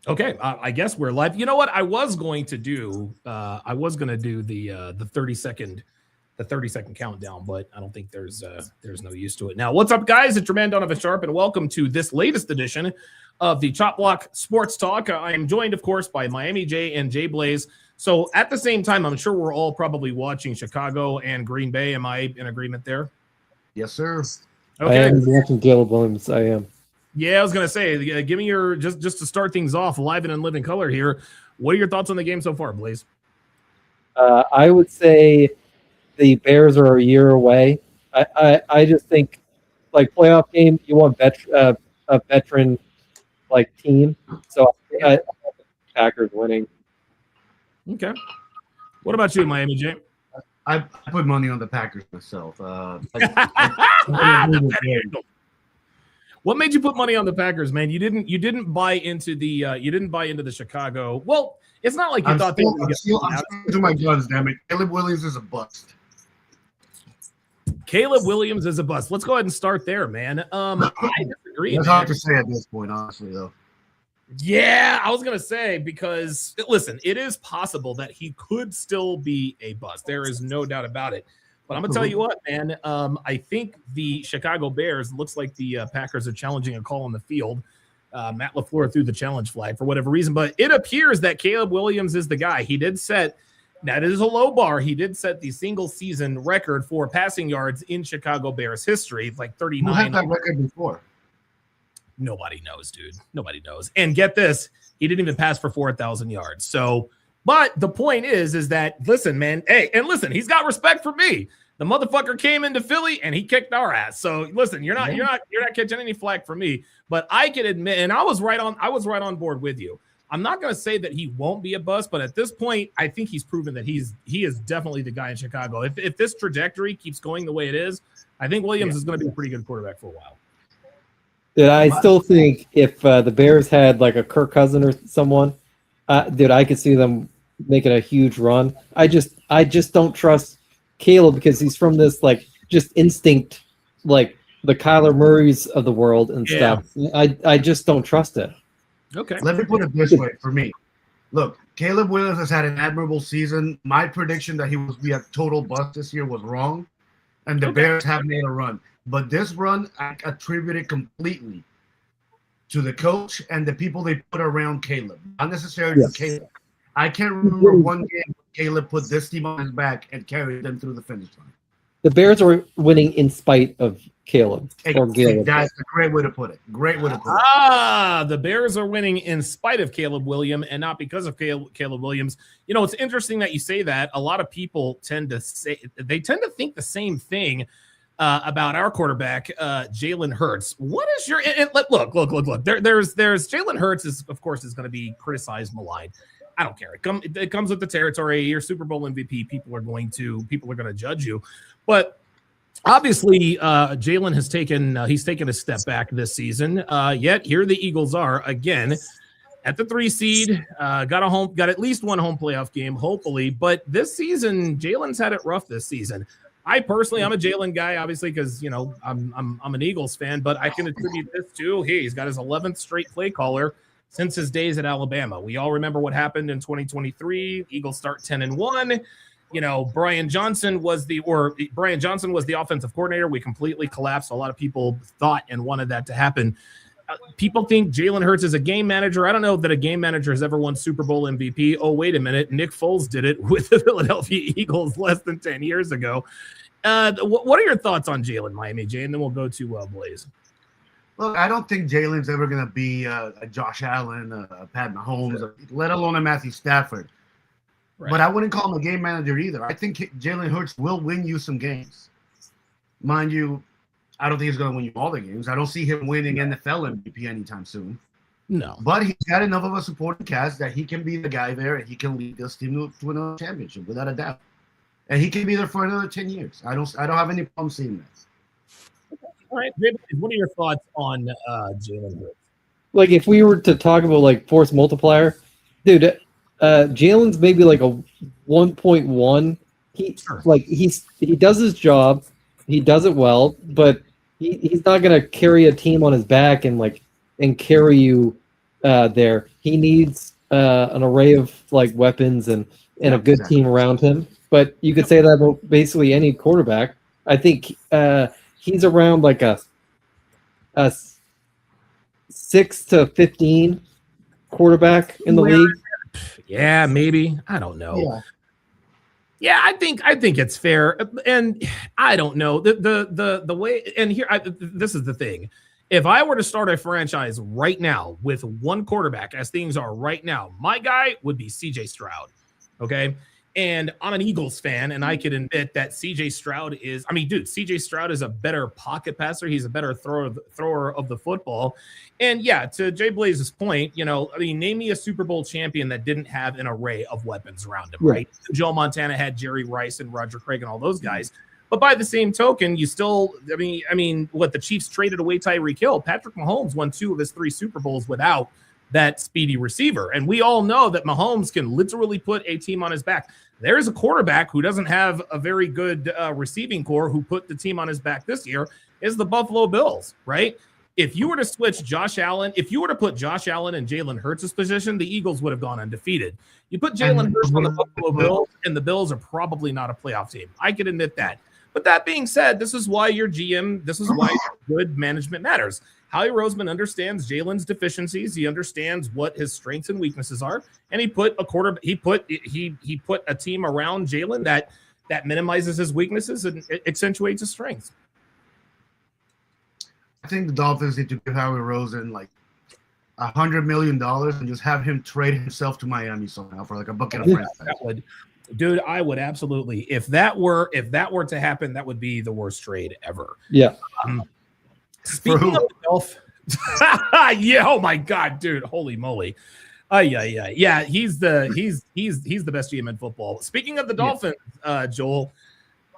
Okay, I guess we're live. You know what? I was going to do the 30-second countdown, but I don't think there's no use to it now. What's up, guys? It's your man Donovan Sharp, and welcome to this latest edition of the Chop Block Sports Talk. I am joined, of course, by Miami J and Jay Blaze. So at the same time, I'm sure we're all probably watching Chicago and Green Bay. Am I in agreement there? Yes, sir. Okay. I am watching Caleb Williams. I am. Yeah, I was gonna say, give me your just to start things off, live and in living color here. What are your thoughts on the game so far, Blaze? I would say the Bears are a year away. I just think, like, playoff game, you want a veteran like team. So I have the Packers winning. Okay. What about you, Miami J? I put money on the Packers myself. What made you put money on the Packers, man? You didn't buy into the Chicago. Well, it's not like you thought they were going to get. I'm sticking to my guns, damn it. Caleb Williams is a bust. Caleb Williams is a bust. Let's go ahead and start there, man. I disagree. It's hard to say at this point, honestly, though. Yeah, I was gonna say, because listen, it is possible that he could still be a bust. There is no doubt about it. But I'm gonna tell you what, man. I think the Chicago Bears, looks like the Packers are challenging a call on the field. Matt LaFleur threw the challenge flag for whatever reason, but it appears that Caleb Williams is the guy. He did set, that is a low bar. He did set the single season record for passing yards in Chicago Bears history, like 39. Who had that record before? Nobody knows, dude. Nobody knows. And get this, he didn't even pass for 4,000 yards. So, but the point is that, listen, man, hey, and listen, he's got respect for me. The motherfucker came into Philly and he kicked our ass. So listen, you're not catching any flack for me. But I can admit, and I was right on board with you. I'm not going to say that he won't be a bust, but at this point, I think he's proven that he is definitely the guy in Chicago. If this trajectory keeps going the way it is, I think Williams is going to be a pretty good quarterback for a while. Dude, I still think if the Bears had like a Kirk Cousin or someone, I could see them making a huge run. I just don't trust Caleb because he's from this like just instinct, like the Kyler Murrays of the world and stuff. I just don't trust it. Okay. Let me put it this way for me. Look, Caleb Williams has had an admirable season. My prediction that he would be a total bust this year was wrong, and the Bears have made a run. But this run, I attribute it completely to the coach and the people they put around Caleb, not necessarily to Caleb. I can't remember one game where Caleb put this team on his back and carried them through the finish line. The Bears are winning in spite of Caleb. Or Caleb. That's a great way to put it. Great way to put it. The Bears are winning in spite of Caleb Williams and not because of Caleb Williams. You know, it's interesting that you say that. A lot of people tend to think the same thing about our quarterback, Jalen Hurts. What is your look? There's Jalen Hurts is going to be criticized, maligned. I don't care. It comes with the territory. You're Super Bowl MVP. People are going to judge you, but obviously Jalen has taken a step back this season. Yet here the Eagles are again at the 3 seed. Got at least one home playoff game, hopefully. But this season, Jalen's had it rough this season. I personally, I'm a Jalen guy, obviously, because I'm an Eagles fan, but I can attribute this to he's got his 11th straight play caller since his days at Alabama. We all remember what happened in 2023. Eagles start 10-1. Brian Johnson was the offensive coordinator. We completely collapsed. A lot of people thought and wanted that to happen. People think Jalen Hurts is a game manager. I don't know that a game manager has ever won Super Bowl MVP. Oh, wait a minute. Nick Foles did it with the Philadelphia Eagles less than 10 years ago. What are your thoughts on Jalen, Miami J? And then we'll go to Blaze. Look, I don't think Jalen's ever going to be a Josh Allen, a Pat Mahomes, let alone a Matthew Stafford. Right. But I wouldn't call him a game manager either. I think Jalen Hurts will win you some games. Mind you, I don't think he's going to win you all the games. I don't see him winning NFL MVP anytime soon. No. But he's got enough of a supporting cast that he can be the guy there and he can lead this team to another championship without a doubt. And he can be there for another 10 years. I don't have any problem seeing that. All right. What are your thoughts on Jalen Hurts? Like, if we were to talk about, like, force multiplier, dude, Jalen's maybe like a 1.1. He does his job. He does it well, but he's not going to carry a team on his back and carry you there. He needs an array of like weapons and a good team around him. But you could say that about basically any quarterback. I think he's around like a 6 to 15 quarterback in the league. Yeah, maybe. I don't know. Yeah, I think it's fair, and I don't know the way. And here, this is the thing: if I were to start a franchise right now with one quarterback, as things are right now, my guy would be C.J. Stroud. Okay. And I'm an Eagles fan, and I can admit that C.J. Stroud is, I mean, dude, C.J. Stroud is a better pocket passer. He's a better thrower of the football. And yeah, to Jay Blaze's point, you know, I mean, name me a Super Bowl champion that didn't have an array of weapons around him, right? Joe Montana had Jerry Rice and Roger Craig and all those guys. But by the same token, you still, I mean, what the Chiefs traded away Tyreek Hill. Patrick Mahomes won 2 of his 3 Super Bowls without that speedy receiver. And we all know that Mahomes can literally put a team on his back. There's a quarterback who doesn't have a very good receiving core who put the team on his back this year is the Buffalo Bills, right? If you were to switch Josh Allen, if you were to put Josh Allen in Jalen Hurts' position, the Eagles would have gone undefeated. You put Jalen Hurts on the Buffalo Bills, and the Bills are probably not a playoff team. I can admit that. But that being said, this is why your GM, this is why good management matters. Howie Roseman understands Jalen's deficiencies. He understands what his strengths and weaknesses are, and he put a team around Jalen that minimizes his weaknesses and accentuates his strengths. I think the Dolphins need to give Howie Roseman like $100 million and just have him trade himself to Miami somehow for like a bucket of franchise. Dude, I would absolutely. If that were to happen, that would be the worst trade ever. Yeah. Speaking of the Dolphins, yeah. Oh my God, dude! Holy moly! Yeah. He's the best GM in football. Speaking of the Dolphins, Joel.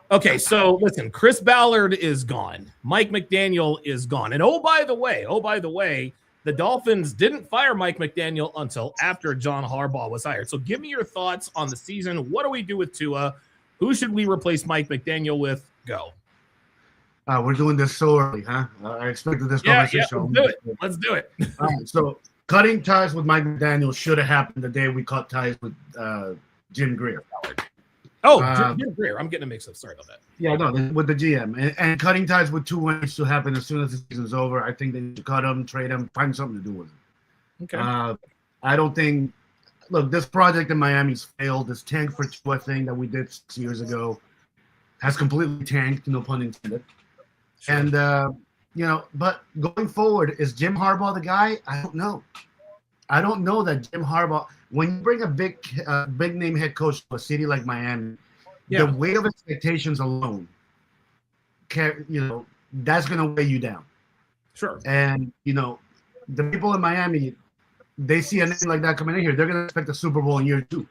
Okay, so listen, Chris Ballard is gone. Mike McDaniel is gone. And oh by the way, the Dolphins didn't fire Mike McDaniel until after John Harbaugh was hired. So give me your thoughts on the season. What do we do with Tua? Who should we replace Mike McDaniel with? Go. We're doing this so early, huh? I expected this conversation. Yeah, let's do it. All right, so cutting ties with Mike McDaniel should have happened the day we cut ties with Jim Greer. Jim Greer. I'm getting a mix-up. Sorry about that. Yeah, no, with the GM. And cutting ties with Tua needs to happen as soon as the season's over. I think they need to cut him, trade him, find something to do with him. Okay. I don't think – look, this project in Miami's failed. This tank for Tua thing that we did 6 years ago has completely tanked, no pun intended. Sure. And, but going forward, is Jim Harbaugh the guy? I don't know. I don't know that Jim Harbaugh – when you bring a big name head coach to a city like Miami, the weight of expectations alone, that's going to weigh you down. Sure. And, the people in Miami, they see a name like that coming in here, they're going to expect a Super Bowl in year 2.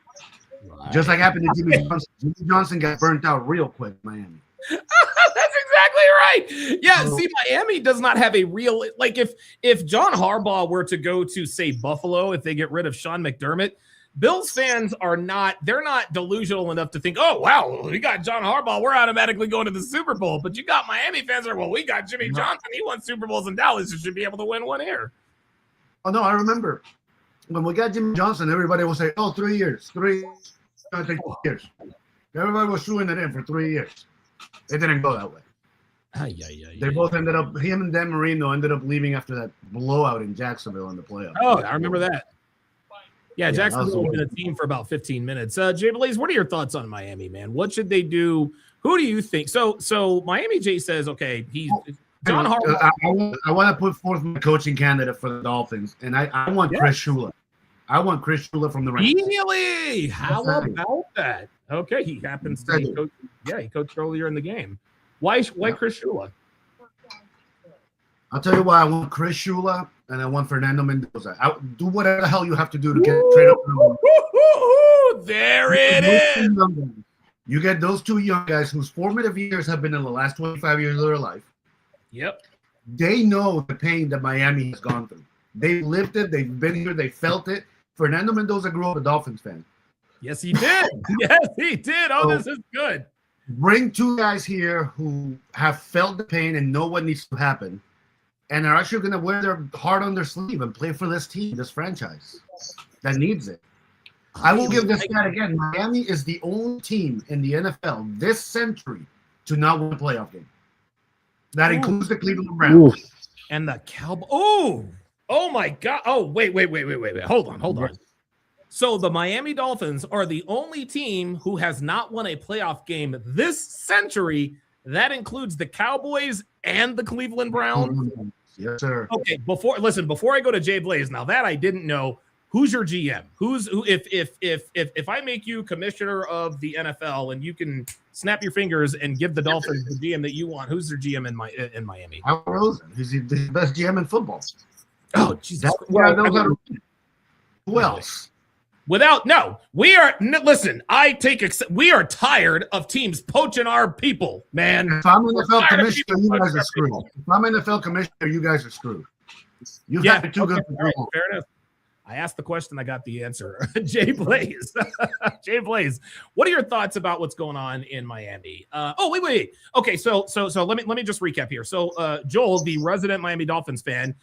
Right. Just like happened to Jimmy Johnson. Jimmy Johnson got burnt out real quick in Miami. That's exactly right. Yeah, see, Miami does not have a real – like if John Harbaugh were to go to, say, Buffalo, if they get rid of Sean McDermott, Bills fans are not – they're not delusional enough to think, oh, wow, we got John Harbaugh. We're automatically going to the Super Bowl. But you got Miami fans that are, well, we got Jimmy Johnson. He won Super Bowls in Dallas. You should be able to win one here. Oh, no, I remember. When we got Jimmy Johnson, everybody will say, 3 years. 3 years. It's going to take 2 years. Everybody was shooing it in for 3 years. It didn't go that way. They both ended up, him and Dan Marino ended up leaving after that blowout in Jacksonville in the playoffs. Oh, I remember that. Yeah, Jacksonville has been a team for about 15 minutes. Jay Blaze, what are your thoughts on Miami, man? What should they do? Who do you think? So Miami Jay says, okay, he's John Harbaugh. I want to put forth my coaching candidate for the Dolphins, and I want Chris Shula. I want Chris Shula from the Rams. Really? How about that? Okay, he happens to be coach. Yeah, he coached earlier in the game. Why Chris Shula? I'll tell you why I want Chris Shula and I want Fernando Mendoza. Do whatever the hell you have to do to get trade up. There it is. You get those 2 young guys whose formative years have been in the last 25 years of their life. Yep. They know the pain that Miami has gone through. They lived it. They've been here. They felt it. Fernando Mendoza grew up a Dolphins fan. Yes, he did. Yes, he did. Oh, this is good. Bring 2 guys here who have felt the pain and know what needs to happen, and they're actually going to wear their heart on their sleeve and play for this team, this franchise that needs it. I will give this stat again. Miami is the only team in the NFL this century to not win a playoff game. That includes the Cleveland Browns. Ooh. And the Cowboys. Oh my God. Oh, wait. Hold on. So the Miami Dolphins are the only team who has not won a playoff game this century. That includes the Cowboys and the Cleveland Browns. Yes, sir. Okay, before I go to Jay Blaze, now that I didn't know, who's your GM? If I make you commissioner of the NFL and you can snap your fingers and give the Dolphins the GM that you want, who's their GM in Miami? Howard Rosen. He's the best GM in football. Oh, Jesus. Who else? We are tired of teams poaching our people, man. If I'm NFL commissioner, you guys are screwed. If I'm NFL commissioner, you guys are screwed. You have to be too good for right, fair enough. I asked the question, I got the answer. Jay Blaze. Jay Blaze, what are your thoughts about what's going on in Miami? Wait. Okay, so let me just recap here. So Joel, the resident Miami Dolphins fan,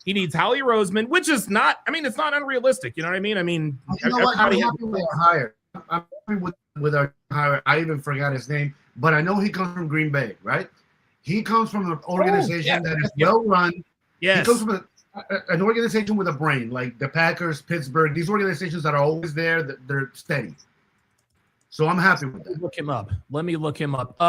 he needs Howie Roseman, which is not, it's not unrealistic. You know what I mean? You know what? I'm happy with our hire. I'm happy with our hire. I even forgot his name, but I know he comes from Green Bay, right? He comes from an organization that is well run. Yes. He comes from an organization with a brain, like the Packers, Pittsburgh. These organizations that are always there, they're steady. So I'm happy with that. Let me look him up.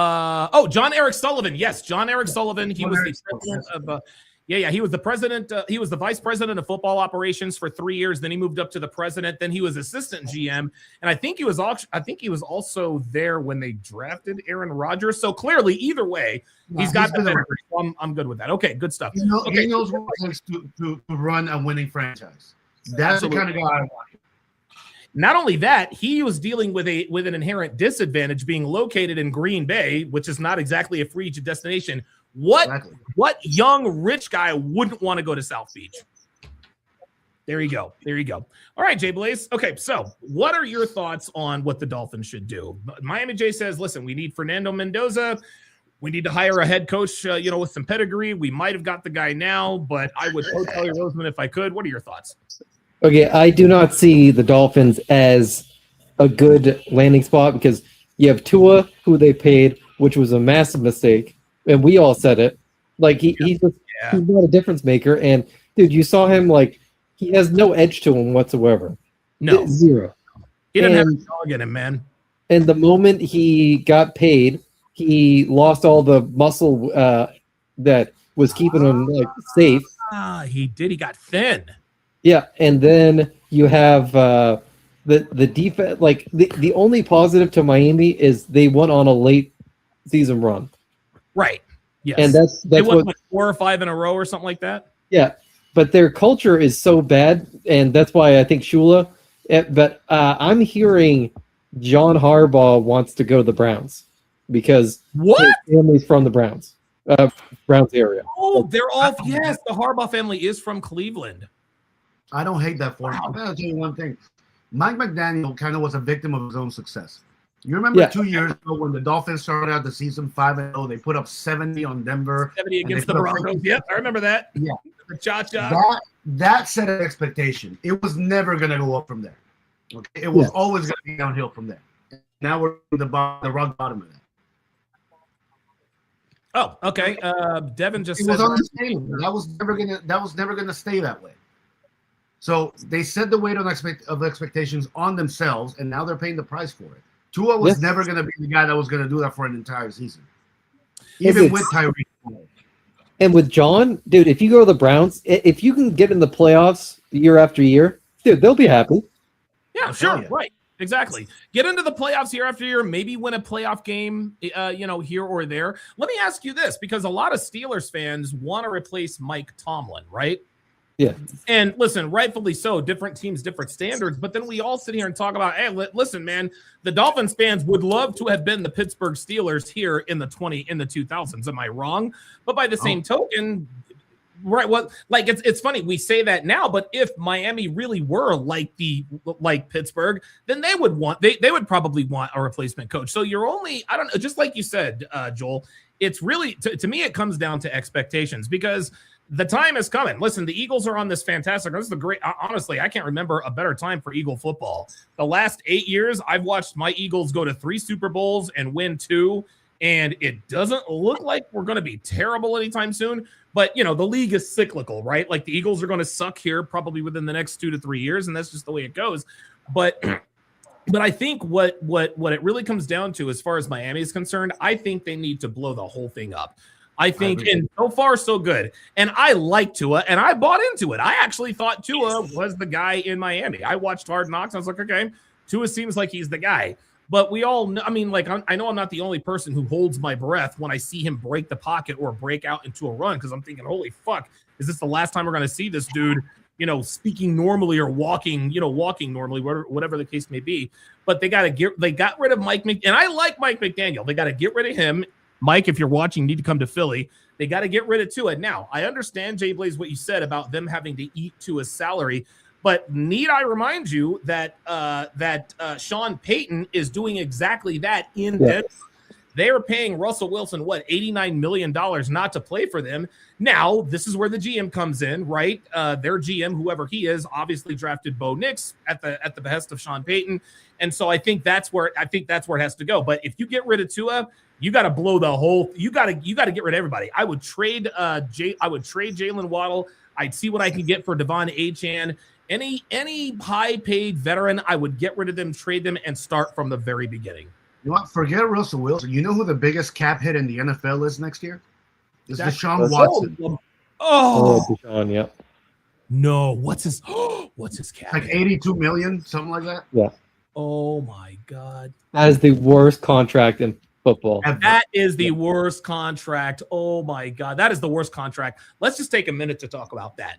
John Eric Sullivan. Yes, John Eric Sullivan. He was the president of. He was the president. He was the vice president of football operations for 3 years. Then he moved up to the president. Then he was assistant GM, and I think he was also there when they drafted Aaron Rodgers. So clearly, either way, he's got the pedigree. So I'm good with that. Okay, good stuff. He knows what it takes to run a winning franchise. That's the kind of guy I want. Not only that, he was dealing with an inherent disadvantage being located in Green Bay, which is not exactly a free destination. What young rich guy wouldn't want to go to South Beach? There you go. All right, Jay Blaze. Okay, so what are your thoughts on what the Dolphins should do? Miami Jay says, listen, we need Fernando Mendoza. We need to hire a head coach, with some pedigree. We might have got the guy now, but I would coach Howie Roseman if I could. What are your thoughts? Okay, I do not see the Dolphins as a good landing spot because you have Tua, who they paid, which was a massive mistake. And we all said it. Like, he's not a difference maker. And, dude, you saw him, he has no edge to him whatsoever. No. Zero. He didn't have a dog in him, man. And the moment he got paid, he lost all the muscle that was keeping him, safe. He did. He got thin. Yeah, and then you have the defense. The only positive to Miami is they went on a late season run. Right. Yes. And that's they won what 4 or 5 in a row or something like that. Yeah, but their culture is so bad, and that's why I think Shula. But I'm hearing John Harbaugh wants to go to the Browns because his family's from the Browns area. Oh, they're all yes. The Harbaugh family is from Cleveland. I don't hate that for him. I'll tell you one thing. Mike McDaniel kind of was a victim of his own success. You remember 2 years ago when the Dolphins started out the season 5-0, they put up 70 on Denver. 70 against the Broncos. Yep, I remember that. Yeah. The cha-cha. That set an expectation. It was never going to go up from there. Okay? It was always going to be downhill from there. Now we're at the rock bottom of that. Oh, okay. Devin just said that was never gonna stay that way. So they set the weight of expectations on themselves, and now they're paying the price for it. Tua was never going to be the guy that was going to do that for an entire season, even with Tyreek. And with John, dude, if you go to the Browns, if you can get in the playoffs year after year, dude, they'll be happy. Yeah, sure, right, exactly. Get into the playoffs year after year, maybe win a playoff game, here or there. Let me ask you this, because a lot of Steelers fans want to replace Mike Tomlin, right? Yeah. And listen, rightfully so, different teams, different standards. But then we all sit here and talk about, hey, listen, man, the Dolphins fans would love to have been the Pittsburgh Steelers here in the 2000s. Am I wrong? But by the same token, right, it's funny, we say that now, but if Miami really were like Pittsburgh, then they would probably want a replacement coach. So you're only, I don't know, just like you said, Joel, it's really, to me, it comes down to expectations, because the time is coming. Listen, the Eagles are on this fantastic. This is the great. Honestly, I can't remember a better time for Eagle football. The last 8 years, I've watched my Eagles go to 3 Super Bowls and win 2, and it doesn't look like we're going to be terrible anytime soon. But the league is cyclical, right? Like the Eagles are going to suck here probably within the next 2 to 3 years, and that's just the way it goes. But I think what it really comes down to, as far as Miami is concerned, I think they need to blow the whole thing up. I think, and so far so good. And I like Tua, and I bought into it. I actually thought Tua was the guy in Miami. I watched Hard Knocks. I was like, okay, Tua seems like he's the guy. But we all know, I know I'm not the only person who holds my breath when I see him break the pocket or break out into a run, because I'm thinking, holy fuck, is this the last time we're going to see this dude, speaking normally or walking normally, whatever the case may be. But they got rid of Mike and I like Mike McDaniel. They got to get rid of him. Mike, if you're watching, you need to come to Philly. They got to get rid of Tua. Now, I understand, Jay Blaze, what you said about them having to eat Tua's salary, but need I remind you that Sean Payton is doing exactly that in Denver. They are paying Russell Wilson, $89 million not to play for them. Now, this is where the GM comes in, right? Their GM, whoever he is, obviously drafted Bo Nix at the behest of Sean Payton. And so I think that's where it has to go. But if you get rid of Tua, you got to blow the whole. You got to get rid of everybody. I would trade Jalen Waddle. I'd see what I can get for Devon Achane. Any high paid veteran, I would get rid of them, trade them, and start from the very beginning. You know what? Forget Russell Wilson. You know who the biggest cap hit in the NFL is next year? It's Deshaun Watson. Deshaun, yeah. No, what's his cap? Like 82 million, something like that. Yeah. Oh my God. That is the worst contract in football. That is the worst contract. Oh my God. That is the worst contract. Let's just take a minute to talk about that.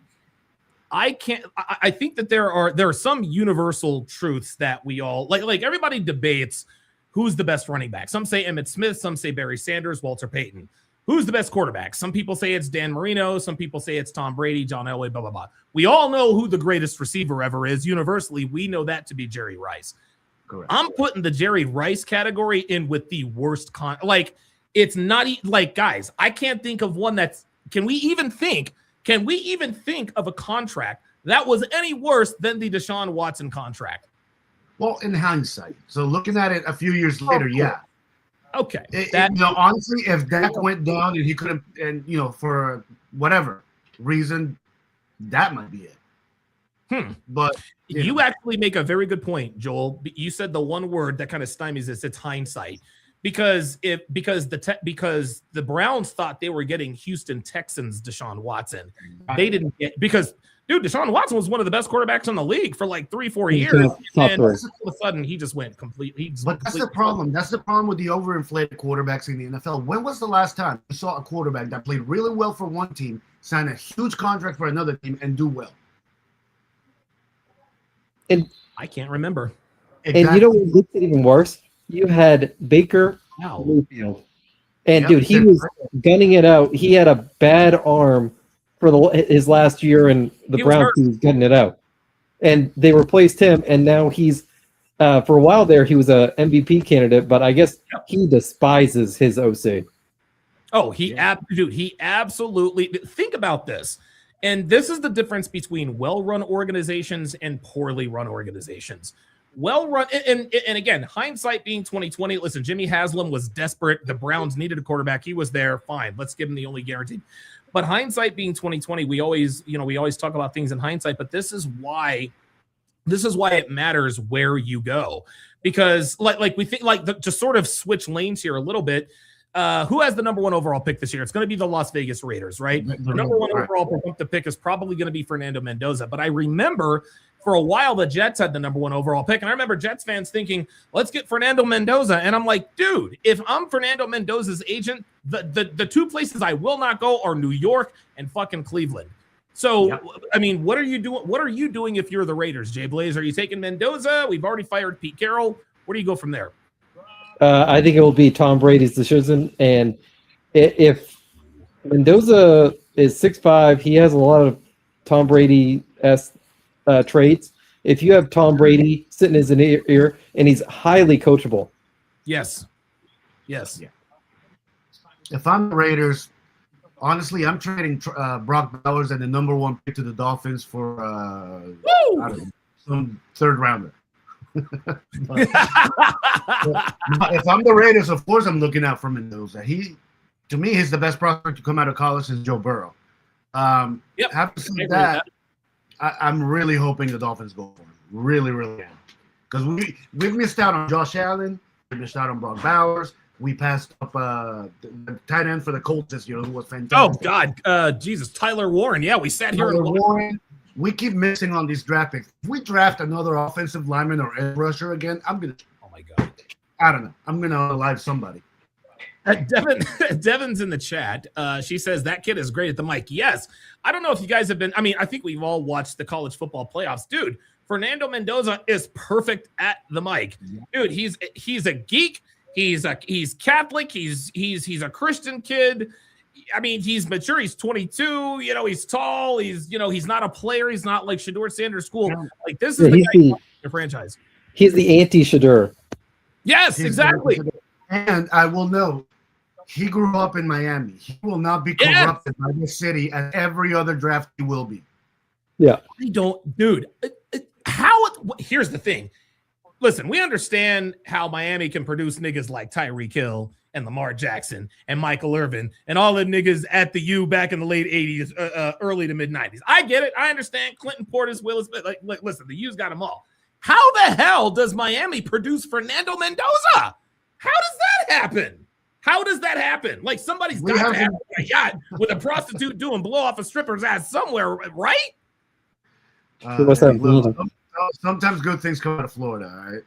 I think that there are some universal truths that we all like everybody debates who's the best running back. Some say Emmitt Smith, some say Barry Sanders, Walter Payton. Who's the best quarterback? Some people say it's Dan Marino, some people say it's Tom Brady, John Elway, blah blah blah. We all know who the greatest receiver ever is. Universally, we know that to be Jerry Rice. Correct. I'm putting the Jerry Rice category in with the worst it's not like, guys, I can't think of one that's can we even think of a contract that was any worse than the Deshaun Watson contract? Well, in hindsight. So looking at it a few years later, yeah. Okay. Honestly, if Dak went down and he couldn't, and for whatever reason, that might be it. But you actually make a very good point, Joel. You said the one word that kind of stymies this. It's hindsight. Because the Browns thought they were getting Houston Texans Deshaun Watson. They didn't get because Deshaun Watson was one of the best quarterbacks in the league for like 3-4 years, and all of a sudden he just went completely. But that's the problem. That's the problem with the overinflated quarterbacks in the NFL. When was the last time you saw a quarterback that played really well for one team sign a huge contract for another team and do well? And I can't remember. Exactly. And you know what makes it even worse? You had Baker Mayfield. And dude, he was gunning it out. He had a bad arm for his last year in the Browns. He was gunning it out. And they replaced him, and now he's for a while there he was a MVP candidate, but I guess he despises his OC. Oh, he absolutely think about this. And this is the difference between well-run organizations and poorly run organizations. Well-run, and again, hindsight being 2020. Listen, Jimmy Haslam was desperate. The Browns needed a quarterback. He was there. Fine, let's give him the only guaranteed. But hindsight being 2020, we always talk about things in hindsight. But this is why it matters where you go, because like we think to sort of switch lanes here a little bit. Who has the number 1 overall pick this year? It's going to be the Las Vegas Raiders, right? The number 1 overall pick is probably going to be Fernando Mendoza. But I remember for a while the Jets had the number 1 overall pick, and I remember Jets fans thinking, "Let's get Fernando Mendoza." And I'm like, dude, if I'm Fernando Mendoza's agent, the 2 places I will not go are New York and fucking Cleveland. So, I mean, what are you doing? What are you doing if you're the Raiders, Jay Blaze? Are you taking Mendoza? We've already fired Pete Carroll. Where do you go from there? I think it will be Tom Brady's decision. And if Mendoza is 6'5", he has a lot of Tom Brady-esque traits. If you have Tom Brady sitting in his ear, and he's highly coachable. Yes. Yeah. If I'm the Raiders, Honestly, I'm trading Brock Bowers and the number 1 pick to the Dolphins for I don't know, some third rounder. But if I'm the Raiders, of course I'm looking out for Mendoza. To me, he's the best prospect to come out of college since Joe Burrow. Having said that, I'm really hoping the Dolphins go for him. Really, really am. Because we've missed out on Josh Allen. We missed out on Brock Bowers. We passed up the tight end for the Colts this year, who was fantastic. Oh, God. Jesus. Tyler Warren. Yeah, we sat here. Warren. We keep missing on these draft picks. If we draft another offensive lineman or edge rusher again, I'm going to – oh, my God. I don't know. I'm going to unalive somebody. Devin's in the chat. She says that kid is great at the mic. Yes. I don't know if you guys have been – I mean, I think we've all watched the college football playoffs. Dude, Fernando Mendoza is perfect at the mic. Dude, he's a geek. He's Catholic. He's a Christian kid. I mean, he's mature. He's 22. You know, he's tall. He's not a player. He's not like Shedeur Sanders School. Like, this is the franchise. He's the anti-Shedeur. Yes, exactly. And I will note, he grew up in Miami. He will not be corrupted by this city, as every other draft he will be. Yeah. I don't, dude. Here's the thing. Listen, we understand how Miami can produce niggas like Tyreek Hill and Lamar Jackson and Michael Irvin and all the niggas at the U back in the late 80s, early to mid 90s. I get it. I understand Clinton Portis, Willis. Like, listen, the U's got them all. How the hell does Miami produce Fernando Mendoza? How does that happen? How does that happen? Like, somebody's got to have a yacht with a prostitute doing blow off a stripper's ass somewhere, right? Sometimes good things come out of Florida, all right?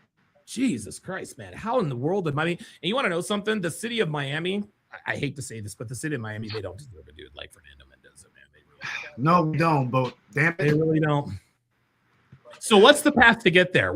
Jesus Christ, man. How in the world did Miami? And you want to know something? The city of Miami, I hate to say this, but the city of Miami, they don't deserve a dude like Fernando Mendoza, man. They really don't. No, we don't, but damn it. They really don't. So what's the path to get there?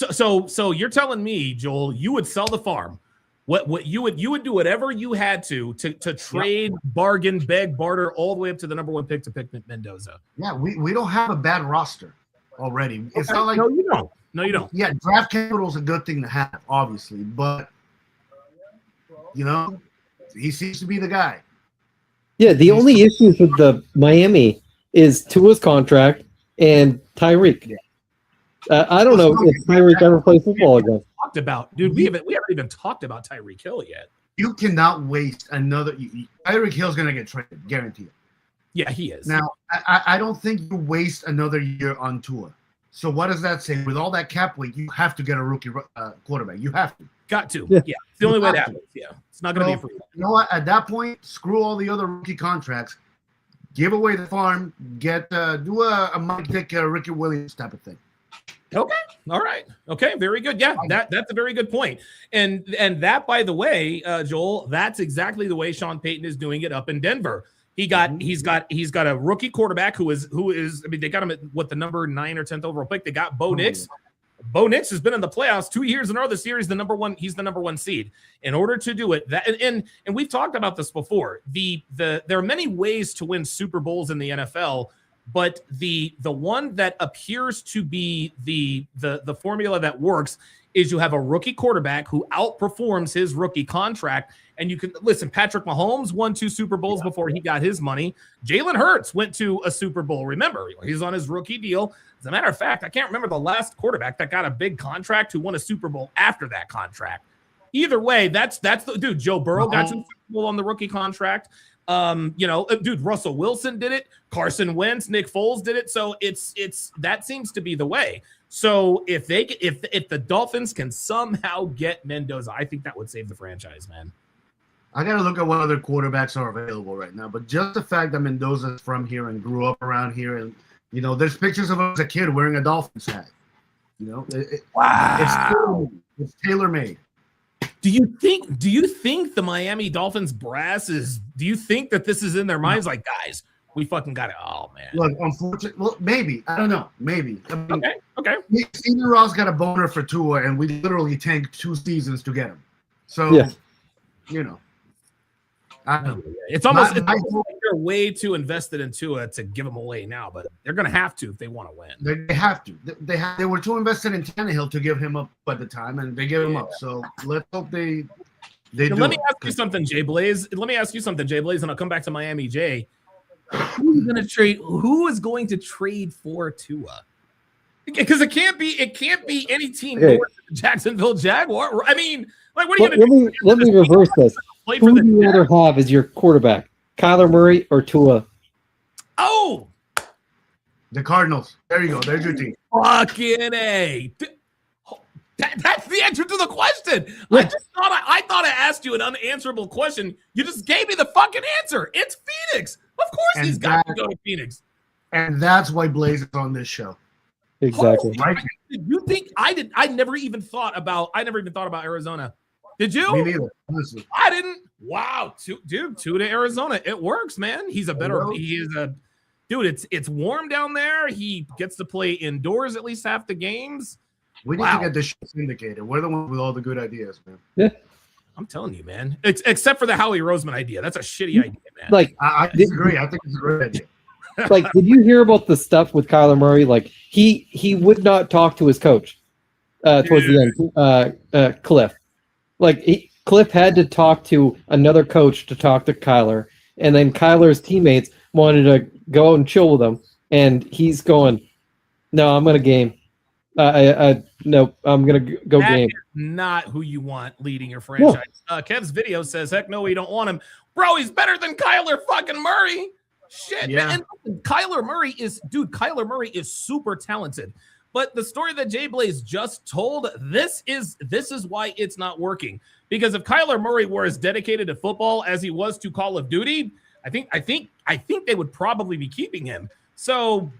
So you're telling me, Joel, you would sell the farm. What you would do whatever you had to trade, bargain, beg, barter all the way up to the number 1 pick to pick Mendoza. Yeah, we don't have a bad roster already. It's not like no, you don't. No, you don't. Yeah, draft capital is a good thing to have, obviously, but he seems to be the guy. Yeah, the only issues with the Miami is Tua's contract and Tyreek. Yeah. I don't know if Tyreek ever plays football again. Talked about, dude. We haven't even talked about Tyreek Hill yet. You cannot waste another. Tyreek Hill's gonna get traded, guaranteed. Yeah, he is. Now, I don't think you waste another year on Tua. So what does that say? With all that cap weight, you have to get a rookie quarterback. You have to. Got to. Yeah. It's the only way that happens. Yeah. It's not going to be free. You know what? At that point, screw all the other rookie contracts. Give away the farm. Do a Mike Dick, Ricky Williams type of thing. Okay. All right. Okay. Very good. Yeah. That's a very good point. And that, by the way, Joel, that's exactly the way Sean Payton is doing it up in Denver. He's got a rookie quarterback who is I mean, they got him at the number 9 or 10th overall pick. They got Bo Nix. Bo Nix has been in the playoffs 2 years in a row this year. He's the number 1 seed. In order to do it, and we've talked about this before. There are many ways to win Super Bowls in the NFL, but the one that appears to be the formula that works is you have a rookie quarterback who outperforms his rookie contract. And you can listen, Patrick Mahomes won 2 Super Bowls before he got his money. Jalen Hurts went to a Super Bowl. Remember, he's on his rookie deal. As a matter of fact, I can't remember the last quarterback that got a big contract who won a Super Bowl after that contract. Either way, that's the dude. Joe Burrow got to the Super Bowl on the rookie contract. Dude, Russell Wilson did it. Carson Wentz, Nick Foles did it. So it's that seems to be the way. So if the Dolphins can somehow get Mendoza, I think that would save the franchise, man. I got to look at what other quarterbacks are available right now. But just the fact that Mendoza's from here and grew up around here, and there's pictures of him as a kid wearing a Dolphins hat. Wow, it's tailor-made. Do you think the Miami Dolphins brass is? Do you think that this is in their minds? Like, guys, we fucking got it. Oh man. Look, unfortunately, well, maybe I don't know. Maybe. I mean, okay. Steven Ross got a boner for Tua, and we literally tanked 2 seasons to get him. So, it's almost like they're way too invested in Tua to give him away now, but they're going to have to if they want to win. They have to. They were too invested in Tannehill to give him up at the time, and they gave him up. So let's hope They do. Let me ask you something, Jay Blaze. Let me ask you something, Jay Blaze, and I'll come back to Miami Jay. Who is going to trade for Tua? Because it can't be any team north of the Jacksonville Jaguar. I mean, like, what are you going to do? Let me reverse this. Who would you rather have as your quarterback, Kyler Murray or Tua? Oh, the Cardinals. There you go. There's your team. Fucking A. That's the answer to the question. I thought I asked you an unanswerable question. You just gave me the fucking answer. It's Phoenix. Of course he's got to go to Phoenix. And that's why Blaze is on this show. Exactly. Right. You think I did? I never even thought about Arizona. Did you? Me neither. Honestly. I didn't. Wow, two to Arizona. It works, man. He is a dude. It's warm down there. He gets to play indoors at least half the games. We need to get this shit syndicated. We're the ones with all the good ideas, man. Yeah. I'm telling you, man. Except for the Howie Roseman idea. That's a shitty idea, man. Like, I disagree. I think it's a great idea. Like, did you hear about the stuff with Kyler Murray? Like, he would not talk to his coach towards the end, Cliff. Like, Cliff had to talk to another coach to talk to Kyler, and then Kyler's teammates wanted to go out and chill with him, and he's going, "No, I'm going to game. No, I'm going to go game." That is not who you want leading your franchise. No. Kev's video says, "Heck no, we don't want him, bro. He's better than Kyler fucking Murray." Shit, yeah. Man. And Kyler Murray is super talented. But the story that Jay Blaze just told, this is why it's not working. Because if Kyler Murray were as dedicated to football as he was to Call of Duty, I think they would probably be keeping him. So,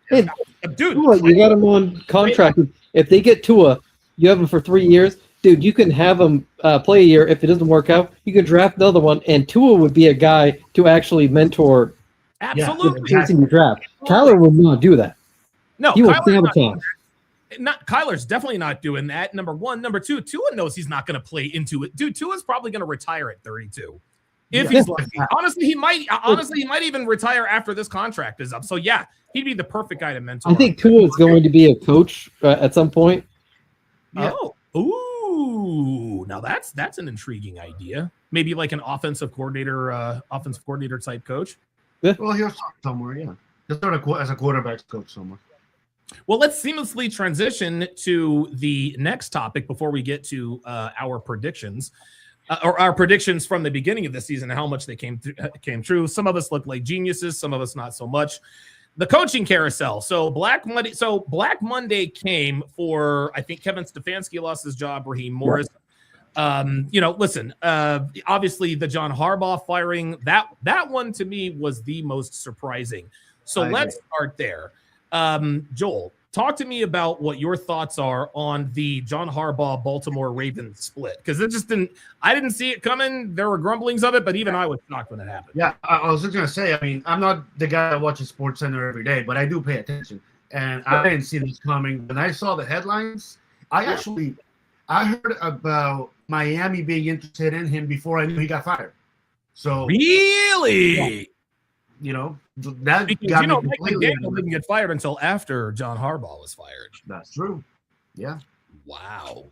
hey, dude, you got him on contract. If they get Tua, you have him for 3 years. Dude, you can have him play a year. If it doesn't work out, you can draft another one. And Tua would be a guy to actually mentor. Absolutely. Chasing your draft. Kyler will not do that. No, he will sabotage. Kyler's definitely not doing that. Number one. Number two, Tua knows he's not going to play into it. Dude, Tua's probably going to retire at 32. If he's lucky. Honestly, he might even retire after this contract is up. So yeah, he'd be the perfect guy to mentor. I think Tua is going to be a coach at some point. Yeah. Oh, ooh, now that's an intriguing idea. Maybe like an offensive coordinator type coach. Yeah. Well, he'll start somewhere. Yeah, he'll start as a quarterback coach somewhere. Well, let's seamlessly transition to the next topic before we get to our predictions. Or our predictions from the beginning of the season and how much they came true. Some of us look like geniuses, some of us not so much. The coaching carousel. So Black Monday came for, I think Kevin Stefanski lost his job, Raheem Morris. Listen, obviously the John Harbaugh firing, that one to me was the most surprising. So let's start there. Joel, talk to me about what your thoughts are on the John Harbaugh Baltimore Ravens split, because I didn't see it coming. There were grumblings of it, but even I was shocked when it happened. Yeah, I was just gonna say. I mean, I'm not the guy that watches SportsCenter every day, but I do pay attention, and I didn't see this coming. When I saw the headlines, I heard about Miami being interested in him before I knew he got fired. So really, that because, got me Mike McDaniel didn't get fired until after John Harbaugh was fired. That's true. Yeah. Wow.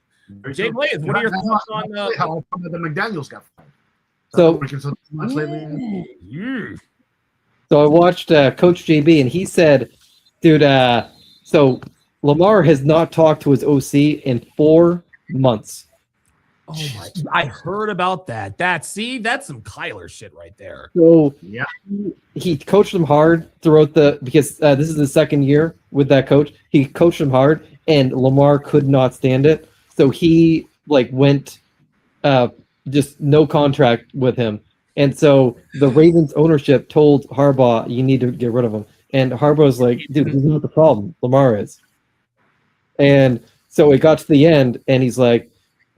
Jay Blaze, what are your thoughts on how the McDaniels got fired? So I watched Coach JB, and he said, dude, so Lamar has not talked to his OC in 4 months. Oh my! I heard about that. That's some Kyler shit right there. So yeah, he coached him hard throughout because this is the second year with that coach. He coached him hard, and Lamar could not stand it. So he went just no contract with him. And so the Ravens ownership told Harbaugh, "You need to get rid of him." And Harbaugh's like, "Dude, this is not the problem. Lamar is." And so it got to the end, and he's like,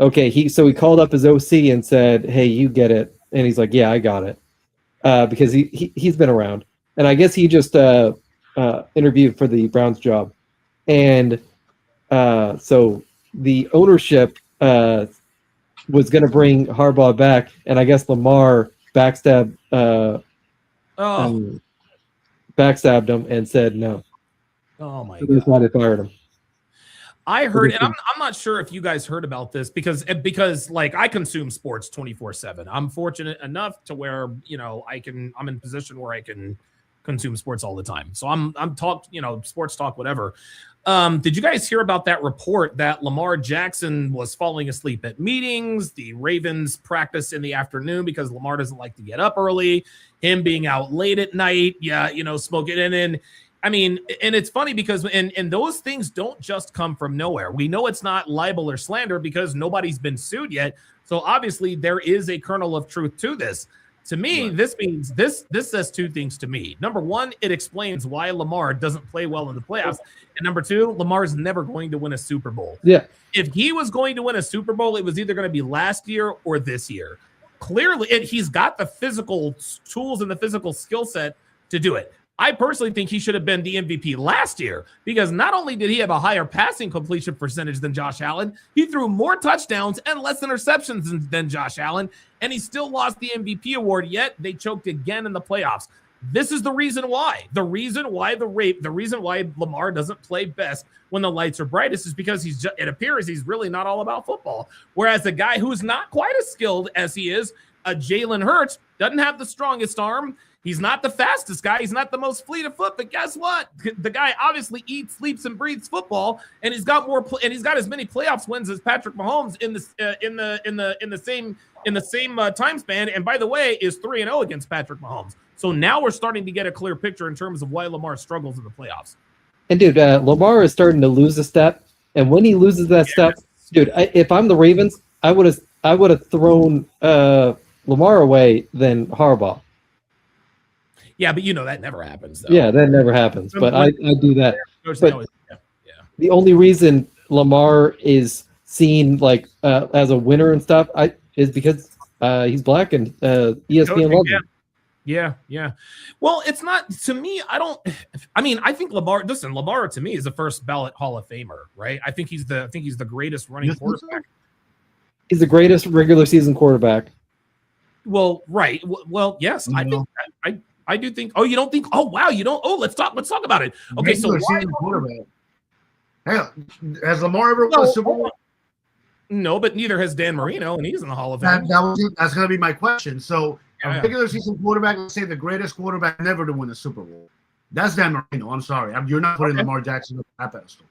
okay, he called up his OC and said, "Hey, you get it," and he's like, "Yeah, I got it," because he's been around, and I guess he just interviewed for the Browns job, and so the ownership was going to bring Harbaugh back, and I guess Lamar backstabbed him and said no. Oh my God! That's why they fired him. I heard, and I'm not sure if you guys heard about this because like I consume sports 24/7. I'm fortunate enough to where I'm in a position where I can consume sports all the time. So I'm sports talk, whatever. Did you guys hear about that report that Lamar Jackson was falling asleep at meetings? The Ravens practice in the afternoon because Lamar doesn't like to get up early. Him being out late at night, smoking. And it's funny because and those things don't just come from nowhere. We know it's not libel or slander because nobody's been sued yet. So obviously there is a kernel of truth to this. To me, right. This means this says two things to me. Number one, it explains why Lamar doesn't play well in the playoffs. And number two, Lamar's never going to win a Super Bowl. Yeah. If he was going to win a Super Bowl, it was either going to be last year or this year. Clearly, he's got the physical tools and the physical skill set to do it. I personally think he should have been the MVP last year because not only did he have a higher passing completion percentage than Josh Allen, he threw more touchdowns and less interceptions than Josh Allen, and he still lost the MVP award, yet they choked again in the playoffs. This is the reason why. The reason why Lamar doesn't play best when the lights are brightest is because it appears he's really not all about football. Whereas a guy who's not quite as skilled as he is, Jalen Hurts, doesn't have the strongest arm. He's not the fastest guy. He's not the most fleet of foot. But guess what? The guy obviously eats, sleeps, and breathes football, and he's got he's got as many playoffs wins as Patrick Mahomes in the same time span. And by the way, is 3-0 against Patrick Mahomes. So now we're starting to get a clear picture in terms of why Lamar struggles in the playoffs. And dude, Lamar is starting to lose a step, and when he loses that step, dude, if I'm the Ravens, I would have thrown Lamar away than Harbaugh. Yeah, but that never happens, though. Yeah, that never happens. But I do that. But yeah. The only reason Lamar is seen like as a winner and stuff is because he's black and ESPN loves him. Yeah. Well, it's not to me. I think Lamar to me is the first ballot Hall of Famer, right? I think he's the greatest running quarterback. He's the greatest regular season quarterback. Well, right. Well, yes, I think I do think. Oh, you don't think? Oh, wow, you don't. Oh, let's talk about it. Okay, so quarterback. Hell, has Lamar ever won a Super Bowl? No, but neither has Dan Marino, and he's in the Hall of Fame. That's going to be my question. So, a regular season quarterback, let's say the greatest quarterback never to win a Super Bowl. That's Dan Marino. I'm sorry. You're not putting Lamar Jackson on that pedestal.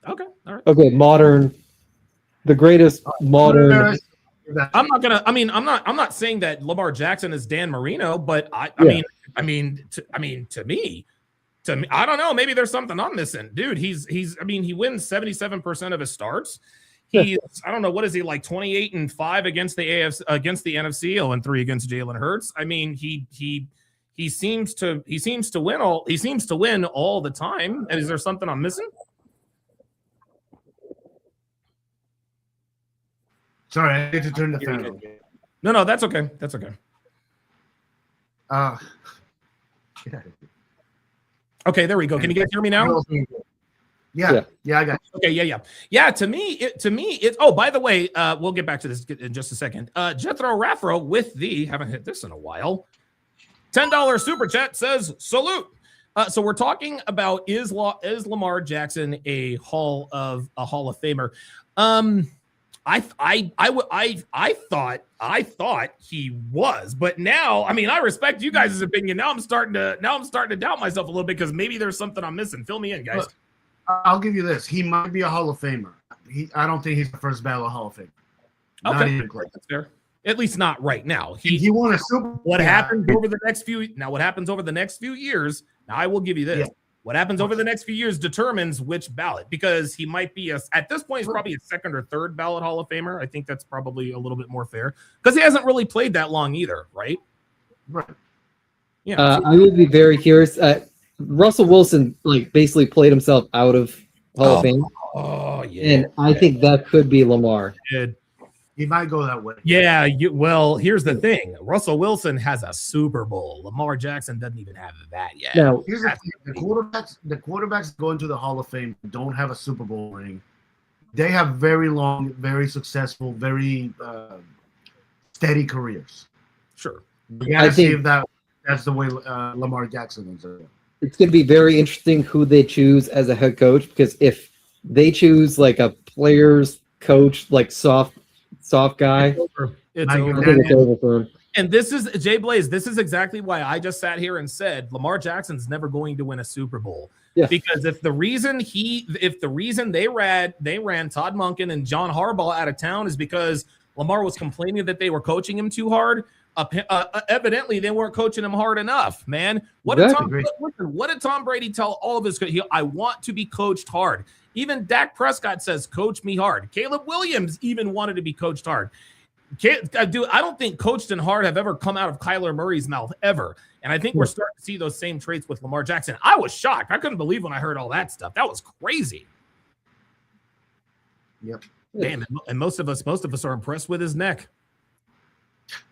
Okay, all right. Okay, the greatest modern. I'm not saying that Lamar Jackson is Dan Marino, but I mean, to me, I don't know. Maybe there's something I'm missing, dude. He wins 77% of his starts. He's, I don't know, what is he like 28-5 against the NFC, against the NFC, 0-3 against Jalen Hurts. I mean, he seems to win all the time. And is there something I'm missing? Sorry, I need to turn the fan on. No, that's okay. That's okay. Okay, there we go. Can you guys hear me now? Yeah, I got you. Okay, yeah. To me, it's. Oh, by the way, we'll get back to this in just a second. Jethro Raffro with haven't hit this in a while. $10 super chat says salute. So we're talking about is Lamar Jackson a Hall of Famer? I thought he was, but now, I respect you guys' opinion. Now I'm starting to doubt myself a little bit because maybe there's something I'm missing. Fill me in, guys. Look, I'll give you this. He might be a Hall of Famer. I don't think he's the first ballot Hall of Famer. Okay, not even close. That's fair. At least not right now. He won a Super Bowl. What happens over the next few years? Now I will give you this. Yeah. What happens over the next few years determines which ballot, because he might be at this point, he's probably a second or third ballot Hall of Famer. I think that's probably a little bit more fair because he hasn't really played that long either, right? Right. Yeah. I would be very curious. Russell Wilson basically played himself out of Hall of Fame. Oh yeah. And I think that could be Lamar. He might go that way. Yeah. Well, here's the thing. Russell Wilson has a Super Bowl. Lamar Jackson doesn't even have that yet. Now, here's the thing. The quarterbacks going to the Hall of Fame don't have a Super Bowl ring. They have very long, very successful, very steady careers. Sure. You gotta see if that's the way Lamar Jackson is. It's going to be very interesting who they choose as a head coach, because if they choose like a player's coach, like soft guy. It's Mike over. I think it's over for him. And this is Jay Blaze. This is exactly why I just sat here and said Lamar Jackson's never going to win a Super Bowl. Yeah. Because if the reason they ran Todd Monken and John Harbaugh out of town is because Lamar was complaining that they were coaching him too hard, evidently they weren't coaching him hard enough, man. What did Tom Brady tell all of his? I want to be coached hard. Even Dak Prescott says, "Coach me hard." Caleb Williams even wanted to be coached hard. I don't think coached and hard have ever come out of Kyler Murray's mouth ever. And I think we're starting to see those same traits with Lamar Jackson. I was shocked. I couldn't believe when I heard all that stuff. That was crazy. Yep. Damn, and most of us are impressed with his neck.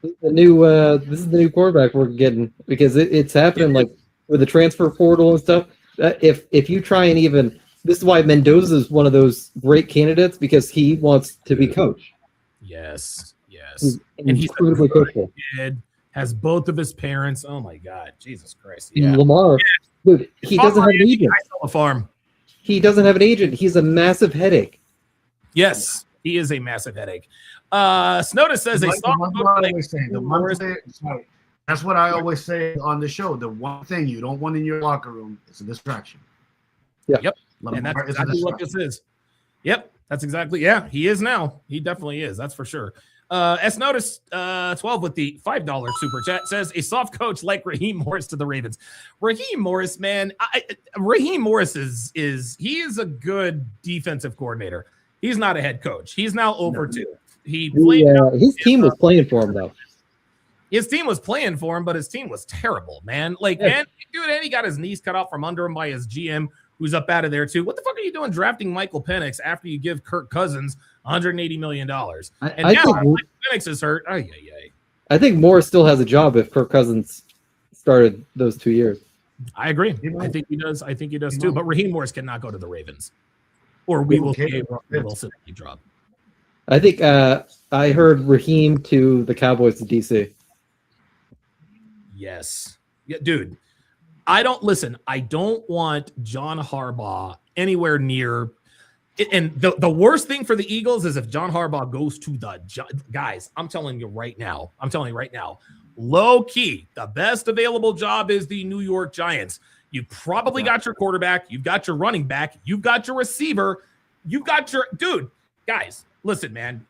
This is the new quarterback we're getting, because it's happening like with the transfer portal and stuff. If you try and even, this is why Mendoza is one of those great candidates, because he wants to be coach. Yes. And he's incredibly coachable. Kid, has both of his parents. Oh my God, Jesus Christ! Yeah. Lamar, dude, he doesn't have an agent. A farm. He doesn't have an agent. He's a massive headache. Yes, he is a massive headache. Snowden says that's what I always say on the show. The one thing you don't want in your locker room is a distraction. Yeah. Yep. And that's exactly what this is. Yep. That's exactly. Yeah, he is now. He definitely is. That's for sure. S Notice 12 with the $5 super chat says a soft coach like Raheem Morris to the Ravens. Raheem Morris, man, Raheem Morris is a good defensive coordinator. He's not a head coach. He's now over two. His team was playing for him though. His team was playing for him, but his team was terrible, man. And he got his knees cut off from under him by his GM, who's up out of there too. What the fuck are you doing drafting Michael Penix after you give Kirk Cousins $180 million? And now Michael Penix is hurt. I think Morris still has a job if Kirk Cousins started those 2 years. I agree. I think he does. I think he does too. But Raheem Morris cannot go to the Ravens, or we will see a Wilson drop. I think I heard Raheem to the Cowboys to DC. Yes. Yeah, dude. I don't want John Harbaugh anywhere near. And the worst thing for the Eagles is if John Harbaugh goes to the guys. I'm telling you right now. Low key, the best available job is the New York Giants. You probably got your quarterback. You've got your running back. You've got your receiver. You've got your dude. Guys, listen, man.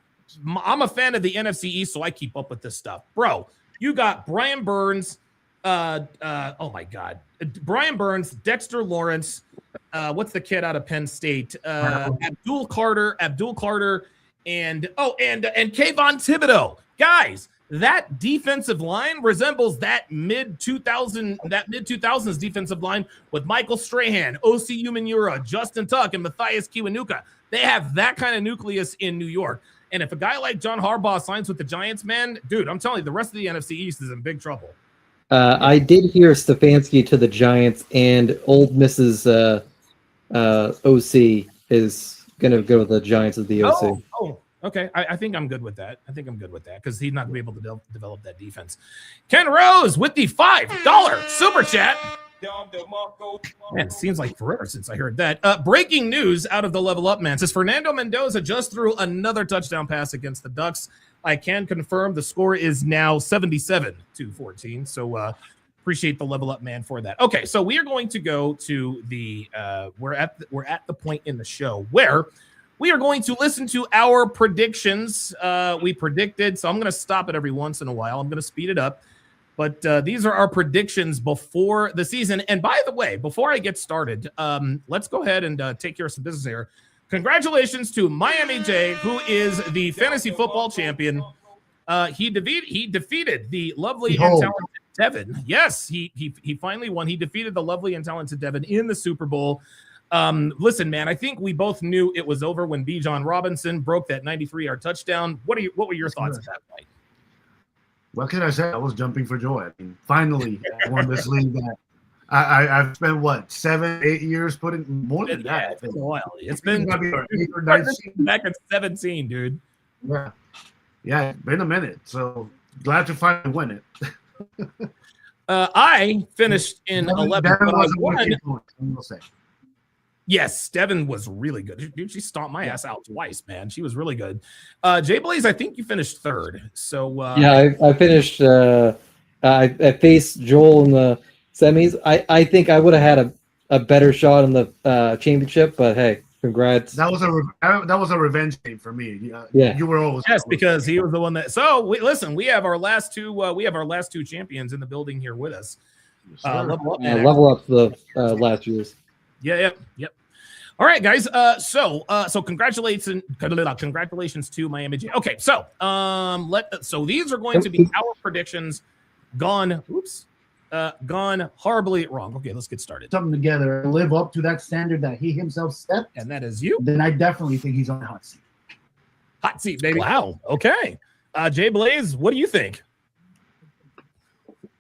I'm a fan of the NFC East, so I keep up with this stuff, bro. You got Brian Burns. Oh my God, Brian Burns, Dexter Lawrence. What's the kid out of Penn State? Abdul Carter, and Kayvon Thibodeau. Guys, that defensive line resembles that mid 2000s defensive line with Michael Strahan, O.C. Umenyiora, Justin Tuck, and Matthias Kiwanuka. They have that kind of nucleus in New York. And if a guy like John Harbaugh signs with the Giants, man, dude, I'm telling you, the rest of the NFC East is in big trouble. I did hear Stefanski to the Giants, and old Mrs. OC is going to go with the Giants as the OC. Oh, okay. I think I'm good with that. Because he's not going to be able to develop that defense. Ken Rose with the $5 super chat. Man, it seems like forever since I heard that. Breaking news out of the Level Up Man says Fernando Mendoza just threw another touchdown pass against the Ducks. I can confirm the score is now 77-14. So appreciate the Level Up Man for that. Okay, so we are going to go to the we're at the point in the show where we are going to listen to our predictions. We predicted, so I'm going to stop it every once in a while. I'm going to speed it up. But these are our predictions before the season. And by the way, before I get started, let's go ahead and take care of some business here. Congratulations to Miami J, who is the fantasy football champion. He defeated the lovely and talented Devin. Yes, he finally won. He defeated the lovely and talented Devin in the Super Bowl. Listen, man, I think we both knew it was over when Bijan Robinson broke that 93-yard touchdown. What were your thoughts at that point? What can I say? I was jumping for joy. I mean, finally, I won this league that I've spent, 7-8 years putting more than that. It's been a while. It's been back at 17, dude. Yeah, it's been a minute. So glad to finally win it. I finished in 11. Yes, Devin was really good. Dude, she stomped my ass out twice, man. She was really good. Jay Blaze, I think you finished third. So yeah, I finished. I faced Joel in the semis. I think I would have had a better shot in the championship, but hey, congrats. That was a revenge game for me. Yeah, you were always because he was the one that. So listen, we have our last two. We have our last two champions in the building here with us. Level up the last year's. Yep. All right, guys. So congratulations to Miami. Okay, so so these are going to be our predictions. Gone horribly wrong. Okay, let's get started. Something together, live up to that standard that he himself set, and that is you. Then I definitely think he's on the hot seat. Hot seat, baby. Wow. Okay. Jay Blaze, what do you think?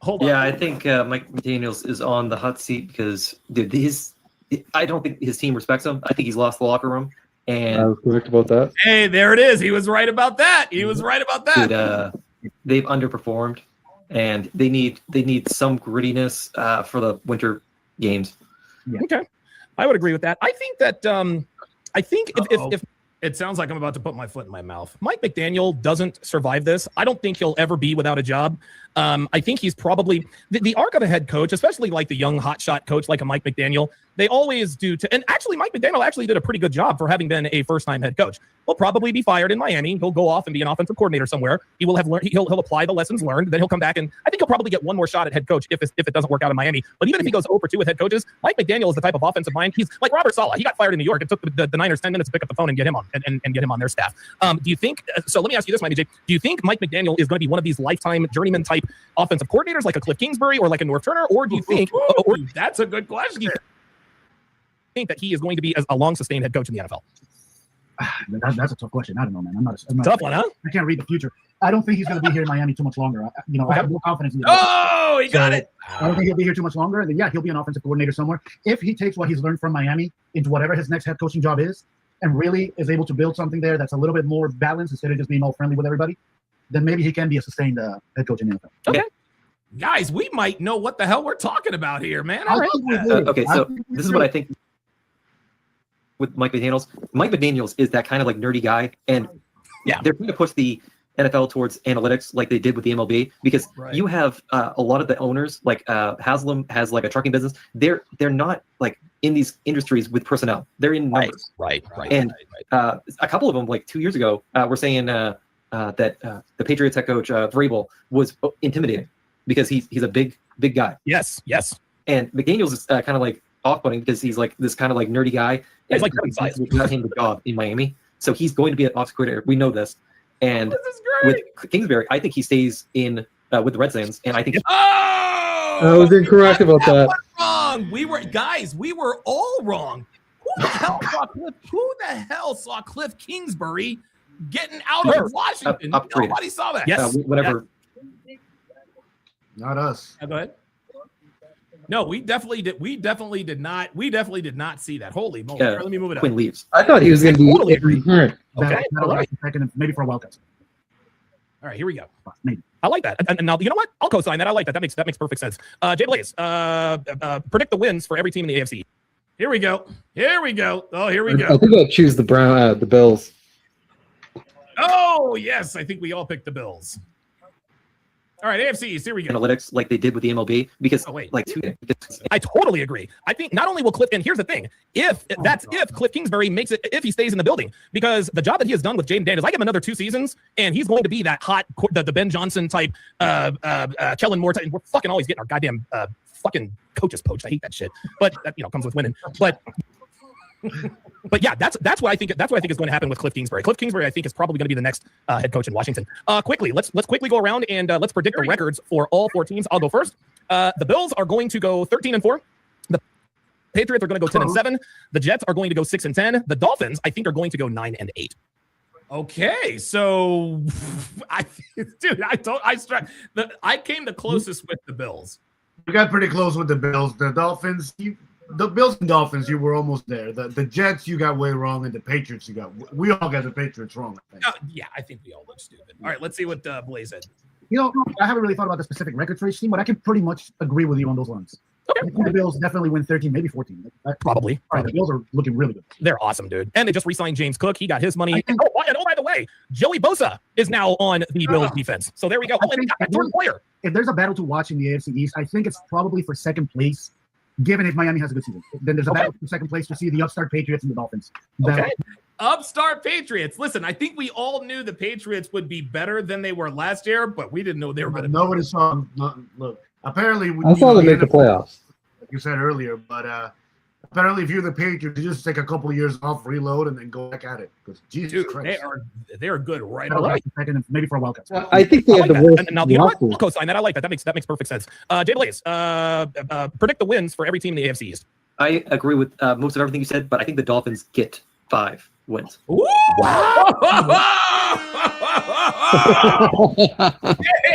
Hold on. Yeah, I think Mike McDaniels is on the hot seat because, dude, I don't think his team respects him. I think he's lost the locker room. And I was correct about that. Hey, there it is. He was right about that. Dude, they've underperformed, and they need some grittiness for the winter games. Yeah. Okay, I would agree with that. I think that if it sounds like I'm about to put my foot in my mouth, Mike McDaniel doesn't survive this. I don't think he'll ever be without a job. I think he's probably the arc of a head coach, especially like the young hotshot coach like a Mike McDaniel. They always do and actually Mike McDaniel actually did a pretty good job for having been a first-time head coach. He'll probably be fired in Miami. He'll go off and be an offensive coordinator somewhere. He will have learned. He'll apply the lessons learned. Then he'll come back and I think he'll probably get one more shot at head coach if it doesn't work out in Miami. But even if he goes 0-2 with head coaches, Mike McDaniel is the type of offensive mind. He's like Robert Saleh. He got fired in New York. It took the Niners 10 minutes to pick up the phone and get him on and get him on their staff. Do you think? So let me ask you this, Miami J. Do you think Mike McDaniel is going to be one of these lifetime journeyman type offensive coordinators like a Cliff Kingsbury or like a North Turner, or do you think? Or that's a good question. Do you think that he is going to be a long-sustained head coach in the NFL? That's a tough question. I don't know, man. I'm not tough one, huh? I can't read the future. I don't think he's going to be here in Miami too much longer. I have no confidence in him. Oh, he got it. I don't think he'll be here too much longer. Then, yeah, he'll be an offensive coordinator somewhere. If he takes what he's learned from Miami into whatever his next head coaching job is and really is able to build something there that's a little bit more balanced instead of just being all friendly with everybody, then maybe he can be a sustained head coach in the NFL. Okay. Guys, we might know what the hell we're talking about here, man. Okay, so this is what I think with Mike McDaniels. Mike McDaniels is that kind of like nerdy guy, and they're going to push the NFL towards analytics like they did with the MLB because you have a lot of the owners, like Haslam has like a trucking business. They're not like in these industries with personnel. They're in numbers. Right. And a couple of them, like 2 years ago, were saying that the Patriots head coach Vrabel was intimidating because he's a big guy. Yes. And McDaniels is kind of like off-putting because he's like this kind of like nerdy guy. He's like got him the job in Miami, so he's going to be an offensive coordinator. We know this. And with Kingsbury, I think he stays in with the Redskins, and I think I was incorrect about that. Wrong. We were all wrong. Who the hell saw Cliff Kingsbury getting out of Washington? Nobody saw that. Yes, whatever. Not us. Go ahead. No, we definitely did not see that. Holy moly! Let me move it up. Quinn leaves. I thought he was going to be totally agree. Okay, maybe for a Wildcats. All right, here we go. Maybe. I like that. And now, you know what? I'll co-sign that. I like that. That makes perfect sense. Jay Blaze, predict the wins for every team in the AFC. Here we go. Oh, here we go. I think I'll choose the Bills. Oh, yes. I think we all picked the Bills. All right, AFC, here we go. Analytics like they did with the MLB because I totally agree. I think not only will Cliff, and here's the thing, if Cliff Kingsbury makes it, if he stays in the building, because the job that he has done with Jaden Daniels, I give him another 2 seasons, and he's going to be that hot, the Ben Johnson type, Kellen Moore type, and we're fucking always getting our goddamn fucking coaches poached. I hate that shit, but that comes with winning. But yeah, that's what I think. That's what I think is going to happen with Cliff Kingsbury. Cliff Kingsbury, I think, is probably going to be the next head coach in Washington. Quickly, let's quickly go around and let's predict the records for all 4 teams. I'll go first. The Bills are going to go 13-4. The Patriots are going to go 10-7. The Jets are going to go 6-10. The Dolphins, I think, are going to go 9-8. Okay, so I came the closest with the Bills. You got pretty close with the Bills. The Dolphins, the Bills and Dolphins, you were almost there. The Jets, you got way wrong, and the Patriots, we all got the Patriots wrong, I think. Yeah, I think we all look stupid. All right, let's see what Blaze said. I haven't really thought about the specific records for each team, but I can pretty much agree with you on those lines. I think the Bills definitely win 13, maybe 14. Probably. The Bills are looking really good. They're awesome, dude. And they just re-signed James Cook. He got his money. And by the way, Joey Bosa is now on the Bills defense. So there we go. Oh, and we got Jordan Poyer. If there's a battle to watch in the AFC East, I think it's probably for second place, given if Miami has a good season. Then there's a battle for second place to see the upstart Patriots and the Dolphins. Okay. Upstart Patriots. Listen, I think we all knew the Patriots would be better than they were last year, but we didn't know they were better. Nobody saw them. Look, apparently, I saw them make the playoffs. Like you said earlier, but apparently, if you're the Patriots, you just take a couple of years off, reload, and then go back at it. Because Jesus Christ, they are good right away. Maybe for a Wildcats. I think they have the worst. Now, you know what? I'll co-sign that. I like that. That makes perfect sense. Jay Blaze, predict the wins for every team in the AFC East. I agree with most of everything you said, but I think the Dolphins get 5 wins. Ooh!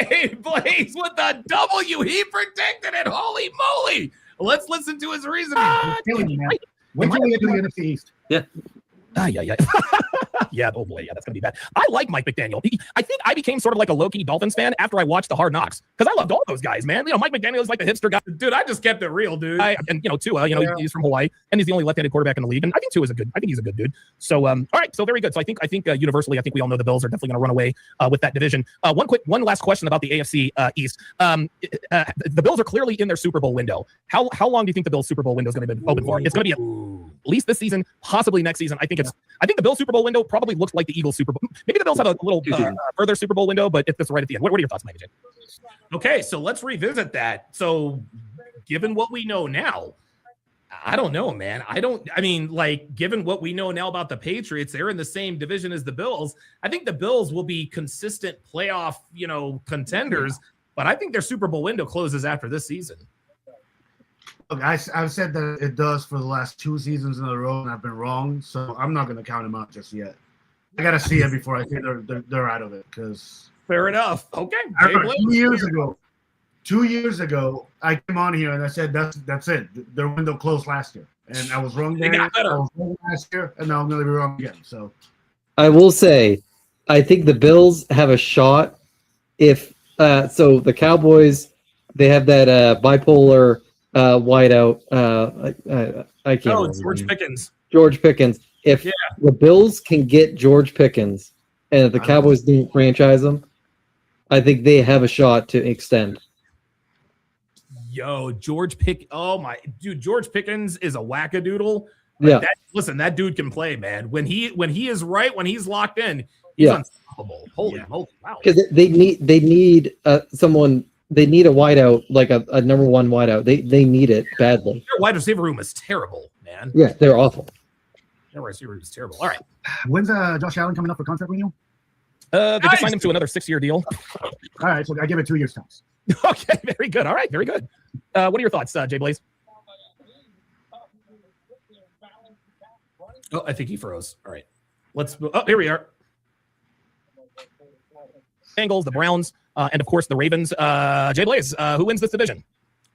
Hey, Blaze with the W. He predicted it. Holy moly. Let's listen to his reasoning. When can we get to the NFC East? Yeah. Yeah. Yeah, oh boy, yeah, that's gonna be bad. I like Mike McDaniel. I think I became sort of like a low-key Dolphins fan after I watched the Hard Knocks because I loved all those guys, man. You know, Mike McDaniel is like the hipster guy. Dude, I just kept it real, dude. And Tua, he's from Hawaii and he's the only left-handed quarterback in the league. And I think Tua is he's a good dude. So, all right, so very good. So I think universally, I think we all know the Bills are definitely going to run away with that division. One last question about the AFC East. The Bills are clearly in their Super Bowl window. How long do you think the Bills Super Bowl window is going to be open for? It's going to be at least this season, possibly next season. I think the Bills Super Bowl window probably looks like the Eagles Super Bowl. Maybe the Bills have a little further Super Bowl window, but it's right at the end. What are your thoughts, Mike J? Okay, so let's revisit that. So, given what we know now, I don't know, man. Given what we know now about the Patriots, they're in the same division as the Bills. I think the Bills will be consistent playoff, contenders, but I think their Super Bowl window closes after this season. Look, I've said that it does for the last 2 seasons in a row, and I've been wrong. So I'm not going to count them out just yet. I got to see it before I say they're out of it. Because fair enough. Okay. 2 years ago, I came on here and I said that's it. Their window closed last year, and I was wrong there. I was wrong last year, and now I'm going to be wrong again. So I will say, I think the Bills have a shot if so. The Cowboys, they have that bipolar. Wideout. I can't. Oh, it's George Pickens. George Pickens. If the Bills can get George Pickens, and if the Cowboys didn't franchise him, I think they have a shot to extend. Yo, George Pickens is a wackadoodle. That dude can play, man. When he is right, when he's locked in, he's unstoppable. Holy moly! Wow. Because they need someone. They need a wideout, like a number one wideout. They need it badly. Their wide receiver room is terrible, man. Yeah, they're awful. Their receiver room is terrible. All right. When's Josh Allen coming up for contract renewal? They just signed him to another 6-year deal. All right, so I give it 2 years tops. Okay, very good. All right, very good. What are your thoughts, Jay Blaze? Oh, I think he froze. All right. Here we are. Bengals, the Browns, and of course the Ravens. Jay Blaze, who wins this division?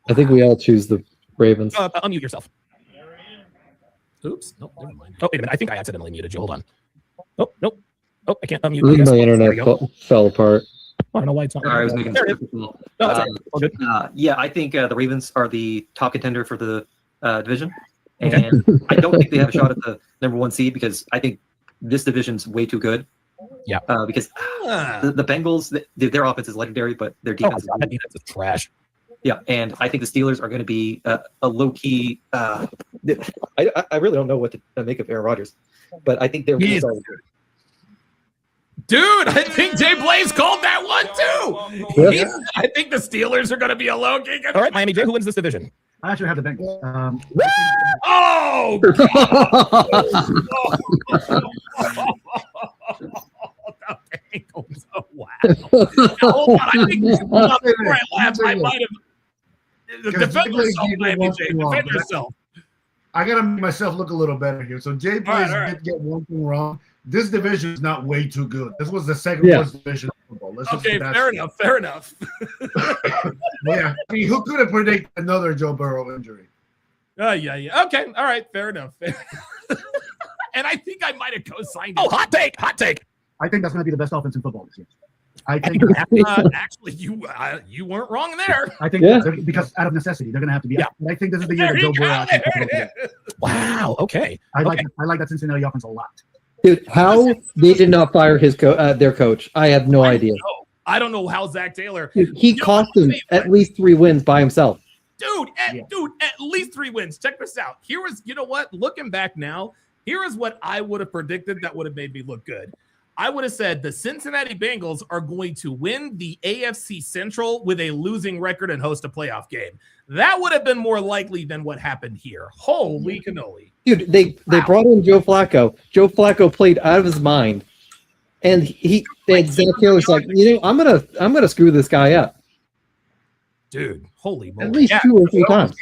I think we all choose the Ravens. Unmute yourself. Oops. Nope, never mind. Oh, wait a minute. I think I accidentally muted you. Hold on. Oh, nope. Oh, I can't unmute. My internet fell apart. I don't know why it's not. Sorry, I was making no, that's all good. I think the Ravens are the top contender for the division. And I don't think they have a shot at the number 1 seed because I think this division's way too good. Yeah. Because the Bengals, their offense is legendary, but their defense is trash. Yeah, and I think the Steelers are going to be a low-key. I really don't know what to make of Aaron Rodgers, but I think they're really good. Dude, I think Jay Blaze called that one too. Yeah. I think the Steelers are going to be a low kick. All right, Miami J, who wins this division? I actually have the Bengals. Oh! The Bengals. Oh, wow. Now, hold on. I think before I laughed, I might have. Defend yourself, Miami J. Defend yourself. I got to make myself look a little better here. So Jay Blaze did get one thing wrong. This division is not way too good. This was the second worst division in football. Okay, fair enough. Yeah. I mean, who could have predicted another Joe Burrow injury? Yeah. Okay, all right, fair enough. And I think I might have co-signed it. Oh, hot take. I think that's going to be the best offense in football this year. I think Actually, you weren't wrong there. I think because out of necessity, they're going to have to be. Yeah. I think this is the year that Joe Burrow. Wow. Okay. I like that Cincinnati offense a lot. Dude, how they did not fire their coach, I have no idea. I don't know how Zach Taylor. Dude, he cost them at least 3 wins by himself. Dude, at least 3 wins. Check this out. Here was, you know what? Looking back now, here is what I would have predicted that would have made me look good. I would have said the Cincinnati Bengals are going to win the AFC Central with a losing record and host a playoff game. That would have been more likely than what happened here. Holy cannoli. Dude, they brought in Joe Flacco. Joe Flacco played out of his mind. And Zach Taylor's like, I'm gonna screw this guy up. Dude, holy moly. At least 2 or 3 times.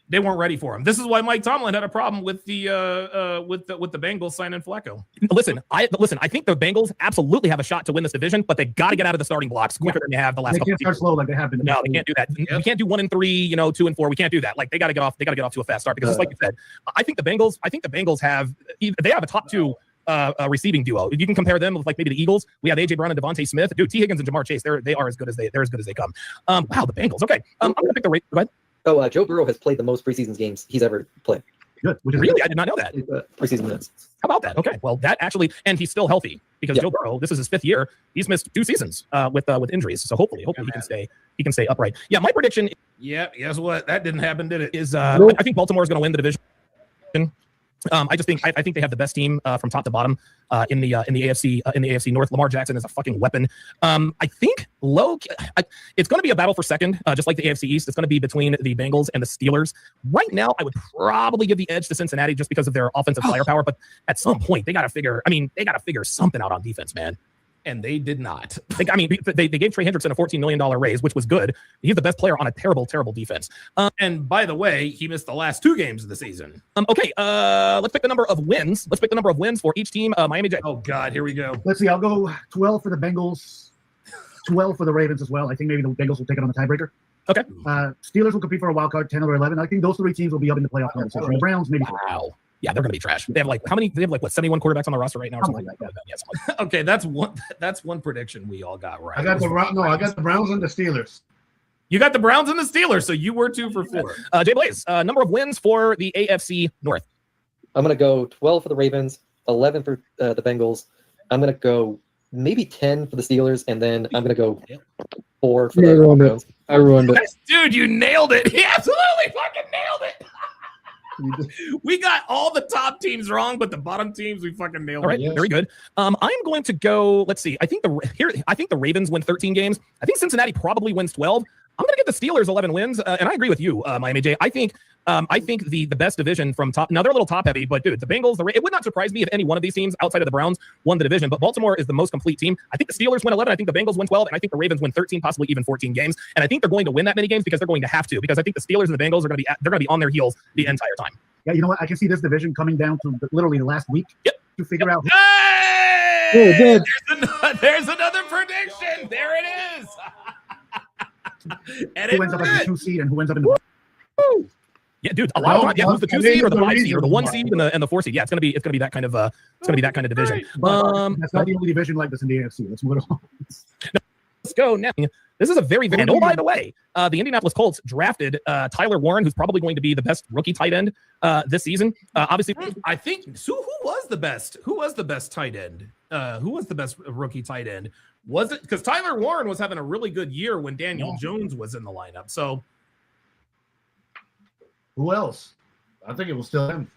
They weren't ready for him. This is why Mike Tomlin had a problem with the Bengals signing Flacco. Listen, I think the Bengals absolutely have a shot to win this division, but they got to get out of the starting blocks quicker than they have the last couple. They can't start slow like they have been. No, they can't do that. We can't do 1-3, 2-4. We can't do that. Like they got to get off to a fast start because, just like you said, I think the Bengals have a top 2 receiving duo. You can compare them with like maybe the Eagles. We have AJ Brown and Devontae Smith. Dude, T. Higgins and Jamar Chase. They are as good as they come. Wow, the Bengals. Okay, I'm gonna pick the rate. Go ahead. Oh, Joe Burrow has played the most preseason games he's ever played. Good. Really? I did not know that. Preseason minutes. How about that? Okay. Well, that actually, and he's still healthy because Joe Burrow, this is his 5th year. He's missed 2 seasons with injuries. So hopefully he can stay upright. Yeah, my prediction. Yeah, guess what? That didn't happen, did it? Is I think Baltimore is going to win the division. I think they have the best team from top to bottom in the AFC North. Lamar Jackson is a fucking weapon. I think it's going to be a battle for second, just like the AFC East. It's going to be between the Bengals and the Steelers. Right now, I would probably give the edge to Cincinnati just because of their offensive firepower. But at some point, they got to figure something out on defense, man. And they did not. They gave Trey Hendrickson a $14 million raise, which was good. He's the best player on a terrible, terrible defense. And by the way, he missed the last 2 games of the season. Okay, let's pick the number of wins. Let's pick the number of wins for each team. Miami. Oh God, here we go. Let's see. I'll go 12 for the Bengals, 12 for the Ravens as well. I think maybe the Bengals will take it on the tiebreaker. Okay. Steelers will compete for a wild card, 10 or 11. I think those 3 teams will be up in the playoff conversation. The Browns maybe. Wow. Yeah, they're going to be trash. They have like how many? They have like what 71 quarterbacks on the roster right now or something like that. Yeah, okay, that's one prediction we all got right. I got the Browns and the Steelers. You got the Browns and the Steelers, so you were 2 for 4. Jay Blaze, number of wins for the AFC North. I'm going to go 12 for the Ravens, 11 for the Bengals. I'm going to go maybe 10 for the Steelers, and then I'm going to go 4 for the Browns. I ruined it. Dude, you nailed it. He absolutely fucking nailed it. We got all the top teams wrong, but the bottom teams we fucking nailed. All right, very good. I'm going to go. Let's see. I think the Ravens win 13 games. I think Cincinnati probably wins 12. I'm going to get the Steelers 11 wins, and I agree with you, Miami J. I think the best division from top. Now they're a little top heavy, but dude, the Bengals. It would not surprise me if any one of these teams outside of the Browns won the division. But Baltimore is the most complete team. I think the Steelers win 11. I think the Bengals win 12, and I think the Ravens win 13, possibly even 14 games. And I think they're going to win that many games because they're going to have to. Because I think the Steelers and the Bengals are going to be on their heels the entire time. Yeah, you know what? I can see this division coming down to literally the last week to figure out. Hey! There's another prediction. There it is. And who ends up at the 2 seed and who ends up in the. Yeah, dude. A lot of times, who's the 2 seed or the 5 seed or the 1 seed and the 4 seed? Yeah, it's gonna be that kind of division. That's not the only division like this in the AFC. Let's move on. Let's go now. This is a very, very. Oh, by the way, the Indianapolis Colts drafted Tyler Warren, who's probably going to be the best rookie tight end this season. Obviously, I think. So who was the best? Who was the best tight end? Who was the best rookie tight end? Was it because Tyler Warren was having a really good year when Daniel Jones was in the lineup? So who else? I think it was still him.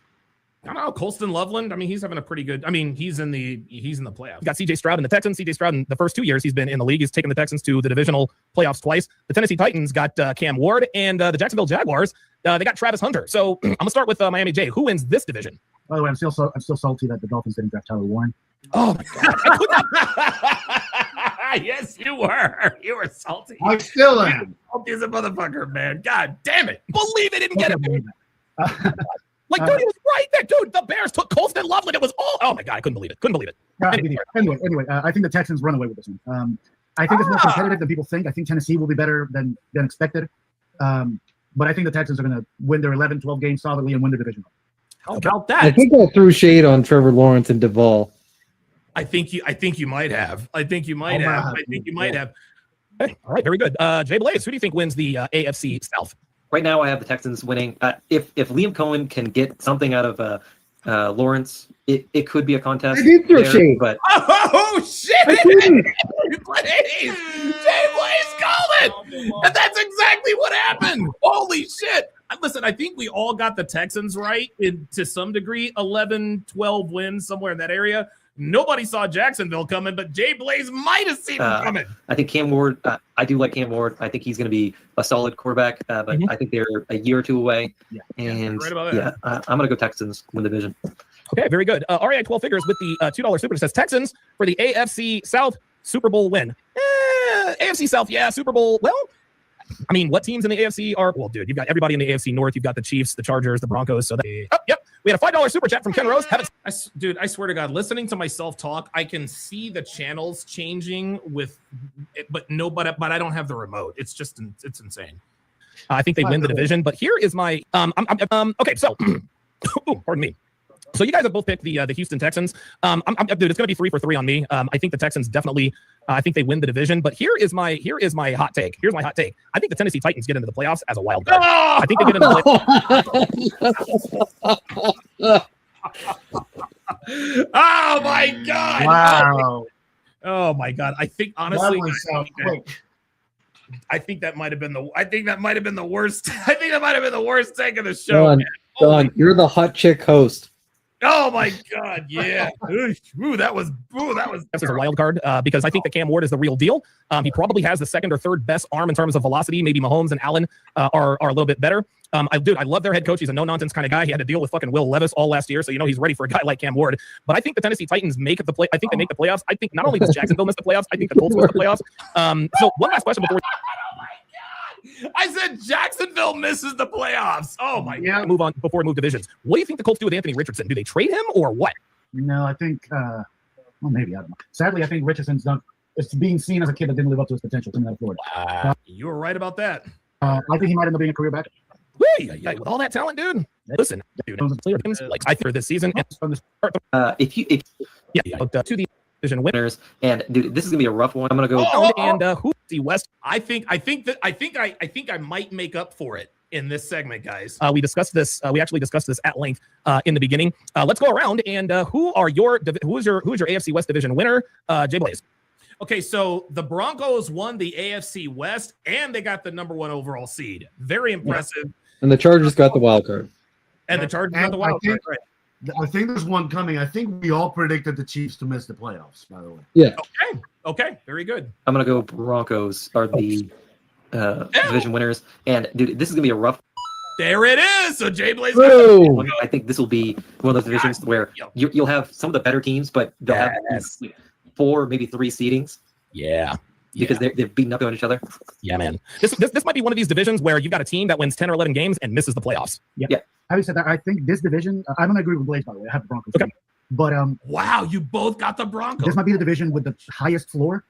I don't know. Colston Loveland. I mean, he's having a pretty good. I mean, he's in the playoffs. You got C.J. Stroud in the Texans. C.J. Stroud in the first 2 years he's been in the league. He's taken the Texans to the divisional playoffs twice. The Tennessee Titans got Cam Ward, and the Jacksonville Jaguars they got Travis Hunter. So I'm gonna start with Miami J. Who wins this division? By the way, I'm still salty that the Dolphins didn't draft Tyler Warren. Oh my God! Yes, you were. You were salty. I still am. Salty as a motherfucker, man. God damn it! Believe it didn't get it. Like, dude, he was right there. Dude, the Bears took Colston Loveland. It was all. Oh, my God. I couldn't believe it. Anyway, I think the Texans run away with this one. I think it's more competitive than people think. I think Tennessee will be better than expected. But I think the Texans are going to win their 11, 12 games solidly and win their division. How about that? I think I threw shade on Trevor Lawrence and Duvall. I think you might have. I think you might have. Okay. All right. Very good. Jay Blaze, who do you think wins the AFC South? Right now, I have the Texans winning. If Liam Cohen can get something out of Lawrence, it could be a contest. I did throw there, shade. but Oh shit! Jay Blaze called it, and that's exactly what happened. Holy shit! Listen, I think we all got the Texans right to some degree. 11, 12 wins somewhere in that area. Nobody saw Jacksonville coming, but Jay Blaze might have seen him coming. I think Cam Ward. I do like Cam Ward. I think he's going to be a solid quarterback, but I think they're a year or two away. Yeah. And right about that. I'm going to go Texans win the division. Okay, very good. REI 12 figures with the $2 super. It says Texans for the AFC South Super Bowl win. AFC South, yeah, Super Bowl. Well, I mean, what teams in the AFC are? Well, dude, you've got everybody in the AFC North. You've got the Chiefs, the Chargers, the Broncos. So, yep. We had a $5 super chat from Ken Rose. Dude, I swear to God, listening to myself talk, I can see the channels changing but I don't have the remote. It's just, it's insane. I think they win the division. But here is my okay. So, pardon me. So you guys have both picked the Houston Texans. Dude, it's going to be 3 for 3 on me. I think the Texans definitely. I think they win the division. But here is my hot take. Here's my hot take. I think the Tennessee Titans get into the playoffs as a wild card. I think they get into the playoffs. Oh my God! Wow. Oh my God! I think honestly, I think that might have been the worst. I think that might have been the worst take of the show. Don, you're the hot chick host. Oh my God! Yeah. Ooh, that was. That's a wild card because I think that Cam Ward is the real deal. He probably has the second or third best arm in terms of velocity. Maybe Mahomes and Allen are a little bit better. I love their head coach. He's a no-nonsense kind of guy. He had to deal with fucking Will Levis all last year, so he's ready for a guy like Cam Ward. But I think the Tennessee Titans make the play. I think they make the playoffs. I think not only does Jacksonville miss the playoffs, I think the Colts miss the playoffs. So one last question before. I said Jacksonville misses the playoffs. Oh my God! Before we move divisions. What do you think the Colts do with Anthony Richardson? Do they trade him or what? No, I think. Well, maybe I don't know. Sadly, I think Richardson's done. It's being seen as a kid that didn't live up to his potential coming out of Florida. You were right about that. I think he might end up being a career back. With all that talent, dude. Listen, dude. Like I think this season. To the division winners, and dude, this is gonna be a rough one. I'm gonna go who's the West? I think I might make up for it in this segment, guys. We discussed this. We actually discussed this at length in the beginning. Let's go around and who's your AFC West division winner? Jay Blaze. Okay, so the Broncos won the AFC West and they got the number 1 overall seed. Very impressive. Yeah. And the Chargers got the wild card. And the Chargers got the wild card. Right. I think there's one coming. I think we all predicted the Chiefs to miss the playoffs, by the way. Yeah. Okay. Very good. I'm gonna go Broncos are the division winners, and dude, this is gonna be a rough. There it is. So Jay Blaze. I think this will be one of those divisions where you'll have some of the better teams, but they'll have 4, maybe 3 seedings. Yeah. Because they're beating up on each other. Yeah, man. This might be one of these divisions where you've got a team that wins 10 or 11 games and misses the playoffs. Yeah. Having said that, I think this division, I'm going to agree with Blaze, by the way. I have the Broncos. Okay. But wow, you both got the Broncos. This might be the division with the highest floor,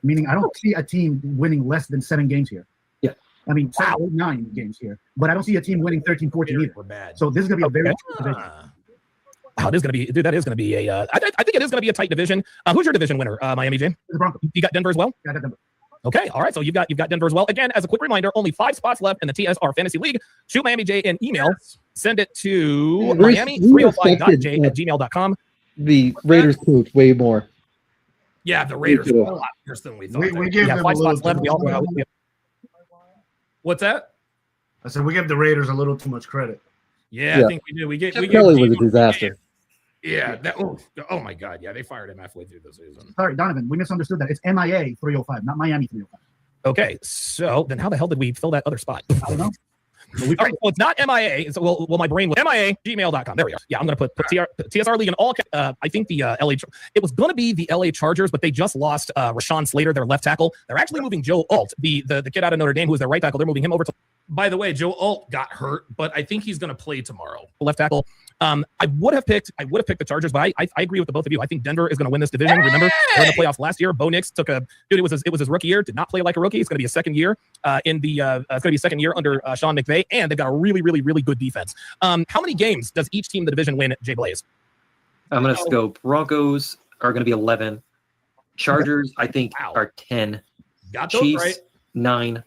meaning I don't see a team winning less than 7 games here. Yeah. I mean, 7, 8, 9 games here. But I don't see a team winning 13, 14 either. Bad. So this is going to be a very division. Wow, it is going to be, dude. That is going to be a. I think it is going to be a tight division. Who's your division winner, Miami J? The Broncos. You got Denver as well. Yeah, I got Denver. Okay, all right. So you've got Denver as well. Again, as a quick reminder, only 5 spots left in the TSR Fantasy League. Shoot Miami J an email. Send it to miami305.j@gmail.com. The Raiders coach way more. Yeah, the Raiders are a lot worse than we thought. We gave them 5 spots left. What's that? I said we give the Raiders a little too much credit. Yeah. I think we do. We gave Kelly was a disaster. Yeah. Oh my God. Yeah, they fired him halfway through the season. Sorry, Donovan. We misunderstood that. It's MIA 305, not Miami 305. Okay, so then how the hell did we fill that other spot? I don't know. All right, well, it's not MIA. So, well, my brain was MIA@gmail.com. There we are. Yeah, I'm going to put TSR League in all. I think the LA. It was going to be the LA Chargers, but they just lost Rashawn Slater, their left tackle. They're actually moving Joe Alt, the kid out of Notre Dame, who was their right tackle. They're moving him over to. By the way, Joe Alt got hurt, but I think he's going to play tomorrow. Left tackle. I would have picked the Chargers, but I agree with the both of you. I think Denver is going to win this division. Remember, they're in the playoffs last year. Bo Nix took a dude. It was his rookie year. Did not play like a rookie. It's going to be a second year it's going to be a second year under Sean McVay, and they've got a really, really, really good defense. How many games does each team in the division win? Jay Blaze. I'm going to go Broncos are going to be 11. Chargers, I think, are 10. Got those Chiefs, right. 9.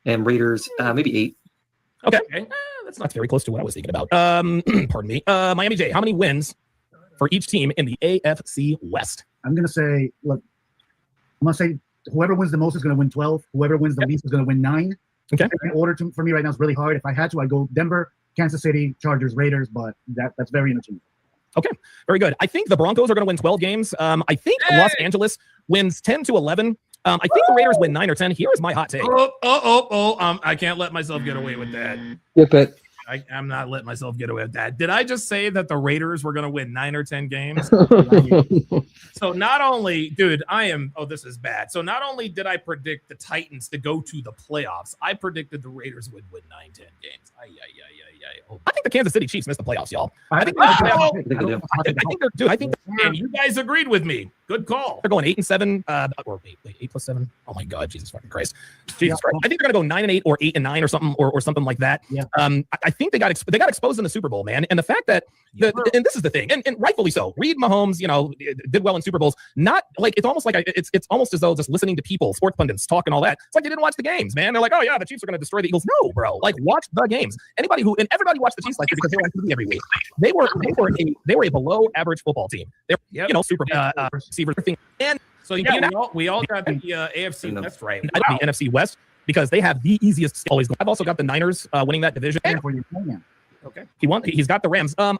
And Raiders, maybe 8. Okay. That's not very close to what I was thinking about. Pardon me. Miami J, how many wins for each team in the AFC West? I'm gonna say, look, I'm gonna say whoever wins the most is gonna win 12. Whoever wins the least is gonna win 9. Okay. In order for me right now is really hard. If I had to, I'd go Denver, Kansas City, Chargers, Raiders, but that's very interchangeable. Okay, very good. I think the Broncos are going to win 12 games. I think Los Angeles wins 10 to 11. I think the Raiders win 9 or 10. Here is my hot take. I can't let myself get away with that. Skip it. I'm not letting myself get away with that. Did I just say that the Raiders were going to win 9 or 10 games? So not only, dude, this is bad. So not only did I predict the Titans to go to the playoffs, I predicted the Raiders would win 9, 10 games. I think the Kansas City Chiefs missed the playoffs, y'all. I think And you guys agreed with me. Good call. They're going 8-7, or 8 plus 7. Oh my God, Jesus fucking Christ, Jesus Christ! I think they're going to go 9-8 or 8-9 or something, or something like that. Yeah. I think they got exposed in the Super Bowl, man. And the fact that and this is the thing, and rightfully so. Reed Mahomes, did well in Super Bowls. Not like it's almost like it's almost as though just listening to people, sports pundits talk and all that. It's like they didn't watch the games, man. They're like, oh yeah, the Chiefs are going to destroy the Eagles. No, bro. Like watch the games. Everybody watched the Chiefs like because they were on TV every week. They were a below average football team. They're Super receiver thing. And so we all got the AFC West right. I got the NFC West because they have the easiest always. I've also got the Niners winning that division. Okay. He's got the Rams. I've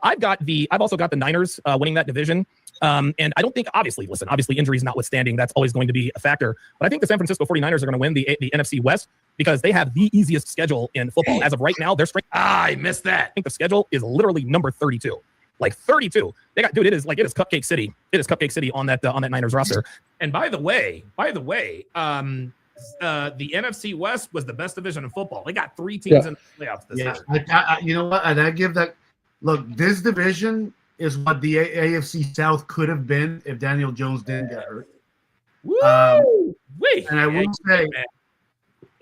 also got the Niners winning that division. And I don't think, obviously injuries notwithstanding, that's always going to be a factor. But I think the San Francisco 49ers are going to win the NFC West because they have the easiest schedule in football. As of right now, their strength. I missed that. I think the schedule is literally number 32. Like 32. They got, dude, it is Cupcake City. It is Cupcake City on that Niners roster. And by the way, the NFC West was the best division in football. They got 3 teams in the playoffs this year. You know what? And I give that. Look, this division is what the AFC South could have been if Daniel Jones didn't get hurt. And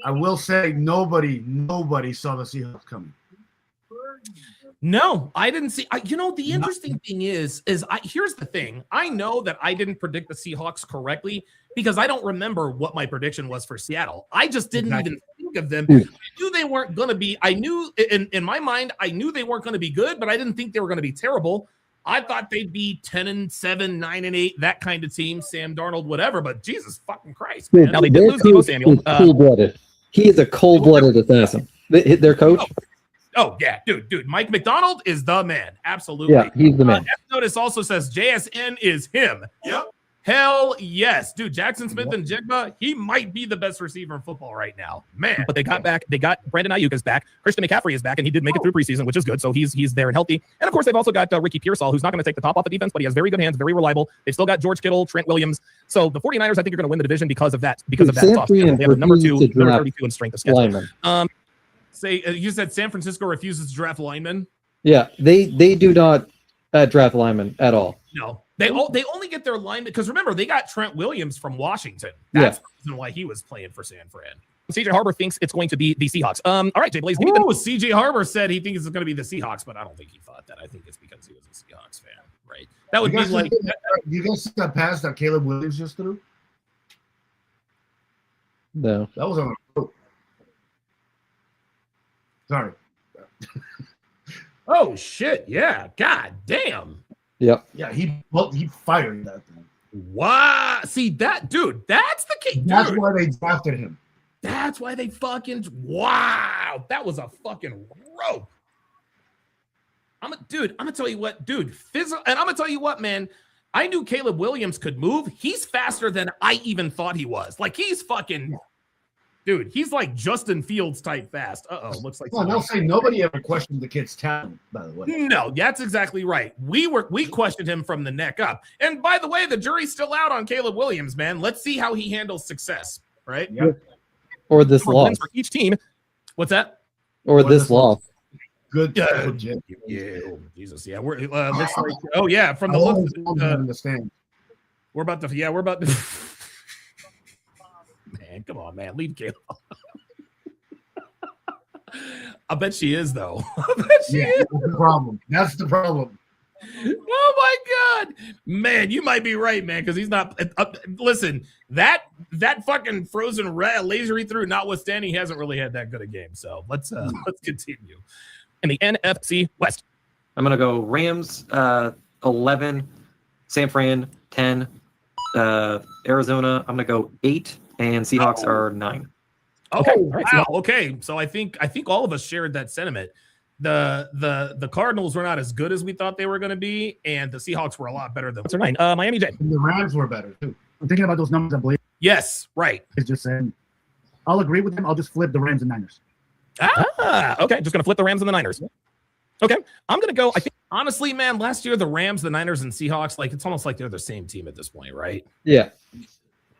I will say, nobody saw the Seahawks coming. No, I didn't see. The interesting thing is here's the thing. I know that I didn't predict the Seahawks correctly because I don't remember what my prediction was for Seattle. I just didn't even think of them. I knew they weren't going to be. I knew in my mind, I knew they weren't going to be good, but I didn't think they were going to be terrible. I thought they'd be 10-7, 9-8, that kind of team. Sam Darnold, whatever. But Jesus fucking Christ, man. Now they did lose Deebo Samuel. Cold-blooded. He is a cold-blooded assassin. Their coach. Oh yeah, dude. Mike McDonald is the man. Absolutely. Yeah, he's the man. Notice also says JSN is him. Yep. Hell yes, dude. Jackson Smith and Jigba, he might be the best receiver in football right now, man. But they got back. They got Brandon Ayuk is back. Christian McCaffrey is back, and he did make it through preseason, which is good. So he's there and healthy. And of course, they've also got Ricky Pearsall, who's not going to take the top off the defense, but he has very good hands, very reliable. They've still got George Kittle, Trent Williams. So the 49ers, I think, are going to win the division because of that. They have number 32 in strength of schedule. You said San Francisco refuses to draft linemen? Yeah, they do not draft linemen at all. No, they only get their linemen because remember they got Trent Williams from Washington. That's the reason why he was playing for San Fran. CJ Harbor thinks it's going to be the Seahawks. All right, Jay Blaze. CJ Harbor said he thinks it's going to be the Seahawks, but I don't think he thought that. I think it's because he was a Seahawks fan, right? That would be like you guys see that pass that Caleb Williams just threw? No, that was on a rope. Sorry. Oh shit! Yeah, god damn. Yep. Yeah, he fired that thing. Wow. See that, dude? That's the key. That's why they drafted him. That's why they fucking that was a fucking rope. I'm gonna tell you what, dude. And I'm gonna tell you what, man. I knew Caleb Williams could move. He's faster than I even thought he was. Like he's fucking. Dude, he's like Justin Fields type fast. Looks like. I'll say nobody ever questioned the kid's talent, by the way. No, that's exactly right. We questioned him from the neck up. And by the way, the jury's still out on Caleb Williams, man. Let's see how he handles success, right? Yep. Or this loss for each team. What's that? Or this loss. Good. Yeah. Oh, Jesus. Yeah. We're looks like. Oh yeah. From the look. We're about to. Man, come on, man. Leave Caleb. I bet she is, though. I bet she is. That's the problem. Oh my God, man, you might be right, man, because he's not. Listen, that fucking frozen laser he threw, notwithstanding, he hasn't really had that good a game. So let's continue. In the NFC West, I'm gonna go Rams 11, San Fran 10, Arizona. I'm gonna go 8, and Seahawks are 9. Okay, Oh, all right, wow. Okay, so I think all of us shared that sentiment. The Cardinals were not as good as we thought they were going to be, and the Seahawks were a lot better than. That's 9. Miami J. And the Rams were better too. I'm thinking about those numbers. I believe Yes, right. it's just saying. I'll agree with him. I'll just flip the Rams and Niners. Okay, just gonna flip the Rams and the Niners. Okay, I'm gonna go. I think Honestly, man, last year the Rams, the Niners, and Seahawks, like it's almost like they're the same team at this point, right? Yeah.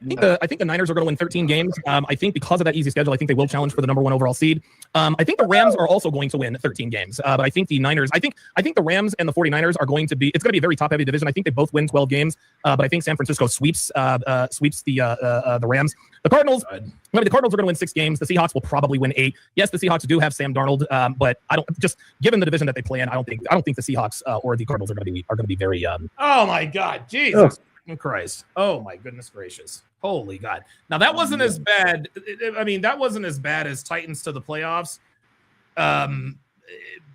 I think the Niners are going to win 13 games. I think because of that easy schedule, I think they will challenge for the number 1 overall seed. I think the Rams are also going to win 13 games. But I think the Niners, I think the Rams and the 49ers are going to be. It's going to be a very top-heavy division. I think they both win 12 games. But I think San Francisco sweeps the Rams. The Cardinals. I mean, the Cardinals are going to win 6 games. The Seahawks will probably win 8. Yes, the Seahawks do have Sam Darnold, but I don't. Just given the division that they play in, I don't think the Seahawks or the Cardinals are going to be very. Oh my God, Jesus Christ! Oh my goodness gracious! Holy God! Now that wasn't as bad. I mean, that wasn't as bad as Titans to the playoffs.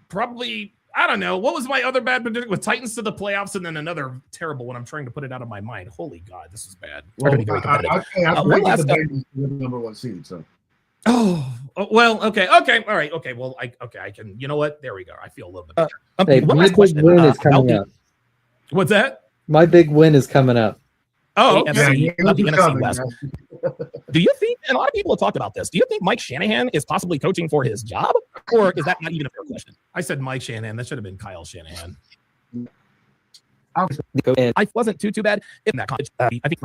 Probably. I don't know. What was my other bad prediction with Titans to the playoffs and then another terrible one? I'm trying to put it out of my mind. Holy God, this is bad. Well, Very competitive. I one predicted last the Bengals to win the number 1 seed. So Oh, well, okay, all right, okay. Well, I can. You know what? There we go. I feel a little bit better. Hey, One my last big question. win is about coming the up. What's that? My big win is coming up. Oh, AFC, yeah, not the it's NFC coming, West. man. Do you think, and a lot of people have talked about this, do you think Mike Shanahan is possibly coaching for his job? Or is that not even a fair question? I said Mike Shanahan. That should have been Kyle Shanahan. I wasn't too bad in that college. I think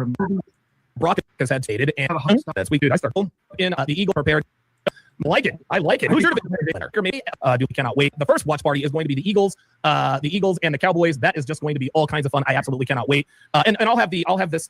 Brock has had stated, and that's week, dude. I start in the Eagle prepared. I like it. Who's your division winner? Maybe we cannot wait. The first watch party is going to be the Eagles and the Cowboys. That is just going to be all kinds of fun. I absolutely cannot wait. And I'll have this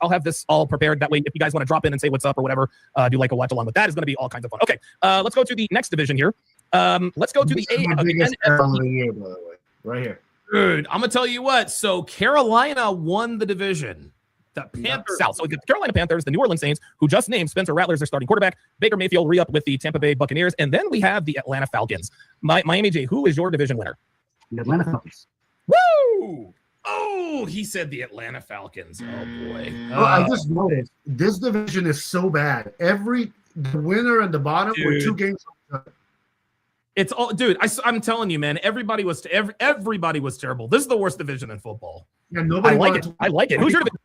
all prepared. That way, if you guys want to drop in and say what's up or whatever, do like a watch along with that. Is going to be all kinds of fun. Okay, let's go to the next division here. Let's go to the year, by the way, right here. Dude, I'm gonna tell you what. So Carolina won the division. The Panthers. South. So the Carolina Panthers, the New Orleans Saints, who just named Spencer Rattler as their starting quarterback, Baker Mayfield re-up with the Tampa Bay Buccaneers, and then we have the Atlanta Falcons. Miami J, who is your division winner? The Atlanta Falcons. Woo! Oh, he said the Atlanta Falcons. Oh boy. Well, I just noticed this division is so bad. The winner and the bottom were 2 games. It's all, dude. I'm telling you, man. Everybody was terrible. This is the worst division in football. Yeah, nobody I like it. Who's your division?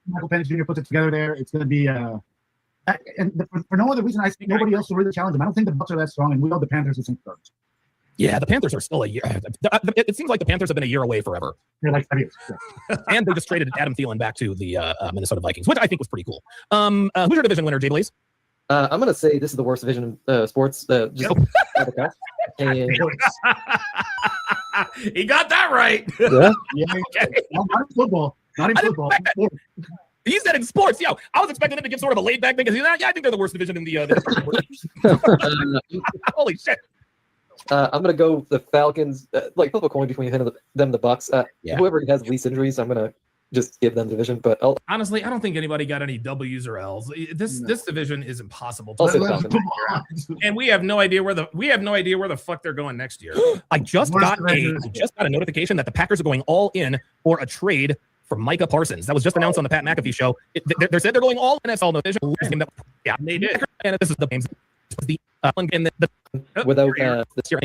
Michael Penix Jr. puts it together there. It's going to be and for no other reason, I think nobody else will really challenge him. I don't think the Bucs are that strong, and we know the Panthers are some starters. Yeah, the Panthers are still a year. It seems like the Panthers have been a year away forever. They're like 5 years. Yeah. And they just traded Adam Thielen back to the Minnesota Vikings, which I think was pretty cool. Who's your division winner, Jay Blaze? I'm gonna say this is the worst division in sports. And He got that right. Yeah. Okay. Not in football. Not in football. He said in sports. Yo, I was expecting him to give sort of a laid back thing because he's like, yeah, I think they're the worst division in the. Holy shit. I'm gonna go the Falcons. Flip a coin between them and the Bucks. Whoever has least injuries, I'm gonna just give them division. But honestly, I don't think anybody got any W's or L's. This division is impossible. And we have no idea where the fuck they're going next year. I just got a notification that the Packers are going all in for a trade for Micah Parsons. That was just announced on the Pat McAfee show. They said they're going all NFL division. Yeah, they did. And this is the games. Without this year,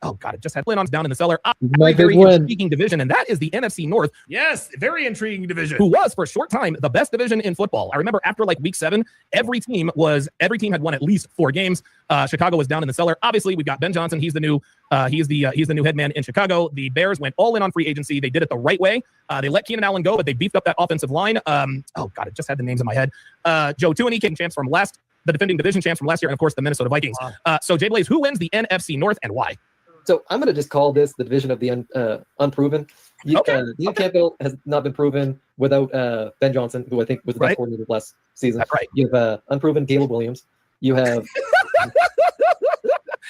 oh god, it just had Flynn down in the cellar. Very intriguing division, and that is the NFC North. Yes, very intriguing division. Who was for a short time the best division in football. I remember after like week 7, every team had won at least 4 games. Chicago was down in the cellar. Obviously, we've got Ben Johnson. He's the new head man in Chicago. The Bears went all in on free agency. They did it the right way. They let Keenan Allen go, but they beefed up that offensive line. Oh god, it just had the names in my head. Joe Tunney came champs from the defending division champs from last year, and of course the Minnesota Vikings. So Jay Blaze, who wins the NFC North and why? So I'm going to just call this the division of the unproven. Dean Campbell has not been proven without Ben Johnson, who I think was the best coordinator last season. That's right. You have unproven Caleb Williams. You have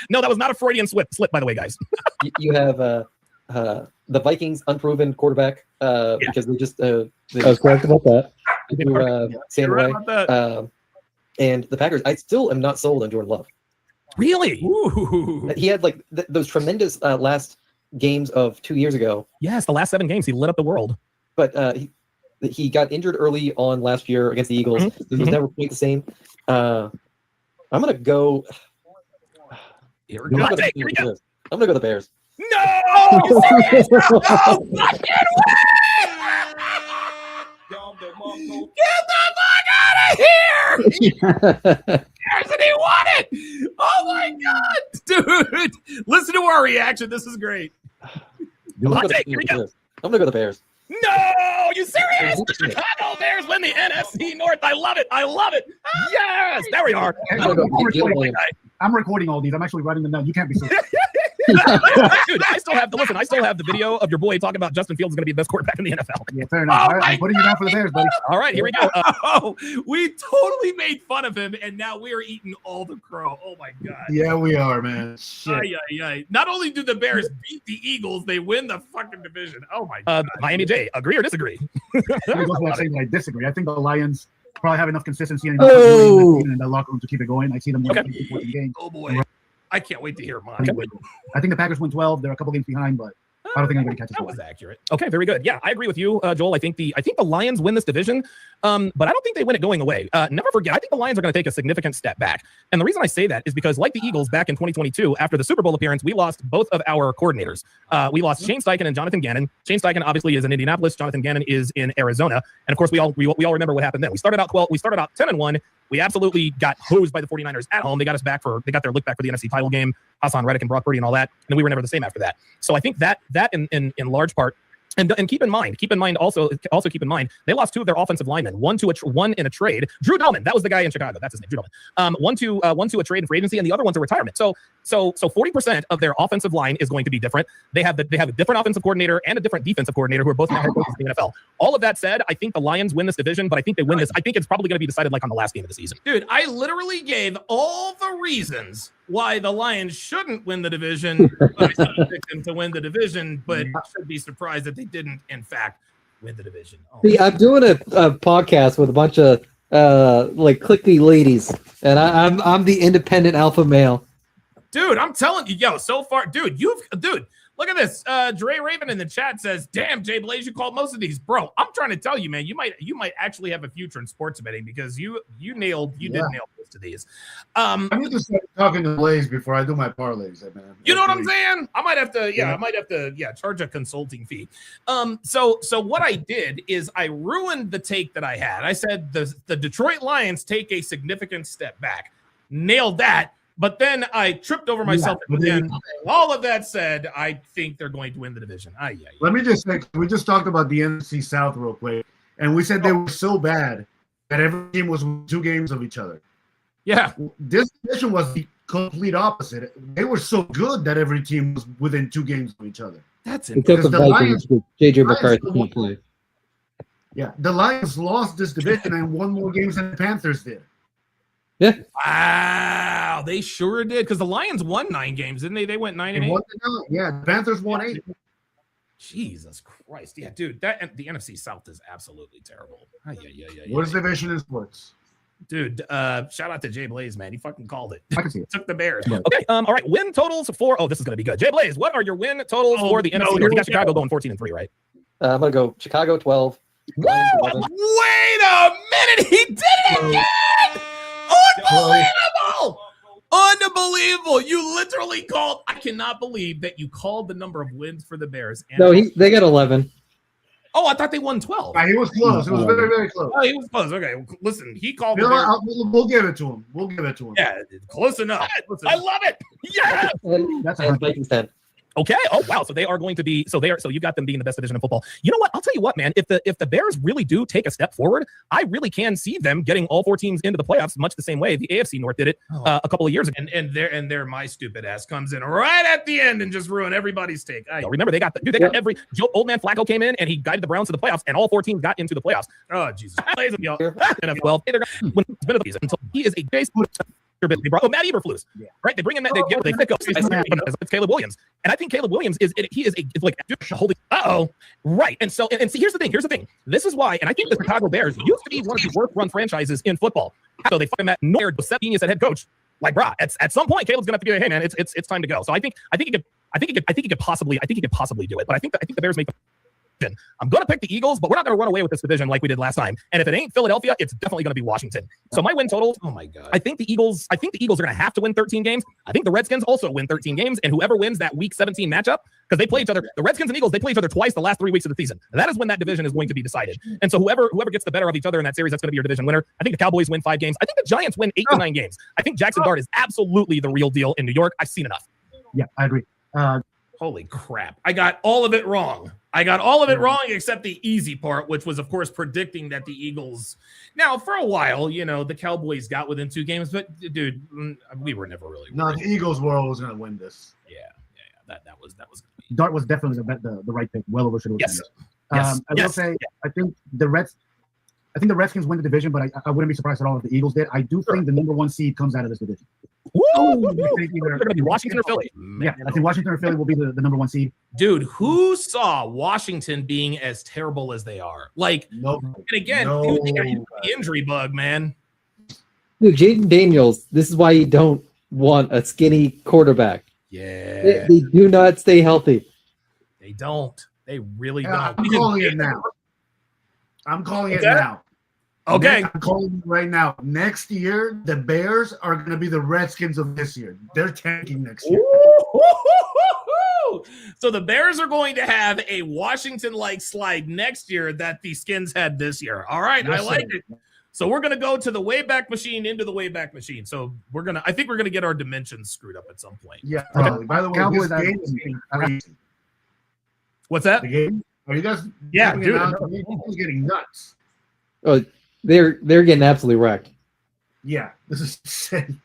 no, that was not a Freudian slip, by the way, guys. You have the Vikings unproven quarterback because they just I was correct about that. Sam You're right away. about that. And the Packers, I still am not sold on Jordan Love. Really? Ooh. He had like those tremendous last games of 2 years ago, Yes, the last 7 games he lit up the world. but he got injured early on last year against the Eagles. It was never quite the same. I'm gonna go. Here I'm we go. gonna go the Bears. No! You serious? No! Fucking way! Get the fuck out of here! Bears and he won it! Oh my god, dude! Listen to our reaction. This is great. Hot take. Here we go. I'm gonna go the Bears. No, you serious? The Chicago Bears win the NFC North. I love it. I love it. Yes, there we are. I'm recording all these. I'm actually writing them down. You can't be serious. Dude, I still have the video of your boy talking about Justin Fields is going to be the best quarterback in the NFL. Yeah, fair enough. All right, I'm putting you down for the Bears, buddy. All right, here we go. Oh, we totally made fun of him, and now we are eating all the crow. Oh my god. Yeah, we are, man. Shit. Ay, ay, ay. Not only do the Bears beat the Eagles, they win the fucking division. Oh my god. Miami J, agree or disagree? I was saying that I disagree. I think the Lions probably have enough consistency and in the locker room to keep it going. I see them winning 14 games. Oh boy. I can't wait to hear mine. I think the Packers win 12. They're a couple games behind, but I don't think anybody catches That up. was accurate. Okay, very good. Yeah, I agree with you, Joel. I think the Lions win this division, but I don't think they win it going away. Never forget, I think the Lions are going to take a significant step back. And the reason I say that is because, like the Eagles back in 2022, after the Super Bowl appearance, we lost both of our coordinators. We lost Shane Steichen and Jonathan Gannon. Shane Steichen obviously is in Indianapolis. Jonathan Gannon is in Arizona. And of course, we all remember what happened then. We started out 10-1. We absolutely got hosed by the 49ers at home. They got their look back for the NFC title game, Hassan Reddick and Brock Purdy and all that. And we were never the same after that. So I think that in large part, and keep in mind, also keep in mind, they lost 2 of their offensive linemen, one in a trade. Drew Dalman, that was the guy in Chicago. That's his name, Drew Dalman. One to a trade and free agency, and the other one's a retirement. So 40% of their offensive line is going to be different. They have a different offensive coordinator and a different defensive coordinator who are both now head coaches in the NFL. All of that said, I think the Lions win this division, but I think they win this. I think it's probably going to be decided like on the last game of the season. Dude, I literally gave all the reasons why the Lions shouldn't win the division. I picked them to win the division, but I should be surprised that they didn't, in fact, win the division. Oh. See, I'm doing a podcast with a bunch of like clicky ladies, and I'm the independent alpha male. Dude, I'm telling you, so far, dude, look at this. Dre Raven in the chat says, "Damn, Jay Blaze, you called most of these, bro." I'm trying to tell you, man, you might actually have a future in sports betting because you did nail most of these. I need to start talking to Blaze before I do my parlays, man. You know what I'm saying? I might have to charge a consulting fee. So what I did is I ruined the take that I had. I said the Detroit Lions take a significant step back. Nailed that. But then I tripped over myself again. All of that said, I think they're going to win the division. Let me just say, we just talked about the NFC South real quick, and we said they were so bad that every team was 2 games of each other. Yeah. This division was the complete opposite. They were so good that every team was within 2 games of each other. That's it. Except the Vikings with JJ McCarthy can't play. Yeah, the Lions lost this division and won more games than the Panthers did. Yeah. Wow, they sure did. Because the Lions won 9 games, didn't they? They went 9-8. Yeah, the Panthers won 8. Jesus Christ. Yeah, dude, the NFC South is absolutely terrible. Worst division in sports. Dude, shout out to Jay Blaze, man. He fucking called it. I can see it. Took the Bears. Okay, all right. Win totals for this is going to be good. Jay Blaze, what are your win totals for the NFC? You got Chicago going 14-3, right? I'm gonna go Chicago 12. Lions 11. Wait a minute, he did it again! Unbelievable! You literally called. I cannot believe that you called the number of wins for the Bears. No, they got 11. Oh, I thought they won 12. He was close. It was very, very close. Oh, he was close. Okay, listen, he called. We'll give it to him. We'll give it to him. Yeah, close enough. I love it. Yeah. And Vikings 10. Okay. Oh wow. So they are going to be. So you got them being the best division in football. You know what? I'll tell you what, man. If the Bears really do take a step forward, I really can see them getting all 4 teams into the playoffs, much the same way the AFC North did it a couple of years ago. And there, my stupid ass comes in right at the end and just ruin everybody's take. Remember, they got every old man Flacco came in and he guided the Browns to the playoffs, and all 4 teams got into the playoffs. Oh Jesus! NFL. Until he is a base. They brought Matt Eberflus, right? They bring in that they fit it's Caleb Williams, and I think Caleb Williams is like holding. Right. And so and see, here's the thing. This is why, and I think the Chicago Bears used to be one of the worst run franchises in football. So they fucking met Noir Genius at head coach. Like, brah, at some point, Caleb's gonna have to go, hey man, it's time to go. So I think he could possibly do it. But I think the Bears make the. I'm going to pick the Eagles, but we're not going to run away with this division like we did last time. And if it ain't Philadelphia, it's definitely going to be Washington. So my win total, oh my God, I think the Eagles are going to have to win 13 games. I think the Redskins also win 13 games, and whoever wins that Week 17 matchup, because they play each other, the Redskins and Eagles, they play each other twice the last 3 weeks of the season. And that is when that division is going to be decided. And so whoever gets the better of each other in that series, that's going to be your division winner. I think the Cowboys win 5 games. I think the Giants win 8 to 9 games. I think Jackson Dart is absolutely the real deal in New York. I've seen enough. Yeah, I agree. Holy crap. I got all of it wrong. Except the easy part, which was, of course, predicting that the Eagles. Now, for a while, the Cowboys got within 2 games, but dude, we were never really. No, the Eagles were always going to win this. Yeah. That was. Dart was definitely the right pick. Well over should have. Yes. I will say, I think the Redskins win the division, but I wouldn't be surprised at all if the Eagles did. I do think the number 1 seed comes out of this division. They're going to be Washington or Philly. Yeah, I think Washington or Philly will be the number 1 seed. Dude, who saw Washington being as terrible as they are? Like, nope. And again, dude, they got the injury bug, man. Dude, Jaden Daniels, this is why you don't want a skinny quarterback. Yeah. They do not stay healthy. They don't. They really don't. I'm calling it now. Okay. I'm calling it right now. Next year, the Bears are going to be the Redskins of this year. They're tanking next year. So the Bears are going to have a Washington-like slide next year that the Skins had this year. All right, yes, I like it. So we're going to go to the Wayback Machine into the Wayback Machine. So I think we're going to get our dimensions screwed up at some point. Yeah. By the way, Cowboys, this game is getting crazy. What's that? The game? Are you guys? Yeah, dude. It's getting nuts. Oh, they're getting absolutely wrecked. Yeah, this is insane.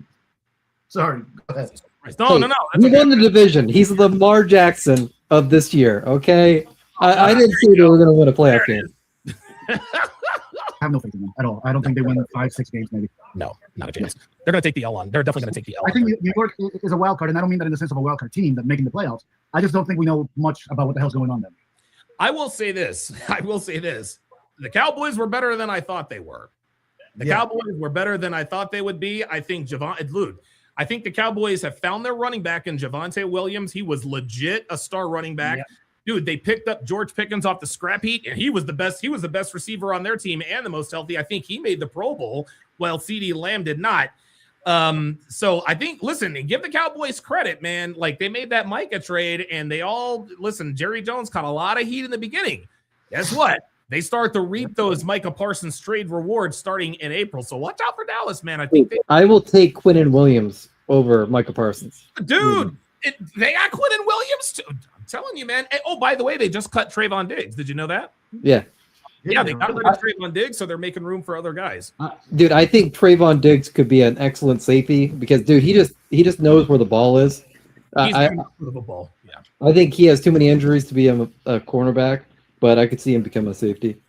Sorry. Go ahead. No. He won the division. He's the Lamar Jackson of this year. Okay, I didn't say they were going to win a playoff game. I have no faith in them at all. I don't think they win 5-6 games, maybe. No, not a chance. They're going to take the L on. They're definitely going to take the L. I think New York is a wild card, and I don't mean that in the sense of a wild card team that's making the playoffs. I just don't think we know much about what the hell's going on there. I will say this. The Cowboys were better than I thought they were. Cowboys were better than I thought they would be. I think I think the Cowboys have found their running back in Javonte Williams. He was legit a star running back. Yeah. Dude, they picked up George Pickens off the scrap heap, and he was the best. He was the best receiver on their team and the most healthy. I think he made the Pro Bowl, while CeeDee Lamb did not. So I think, listen, and give the Cowboys credit, man. Like, they made that Micah trade, and they all, listen, Jerry Jones caught a lot of heat in the beginning. Guess what? They start to reap those Micah Parsons trade rewards starting in April. So watch out for Dallas, man. I will take Quinnen Williams over Micah Parsons. Dude, they got Quinnen Williams too. I'm telling you, man. Oh, by the way, they just cut Trayvon Diggs. Did you know that? Yeah. Yeah, they got rid of Trayvon Diggs, so they're making room for other guys. Dude, I think Trayvon Diggs could be an excellent safety because, dude, he just knows where the ball is. The ball. Yeah. I think he has too many injuries to be a cornerback, but I could see him become a safety.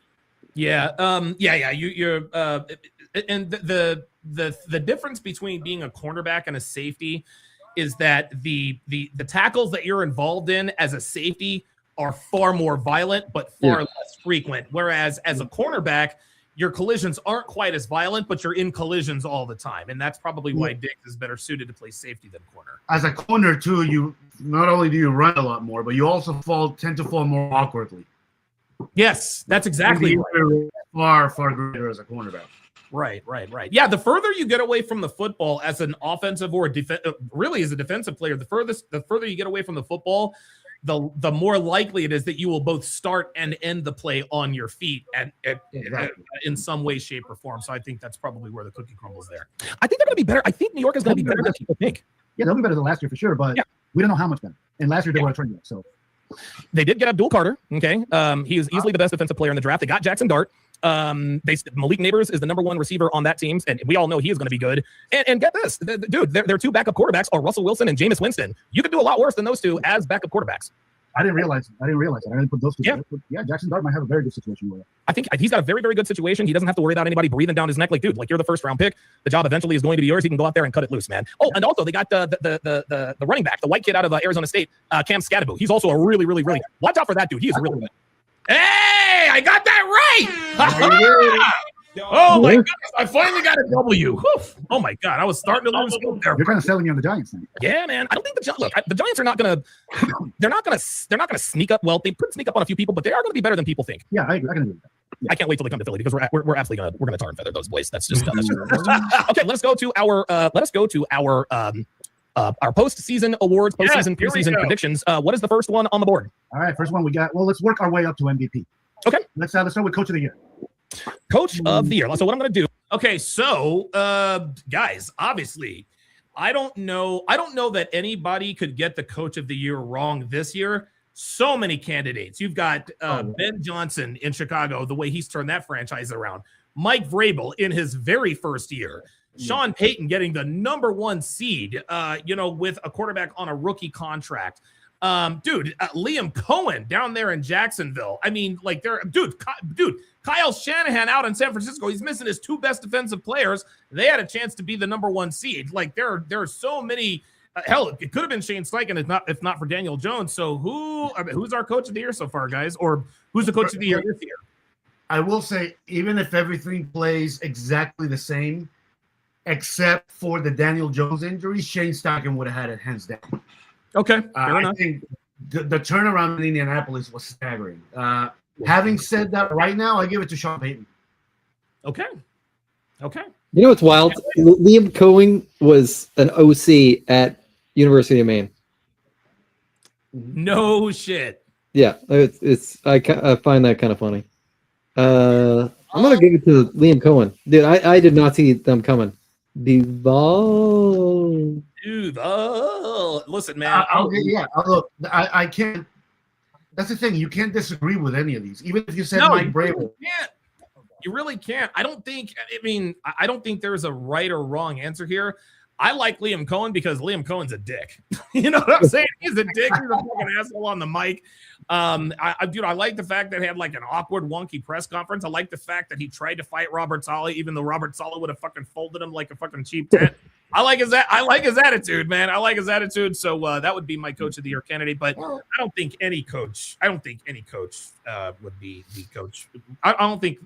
Yeah. You're and the difference between being a cornerback and a safety is that the tackles that you're involved in as a safety are far more violent, but far less frequent. Whereas as a cornerback, your collisions aren't quite as violent, but you're in collisions all the time. And that's probably why Diggs is better suited to play safety than corner. As a corner, too, you not only do you run a lot more, but you also tend to fall more awkwardly. Yes, that's exactly right. Far greater as a cornerback. Right. Yeah, the further you get away from the football as an offensive or really as a defensive player, the further you get away from the football, the more likely it is that you will both start and end the play on your feet and in some way, shape, or form. So I think that's probably where the cookie crumbles there. I think they're going to be better. I think New York is going to be better than people think. Yeah, they'll be better than last year for sure, but we don't know how much better. And last year they were a trend yet, so. They did get Abdul Carter. Okay, he is easily the best defensive player in the draft. They got Jackson Dart. Malik Neighbors is the number 1 receiver on that team, and we all know he is going to be good. And get this, dude, their 2 backup quarterbacks are Russell Wilson and Jameis Winston. You could do a lot worse than those 2 as backup quarterbacks. I didn't realize it. I didn't put those two. Yeah. Yeah, Jackson Dart might have a very good situation with it. I think he's got a very, very good situation. He doesn't have to worry about anybody breathing down his neck. Like, dude, like you're the first round pick. The job eventually is going to be yours. He can go out there and cut it loose, man. Oh, and also they got the running back, the white kid out of Arizona State, Cam Scadaboo. He's also a really, really, really watch out for that dude. He is really good. Hey, I got that right. Oh my goodness, I finally got a W. Whew. Oh my god, I was starting to lose hope there. You're kind of selling me on the Giants now. Yeah, man. I don't think the Giants are not gonna. They're not gonna sneak up. Well, they could sneak up on a few people, but they are gonna be better than people think. Yeah, I agree with that. Yeah. I can't wait till they come to Philly because we're absolutely gonna tar and feather those boys. That's just okay. Let's go to our postseason awards, postseason preseason predictions. What is the first one on the board? All right, first one we got. Well, let's work our way up to MVP. Okay, let's start with Coach of the Year. Coach of the Year. So what I'm gonna do? Okay, so guys, obviously, I don't know that anybody could get the Coach of the Year wrong this year. So many candidates. You've got Ben Johnson in Chicago, the way he's turned that franchise around. Mike Vrabel in his very first year. Sean Payton getting the #1 seed, with a quarterback on a rookie contract. Liam Cohen down there in Jacksonville. I mean, like, Kyle Shanahan out in San Francisco. He's missing his 2 best defensive players. They had a chance to be the #1 seed. Like, there are so many. Hell, it could have been Shane Steichen if not for Daniel Jones. So who's our Coach of the Year so far, guys? Or who's the Coach of the Year this year? I will say, even if everything plays exactly the same, except for the Daniel Jones injury, Shane Steichen would have had it hands down. Okay, I think the turnaround in Indianapolis was staggering. Having said that, right now, I give it to Sean Payton. Okay. You know what's wild? Liam Cohen was an OC at University of Maine. No shit. Yeah, I find that kind of funny. I'm gonna give it to Liam Cohen, dude. I did not see them coming. Duval. Listen, man. Look, I can't. That's the thing. You can't disagree with any of these, even if you said Mike Vrabel. You really can't. I don't think there's a right or wrong answer here. I like Liam Cohen because Liam Cohen's a dick. You know what I'm saying? He's a dick. He's a fucking asshole on the mic. I like the fact that he had like an awkward, wonky press conference. I like the fact that he tried to fight Robert Saleh, even though Robert Saleh would have fucking folded him like a fucking cheap tent. I like his attitude, man. I like his attitude. So that would be my Coach of the Year candidate. But I don't think any coach would be the coach. I don't think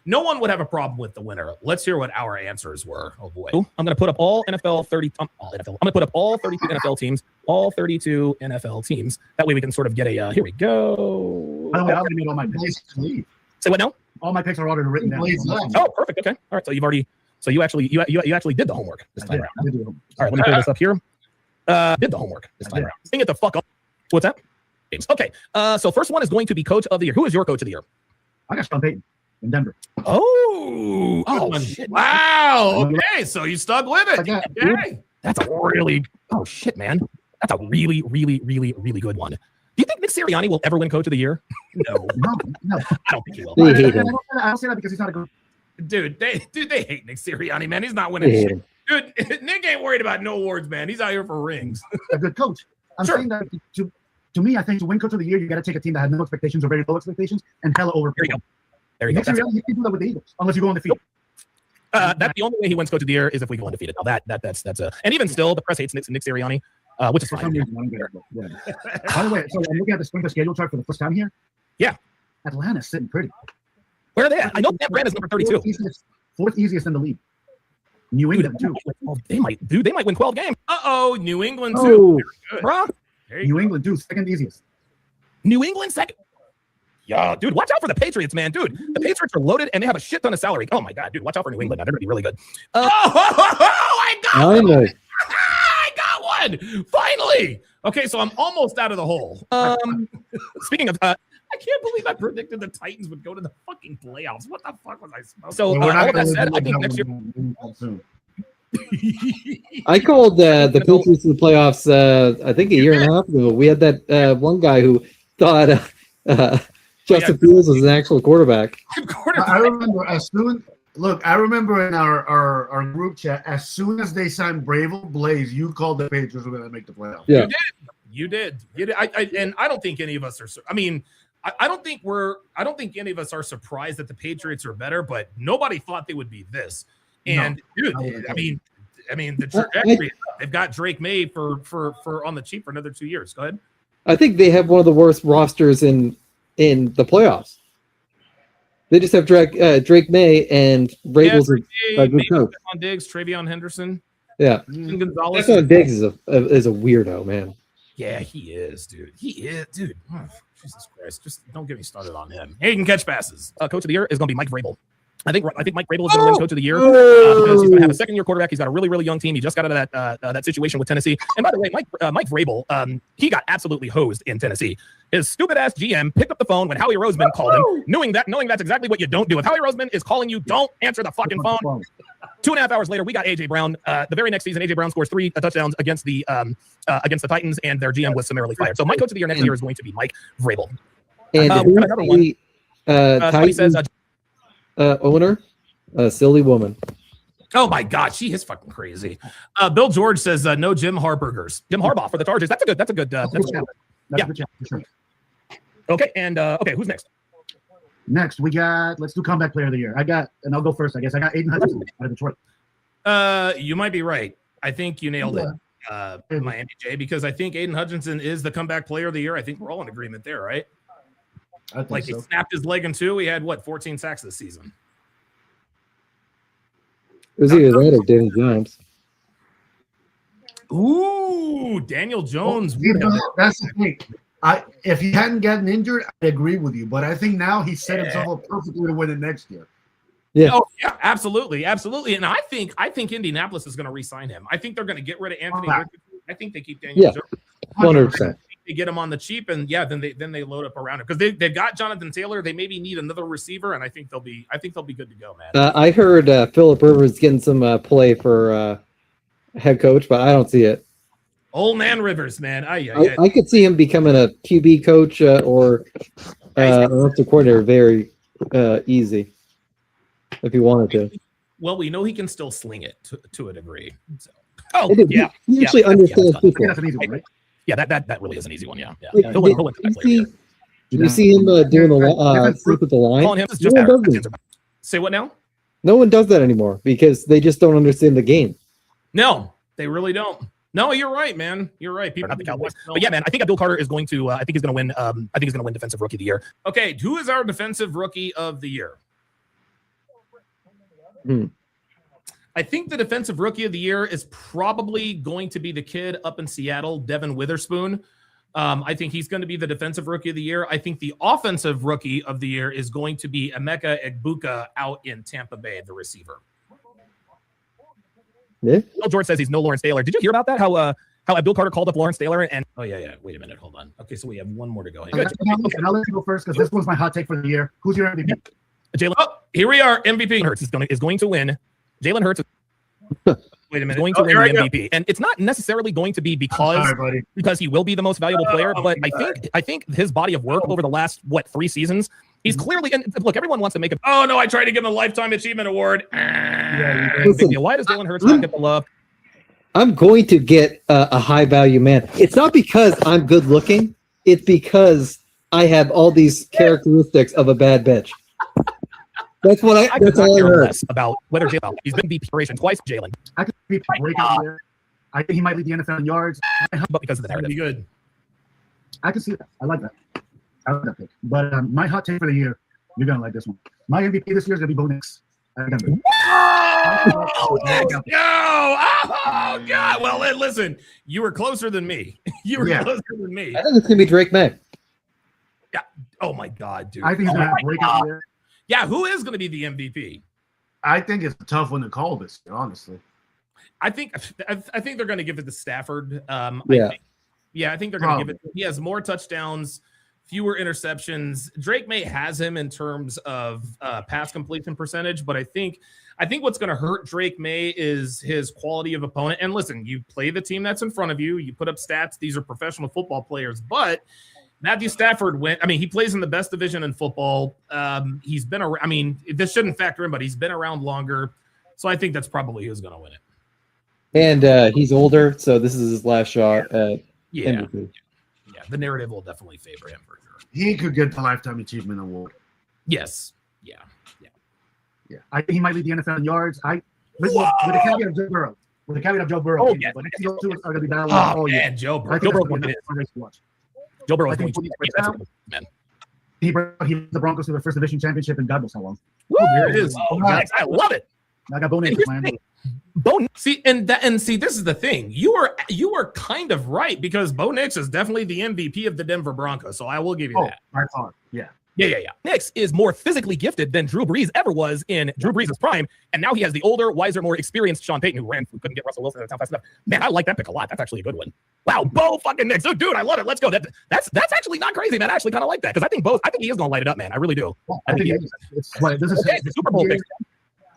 no one would have a problem with the winner. Let's hear what our answers were. Oh boy. I'm going to put up all NFL 30. I'm going to put up all 32 NFL teams. All 32 NFL teams. That way we can sort of get a. Here we go. By the way, I already made all my picks. Say what now? All my picks are already written down. Oh, perfect. Okay. All right. So you've already. So you actually did the homework this time around. All right, let me clear this up here. Did the homework this time around. Bring it the fuck up. What's that? Okay. So first one is going to be Coach of the Year. Who is your Coach of the Year? I got Sean Payton in Denver. Oh shit. Wow. Okay, so you stuck with it. Okay. That's a really shit, man. That's a really, really, really, really good one. Do you think Nick Sirianni will ever win Coach of the Year? No. I don't think he will. I don't say that because he's not a good. Dude, they hate Nick Sirianni, man. He's not winning shit. Dude, Nick ain't worried about no awards, man. He's out here for rings. A good coach. I'm saying that to me, I think to win Coach of the Year, you got to take a team that has no expectations or very low expectations and hella over. There you go. Nick Sirianni, you can do that with the Eagles unless you go undefeated. That's the only way he wins Coach of the Year is if we go undefeated. Now that's a and even still, the press hates Nick Sirianni, which is fine. By the way, so I'm looking at the spring schedule chart for the first time here. Yeah, Atlanta's sitting pretty. Where are they at? I know Sam Brand is number 32. Fourth easiest in the league. New England, too. They might win 12 games. New England, too. Bro. New England, dude, second easiest. New England, second. Yeah, dude, watch out for the Patriots, man. Dude, the Patriots are loaded and they have a shit ton of salary. Oh, my God, dude, watch out for New England. They're going to be really good. I got one. I got one. Finally. Okay, so I'm almost out of the hole. Speaking of... I can't believe I predicted the Titans would go to the fucking playoffs. What the fuck was I supposed to? So, all of that said, I think next year. I called the Patriots to the playoffs. I think a year and a half ago. We had that one guy who thought Justin Fields was an actual quarterback. I remember I remember in our group chat, as soon as they signed Bravel, Blaze, you called the Patriots were going to make the playoffs. Yeah. You did. And I don't think any of us are. I mean, I don't think any of us are surprised that the Patriots are better, but nobody thought they would be this. And dude, I mean, the trajectory. They've got Drake May for on the cheap for another 2 years. Go ahead. I think they have one of the worst rosters in the playoffs. They just have Drake May and Vrabel's a good coach. On Diggs, Travion Henderson. Yeah, Gonzalez. Diggs is a weirdo, man. Yeah, he is, dude. Oh, Jesus Christ! Just don't get me started on him. He can catch passes. Coach of the year is going to be Mike Vrabel. I think Mike Vrabel is going to win Coach of the Year because he's going to have a second-year quarterback. He's got a really, really young team. He just got out of that situation with Tennessee. And by the way, Mike Vrabel, he got absolutely hosed in Tennessee. His stupid-ass GM picked up the phone when Howie Roseman called him, knowing that's exactly what you don't do. If Howie Roseman is calling you, don't answer the fucking phone. 2.5 hours later, we got A.J. Brown. The very next season, A.J. Brown scores 3 touchdowns against the Titans, and their GM was summarily fired. So my Coach of the Year next year is going to be Mike Vrabel. And another one. Titans says, owner, a silly woman. Oh my God, she is fucking crazy. Bill George says no Jim Harburgers. Jim Harbaugh for the Chargers. That's a good. Sure. Okay, and who's next? Next, let's do comeback player of the year. And I'll go first, I guess. I got Aiden Hutchinson out of Detroit. You might be right. I think you nailed it, Miami J, because I think Aiden Hutchinson is the comeback player of the year. I think we're all in agreement there, right? I think He snapped his leg in two. He had 14 sacks this season. It was either that or Danny Jones. Ooh, Daniel Jones. That's the thing. If he hadn't gotten injured, I agree with you. But I think now he set himself up perfectly to win it next year. Yeah. Oh yeah, absolutely. And I think Indianapolis is going to re-sign him. I think they're going to get rid of Anthony. I think they keep Daniel Jones. 100%. They get him on the cheap, and then they load up around him because they've got Jonathan Taylor. They maybe need another receiver, and I think they'll be good to go, man. I heard Phillip Rivers getting some play for head coach, but I don't see it. Old man Rivers, man. I could see him becoming a QB coach or offensive coordinator very easy if he wanted to. Well, we know he can still sling it to a degree. So. He actually understands people. That's an easy one, right? Yeah, that really is an easy one. Yeah. Did you see him doing the sleep with the line? Calling him is just Say what now? No one does that anymore because they just don't understand the game. No, they really don't. No, you're right, man. You're right. People not the Cowboys. But yeah, man, I think Abdul Carter is going to. I think he's going to win. I think he's going to win Defensive Rookie of the Year. Okay, who is our Defensive Rookie of the Year? I think the Defensive Rookie of the Year is probably going to be the kid up in Seattle, Devin Witherspoon. I think he's going to be the Defensive Rookie of the Year. I think the Offensive Rookie of the Year is going to be Emeka Egbuka out in Tampa Bay, the receiver. Yeah. Bill George says he's no Lawrence Taylor. Did you hear about that? How Abdul Carter called up Lawrence Taylor and yeah. Wait a minute, hold on. Okay, so we have one more to go. And I'll let you go first because this one's my hot take for the year. Who's your MVP? Jalen. Oh, here we are. MVP Hurts is going to win. Jalen Hurts. Wait a minute. Going to win the MVP, and it's not necessarily going to be because he will be the most valuable player. But I think his body of work over the last 3 seasons, he's clearly. And look, everyone wants to make a. Oh no! I tried to give him a Lifetime Achievement Award. Listen, why does Jalen Hurts not get the love? I'm going to get a high value man. It's not because I'm good looking. It's because I have all these characteristics of a bad bitch. That's what I. That's all I heard about whether Jalen. He's been VP twice. Jalen. I could be breakout here. I think he might lead the NFL in yards, but because of the narrative, be good. I can see that. I like that. I like that pick. But my hot take for the year, you're gonna like this one. My MVP this year is gonna be Bo Nix. Oh, God. Well, listen, you were closer than me. You were closer than me. I think it's gonna be Drake May. Yeah. Oh my God, dude. I think he's gonna break out here. Yeah, who is going to be the MVP? I think it's a tough one to call this year, honestly. I think they're going to give it to Stafford. I think they're going to give it. He has more touchdowns, fewer interceptions. Drake May has him in terms of pass completion percentage, but I think what's going to hurt Drake May is his quality of opponent. And listen, you play the team that's in front of you. You put up stats. These are professional football players, but Matthew Stafford he plays in the best division in football. He's been around. I mean, this shouldn't factor in, but he's been around longer. So I think that's probably who's going to win it. And he's older, so this is his last shot at MVP. The narrative will definitely favor him for sure. He could get the Lifetime Achievement Award. Yes. Yeah. I think he might lead the NFL in yards. With the caveat of Joe Burrow. With the caveat of Joe Burrow. Oh, yeah. But next two are going to be battling Oh, all year. man, Joe I Burrow. think Joe that's Burrow gonna be a race to watch. Joe Burrow I is think going to right now, man. he brought the Broncos to their first division championship in God knows how long. Woo! There it is. Oh, nice. I love it. I got Bo Nix, man. See, and this is the thing. You are kind of right because Bo Nix is definitely the MVP of the Denver Broncos. So I will give you that. By far. Yeah. Yeah. Nix is more physically gifted than Drew Brees ever was in Drew Brees' prime, and now he has the older, wiser, more experienced Sean Payton, who couldn't get Russell Wilson out of town fast enough. Man, I like that pick a lot. That's actually a good one. Wow, Bo fucking Nix. Oh, dude, I love it. Let's go. That's actually not crazy, man. I actually kind of like that because I think he is going to light it up, man. I really do. Well, I think he is. This is Okay, Super Bowl pick.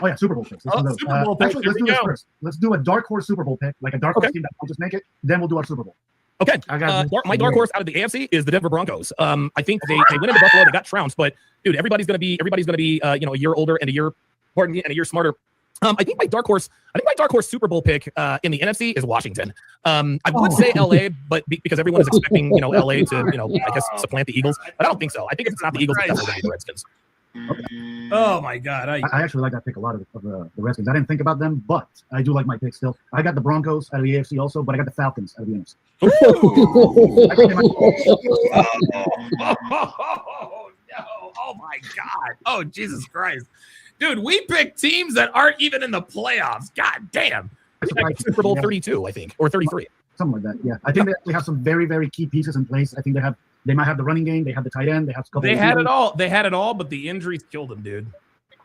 Oh yeah, Super Bowl picks. Super Bowl picks. Actually, let's do this first. Let's do a dark horse Super Bowl pick, like a dark horse team that will just make it. Then we'll do our Super Bowl. Okay, I got my dark horse out of the AFC is the Denver Broncos. I think they went into Buffalo. They got trounced, but dude, everybody's gonna be a year older and a year smarter. I think my dark horse Super Bowl pick in the NFC is Washington. I would say LA, but because everyone is expecting LA to I guess supplant the Eagles, but I don't think so. I think if it's not the Eagles, it's definitely gonna be the Redskins. Oh my God. I actually like that pick a lot of the Redskins. I didn't think about them, but I do like my pick still. I got the Broncos out of the AFC also, but I got the Falcons out of the NFC. Oh no. Oh my God. Oh Jesus Christ. Dude, we picked teams that aren't even in the playoffs. God damn. Super Bowl 32, I think, or 33. Something like that. Yeah. I think they actually have some very, very key pieces in place. I think they might have the running game, they have the tight end, they have a couple. They had it all. They had it all, but the injuries killed him, dude.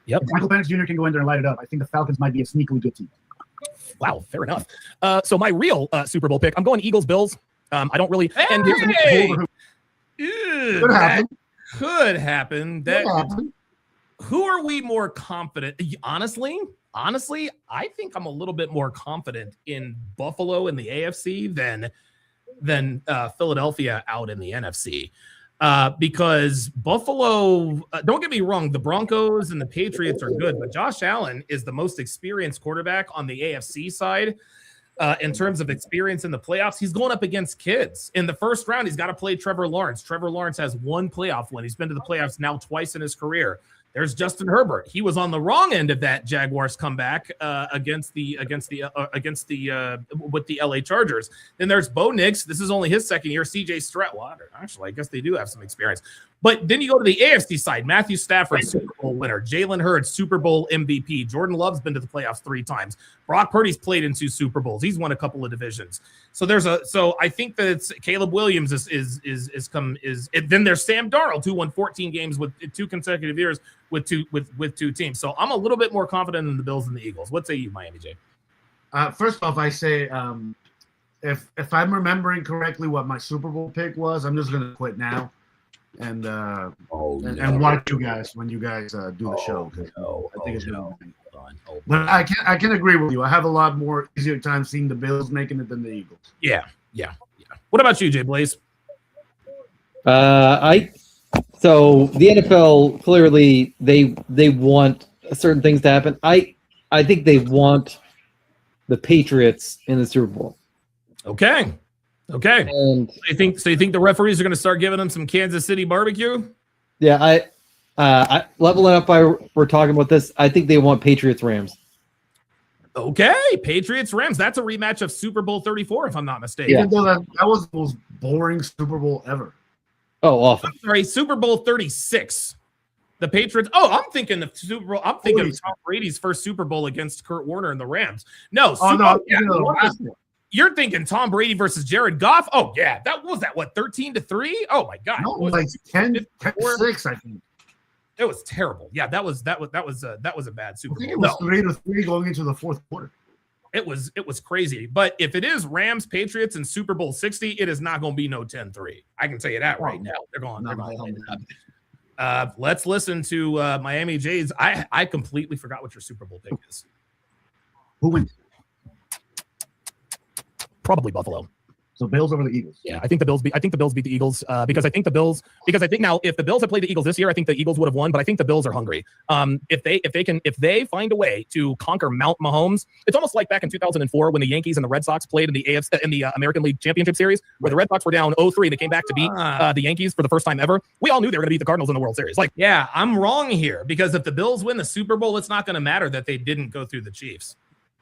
Yep. If Michael Penix Jr. can go in there and light it up, I think the Falcons might be a sneakily good team. Wow, fair enough. So my real Super Bowl pick, I'm going Eagles Bills. I don't really. Hey! And here's the Ew, Could happen. Could happen. Could happen. Who are we more confident? Honestly, I think I'm a little bit more confident in Buffalo in the AFC than Philadelphia out in the NFC. Because Buffalo, don't get me wrong, the Broncos and the Patriots are good, but Josh Allen is the most experienced quarterback on the AFC side. In terms of experience in the playoffs, he's going up against kids. In the first round, he's got to play Trevor Lawrence. Trevor Lawrence has one playoff win. He's been to the playoffs now twice in his career. There's Justin Herbert. He was on the wrong end of that Jaguars comeback with the LA Chargers. Then there's Bo Nix. This is only his second year. CJ Stroud. Well, actually, I guess they do have some experience. But then you go to the AFC side. Matthew Stafford, Super Bowl winner. Jalen Hurts, Super Bowl MVP. Jordan Love's been to the playoffs 3 times. Brock Purdy's played in 2 Super Bowls. He's won a couple of divisions. So I think that it's Caleb Williams then there's Sam Darnold, who won 14 games with 2 consecutive years with two teams. So I'm a little bit more confident in the Bills than the Eagles. What say you, Miami J? First off, I say if I'm remembering correctly what my Super Bowl pick was, I'm just gonna quit now and watch you guys when you guys do the show. I think it's gonna be. But I can agree with you. I have a lot more easier time seeing the Bills making it than the Eagles. Yeah. What about you, Jay Blaze? So the NFL clearly they want certain things to happen. I think they want the Patriots in the Super Bowl. Okay. And You think the referees are going to start giving them some Kansas City barbecue? yeah, I leveling up we're talking about this. I think they want Patriots Rams. Okay, Patriots Rams. That's a rematch of Super Bowl 34, if I'm not mistaken. Yeah. Even though that was the most boring Super Bowl ever. Oh, awful. Sorry, Super Bowl 36. The Patriots. Oh, I'm thinking of Super Bowl. I'm thinking of Tom Brady's first Super Bowl against Kurt Warner and the Rams. No, you're thinking Tom Brady versus Jared Goff. Oh yeah, that was what 13-3. Oh my God, No, like 10-6, I think. It was terrible. Yeah, that was a bad Super I think Bowl. it was 3-3 going into the fourth quarter. It was crazy. But if it is Rams Patriots in Super Bowl 60, it is not going to be no 10-3. I can tell you that right now. They're going to light it up. Let's listen to Miami J's. I completely forgot what your Super Bowl pick is. Who wins? Probably Buffalo. So Bills over the Eagles. Yeah, I think the Bills beat the Eagles because I think now if the Bills had played the Eagles this year, I think the Eagles would have won, but I think the Bills are hungry. If they find a way to conquer Mount Mahomes, it's almost like back in 2004 when the Yankees and the Red Sox played in the American League Championship Series, where the Red Sox were down 0-3 and they came back to beat the Yankees for the first time ever. We all knew they were going to beat the Cardinals in the World Series. Like, yeah, I'm wrong here because if the Bills win the Super Bowl, it's not going to matter that they didn't go through the Chiefs.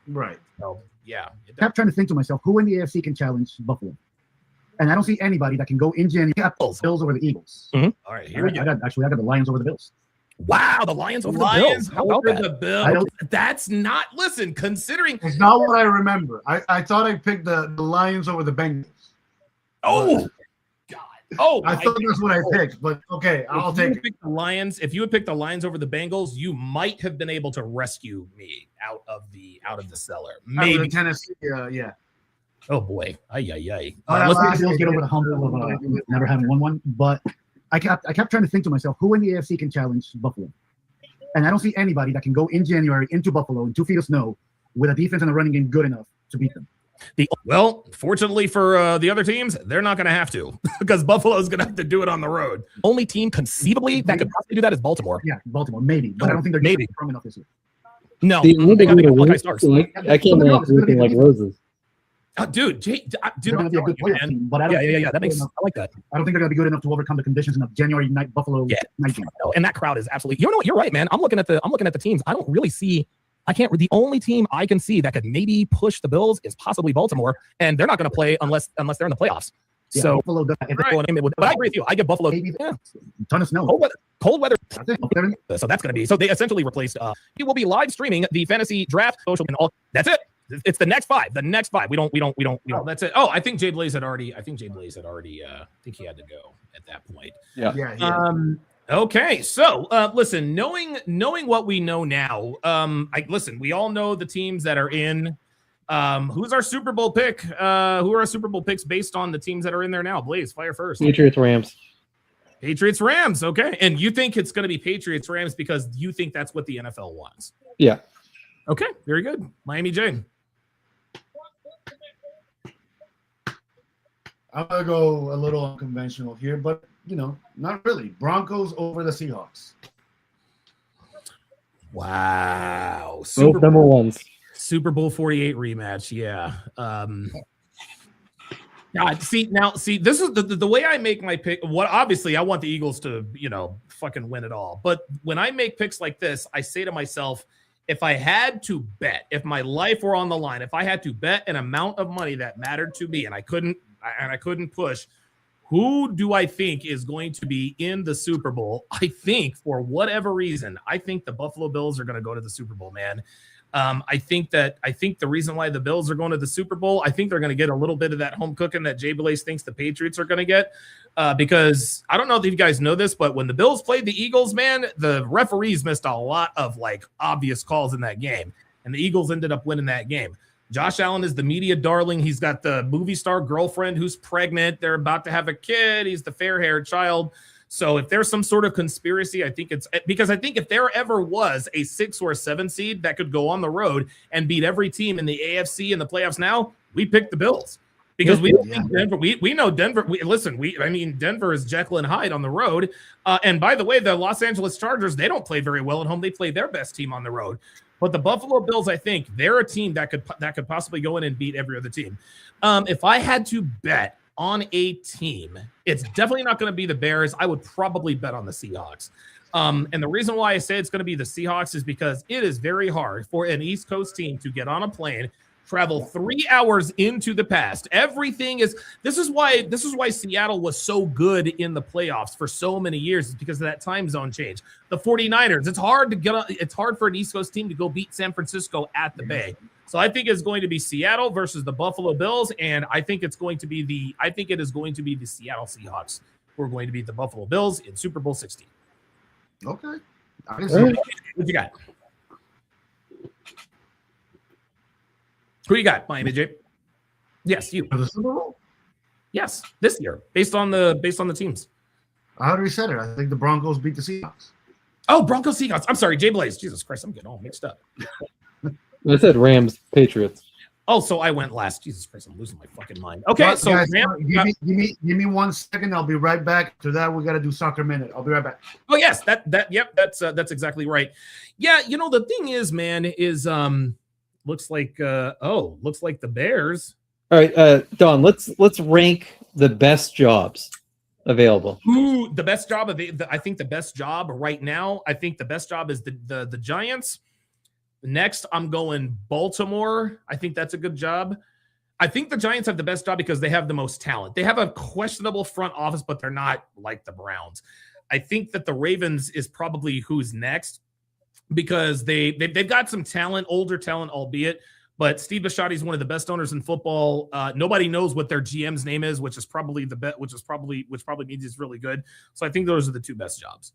Right. So yeah, I kept trying to think to myself, who in the AFC can challenge Buffalo? And I don't see anybody that can go in January. Bills over the Eagles. Mm-hmm. All right, here we go. I got the Lions over the Bills. Wow, the Lions over the Bills. How about that? The Bills. That's not. Listen, considering It's not what I remember. I thought I picked the Lions over the Bengals. oh God, oh I thought that's what I picked, but okay, I'll take it. The Lions. If you had picked the Lions over the Bengals, you might have been able to rescue me out of the cellar. Maybe Tennessee. Yeah. Oh boy, ay. Let's see the Bills get over the hump of never having won one. But I kept trying to think to myself, who in the AFC can challenge Buffalo? And I don't see anybody that can go in January into Buffalo in 2 feet of snow with a defense and a running game good enough to beat them. Well, fortunately for the other teams, they're not going to have to because Buffalo's going to have to do it on the road. Only team conceivably that could possibly do that is Baltimore. Yeah, Baltimore, maybe. But I don't think they're strong enough this year. No, The only they got good Stars. I can't imagine looking like roses. Oh, dude, They're going to be a good playoff team, but I don't Yeah. That makes. I like that. I don't think they're going to be good enough to overcome the conditions in a January night Buffalo night game. No, and that crowd is absolutely. You know what? You're right, man. I'm looking at the teams. I don't really see. The only team I can see that could maybe push the Bills is possibly Baltimore, and they're not going to play unless they're in the playoffs. Yeah, So, Buffalo does, but I agree with you. I give Buffalo a ton of snow. cold weather. That's it. So that's going to be. So they essentially replaced. We will be live streaming the fantasy draft, social, and all. That's it. It's the next five. We don't. Oh, that's it. Oh, I think Jay Blaze had already. I think he had to go at that point. Yeah. Okay, so listen, knowing what we know now, we all know the teams that are in. Who's our Super Bowl pick? Who are our Super Bowl picks based on the teams that are in there now? Blaze, fire first. Patriots, Rams. Patriots, Rams. Okay, and you think it's going to be Patriots, Rams because you think that's what the NFL wants? Yeah. Okay, very good. Miami J. I'm gonna go a little unconventional here, but not really. Broncos over the Seahawks. Wow. Both number ones. Super Bowl 48 rematch. Yeah. This is the way I make my pick. What obviously I want the Eagles to, fucking win it all. But when I make picks like this, I say to myself, if I had to bet, if my life were on the line, if I had to bet an amount of money that mattered to me and I couldn't push, who do I think is going to be in the Super Bowl? I think for whatever reason, I think the Buffalo Bills are going to go to the Super Bowl, man. I think the reason why the Bills are going to the Super Bowl, I think they're going to get a little bit of that home cooking that Jay Blaze thinks the Patriots are going to get. Because I don't know if you guys know this, but when the Bills played the Eagles, man, the referees missed a lot of obvious calls in that game, and the Eagles ended up winning that game. Josh Allen is the media darling. He's got the movie star girlfriend who's pregnant. They're about to have a kid. He's the fair-haired child. So if there's some sort of conspiracy, I think it's because I think if there ever was a 6 or 7 seed that could go on the road and beat every team in the AFC in the playoffs now, we picked the Bills. Because we don't think Denver, we know Denver. Denver is Jekyll and Hyde on the road. And by the way, the Los Angeles Chargers, they don't play very well at home. They play their best team on the road. But the Buffalo Bills, I think they're a team that could possibly go in and beat every other team. If I had to bet on a team, it's definitely not going to be the Bears. I would probably bet on the Seahawks. And the reason why I say it's going to be the Seahawks is because it is very hard for an East Coast team to get on a plane, travel 3 hours into the past. This is why Seattle was so good in the playoffs for so many years, is because of that time zone change. The 49ers, it's hard for an East Coast team to go beat San Francisco at the Bay. So I think it's going to be Seattle versus the Buffalo Bills, and I think it is going to be the Seattle Seahawks who are going to beat the Buffalo Bills in Super Bowl 60. Okay. What you got? Who you got, Miami J? Yes, you. For the Super Bowl? Yes, this year, based on the teams. I already said it. I think the Broncos beat the Seahawks. Oh, Broncos Seahawks. I'm sorry, Jay Blaze. Jesus Christ, I'm getting all mixed up. I said Rams, Patriots. Oh, so I went last. Jesus Christ, I'm losing my fucking mind. Okay, But so guys, Graham, give me 1 second. I'll be right back. To that, we got to do soccer minute. I'll be right back. oh yes, that's exactly right. Yeah, the thing is, man, is looks like the Bears. All right, Don, let's rank the best jobs available. Ooh, the best job I think the best job right now, I think the best job is the Giants. Next, I'm going Baltimore. I think that's a good job. I think the Giants have the best job because they have the most talent. They have a questionable front office, but they're not like the Browns. I think that the Ravens is probably who's next because they've got some talent, older talent, albeit. But Steve Bisciotti is one of the best owners in football. Nobody knows what their GM's name is, which probably means he's really good. So I think those are the two best jobs.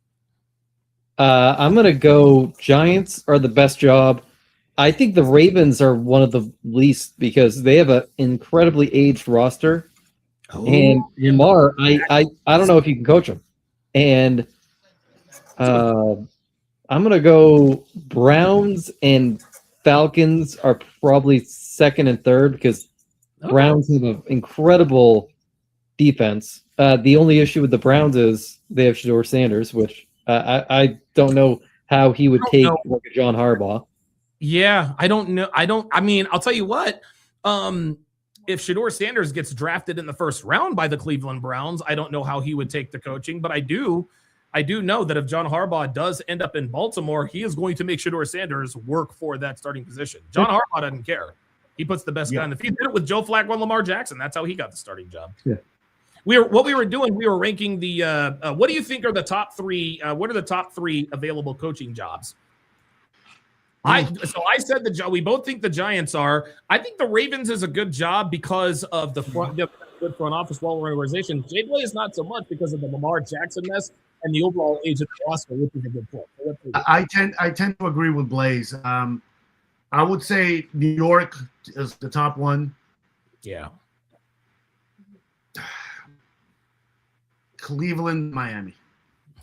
I'm gonna go Giants are the best job. I think the Ravens are one of the least because they have an incredibly aged roster. And Lamar, I don't know if you can coach him. And I'm gonna go Browns and Falcons are probably second and third because Browns have an incredible defense. The only issue with the Browns is they have Shedeur Sanders, which I don't know how he would take like a John Harbaugh. Yeah, I don't know. I mean, I'll tell you what. If Shedeur Sanders gets drafted in the first round by the Cleveland Browns, I don't know how he would take the coaching, but I do know that if John Harbaugh does end up in Baltimore, he is going to make Shedeur Sanders work for that starting position. John Harbaugh doesn't care. He puts the best guy in the field. He did it with Joe Flacco and Lamar Jackson. That's how he got the starting job. Yeah. We were ranking the what do you think are the top three? What are the top three available coaching jobs? I said the job. We both think the Giants are. I think the Ravens is a good job because of the good front office, well organization. Jay Blay is not so much because of the Lamar Jackson mess and the overall age of the roster, which is a good point. I tend to agree with Blaze. I would say New York is the top one. Yeah. Cleveland, Miami.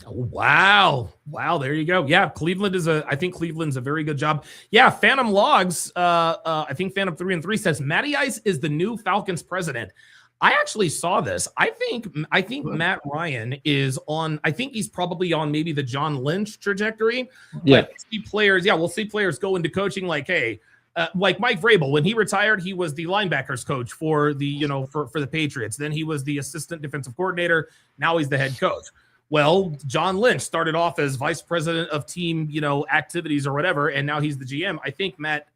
Oh, wow. There you go. Yeah, I think Cleveland's a very good job. Yeah, Phantom Logs, I think Phantom 3 and 3 says Matty Ice is the new Falcons president. I actually saw this. I think Matt Ryan is on. I think he's probably on maybe the John Lynch trajectory. Yeah, we'll see players go into coaching like, hey, like Mike Vrabel when he retired, he was the linebackers coach for the for the Patriots. Then he was the assistant defensive coordinator. Now he's the head coach. Well, John Lynch started off as vice president of team activities or whatever, and now he's the GM. I think Matt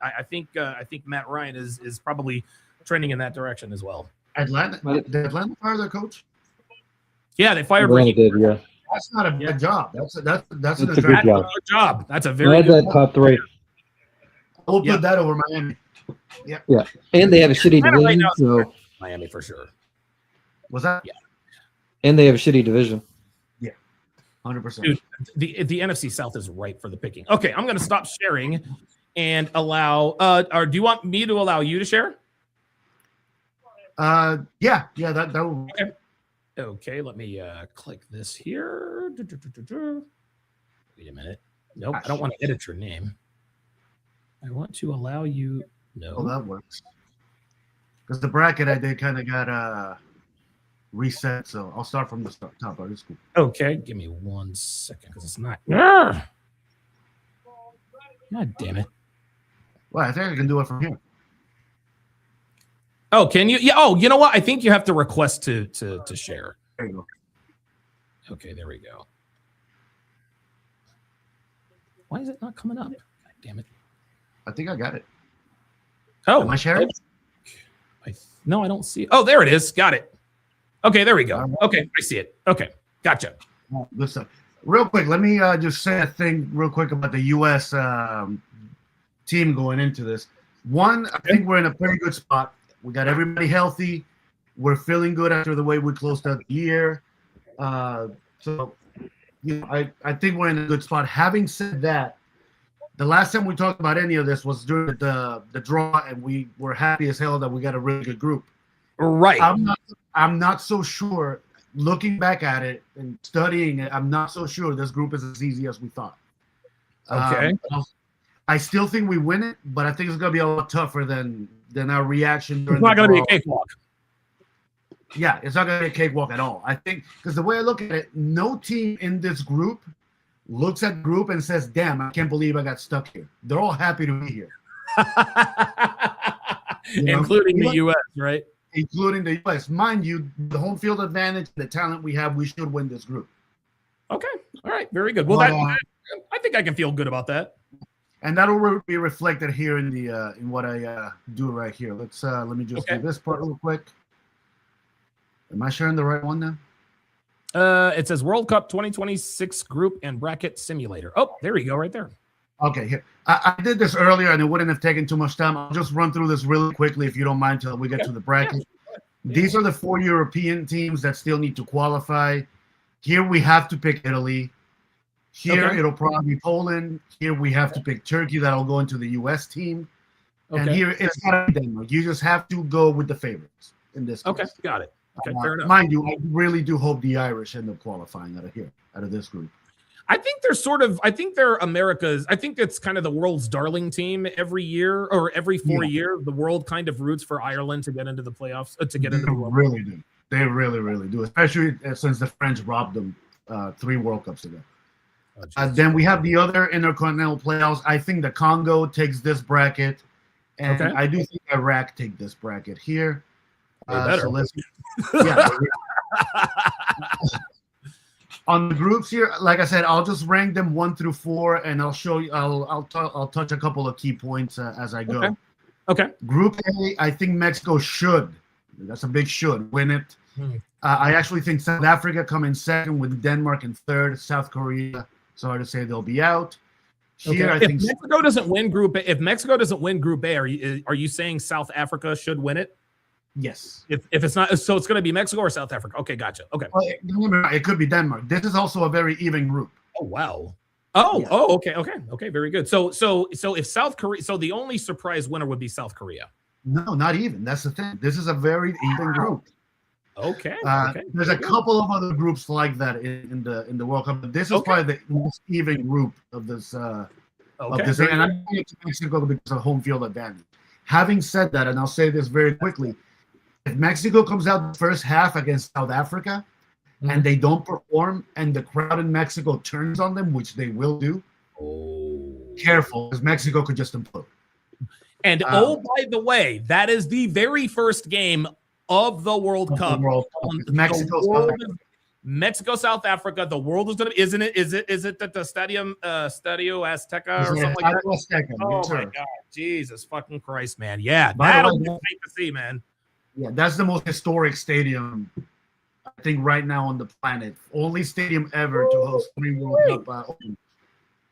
Ryan is probably trending in that direction as well. Did Atlanta fire their coach? Yeah, they fired. Atlanta did, yeah. That's not a bad job. That's a good good job. That's a very good job. top three. I will put that over Miami. Yeah, and they have a shitty division. Right now, so Miami for sure. Was that? Yeah. And they have a shitty division. 100%. Dude, the NFC South is ripe for the picking. Okay, I'm going to stop sharing and allow. Or do you want me to allow you to share? Yeah. That will. Okay, let me click this here. Wait a minute. Nope, I don't want to edit your name. I want to allow you. No, Oh, that works. Because the bracket I did kind of got reset, so I'll start from the top. It's cool. Okay, give me 1 second because it's not. God damn it. Well, I think I can do it from here. Oh, can you? Yeah. Oh, you know what? I think you have to request to share. There you go. Okay, there we go. Why is it not coming up? God damn it. I think I got it. Oh, Am I sharing? No, I don't see it. Oh, there it is. Got it. Okay, there we go. Okay, I see it. Okay, gotcha. Listen, real quick, let me just say a thing real quick about the U.S. Team going into this. One, I think we're in a pretty good spot. We got everybody healthy. We're feeling good after the way we closed out the year. So, I think we're in a good spot. Having said that, the last time we talked about any of this was during the draw, and we were happy as hell that we got a really good group. Right. I'm not so sure. Looking back at it and studying it, I'm not so sure this group is as easy as we thought. Okay. I still think we win it, but I think it's going to be a lot tougher than then our reaction It's during not the going to be a brawl- cakewalk. Yeah, it's not going to be a cakewalk at all. I think because the way I look at it, no team in this group looks at the group and says, "Damn, I can't believe I got stuck here." They're all happy to be here, You know? Including the U.S., right? including the U.S. Mind you, the home field advantage, the talent we have, we should win this group. Okay. All right. Very good. Well, But, I think I can feel good about that. and that'll be reflected here in the in what I do right here. Let me just do this part real quick. Am I sharing the right one now? It says World Cup 2026 Group and Bracket Simulator. Oh, there you go, right there. Okay, here. I did this earlier, and it wouldn't have taken too much time. I'll just run through this really quickly, if you don't mind, till we get to the bracket. These are the 4 European teams that still need to qualify. Here we have to pick Italy. Here it'll probably be Poland. Here we have to pick Turkey. That'll go into the U.S. team. And here it's not Denmark. You just have to go with the favorites in this case. Okay, got it. Okay, fair enough. Mind you, I really do hope the Irish end up qualifying out of this group. I think they're America's, I think it's kind of the world's darling team every year or every 4 years. The world kind of roots for Ireland to get into the playoffs, to get into the World Cup. Really do. They really, really do, especially since the French robbed them 3 World Cups ago. Then we have the other intercontinental playoffs. I think the Congo takes this bracket, and I do think Iraq take this bracket here. So let's, on the groups here, like I said, I'll just rank them 1 through 4, and I'll show you. I'll touch a couple of key points as I go. Okay. Group A, I think Mexico should. That's a big should win it. I actually think South Africa come in second, with Denmark in third. South Korea, sorry to say, they'll be out. Here, I think Mexico doesn't win Group A. If Mexico doesn't win Group A, are you saying South Africa should win it? Yes. If it's not, so it's going to be Mexico or South Africa. Okay, gotcha. Okay. Well, it could be Denmark. This is also a very even group. Oh wow. Okay. Very good. So if South Korea, so the only surprise winner would be South Korea. No, not even. That's the thing. This is a very even group. Okay. There's a couple of other groups like that in the World Cup, but this is probably the most even group of this. And I'm going to Mexico because of home field advantage. Having said that, and I'll say this very quickly, if Mexico comes out the first half against South Africa and they don't perform, and the crowd in Mexico turns on them, which they will do, careful, because Mexico could just implode. And by the way, that is the very first game of the World Cup. Mexico, South Africa. The world is going to, isn't it? Is it that the Stadio Azteca or something like that? Azteca, oh my God, Jesus fucking Christ, man! Yeah, that'll be great to see, man. Yeah, that's the most historic stadium I think right now on the planet. Only stadium ever to host 3 World Cup.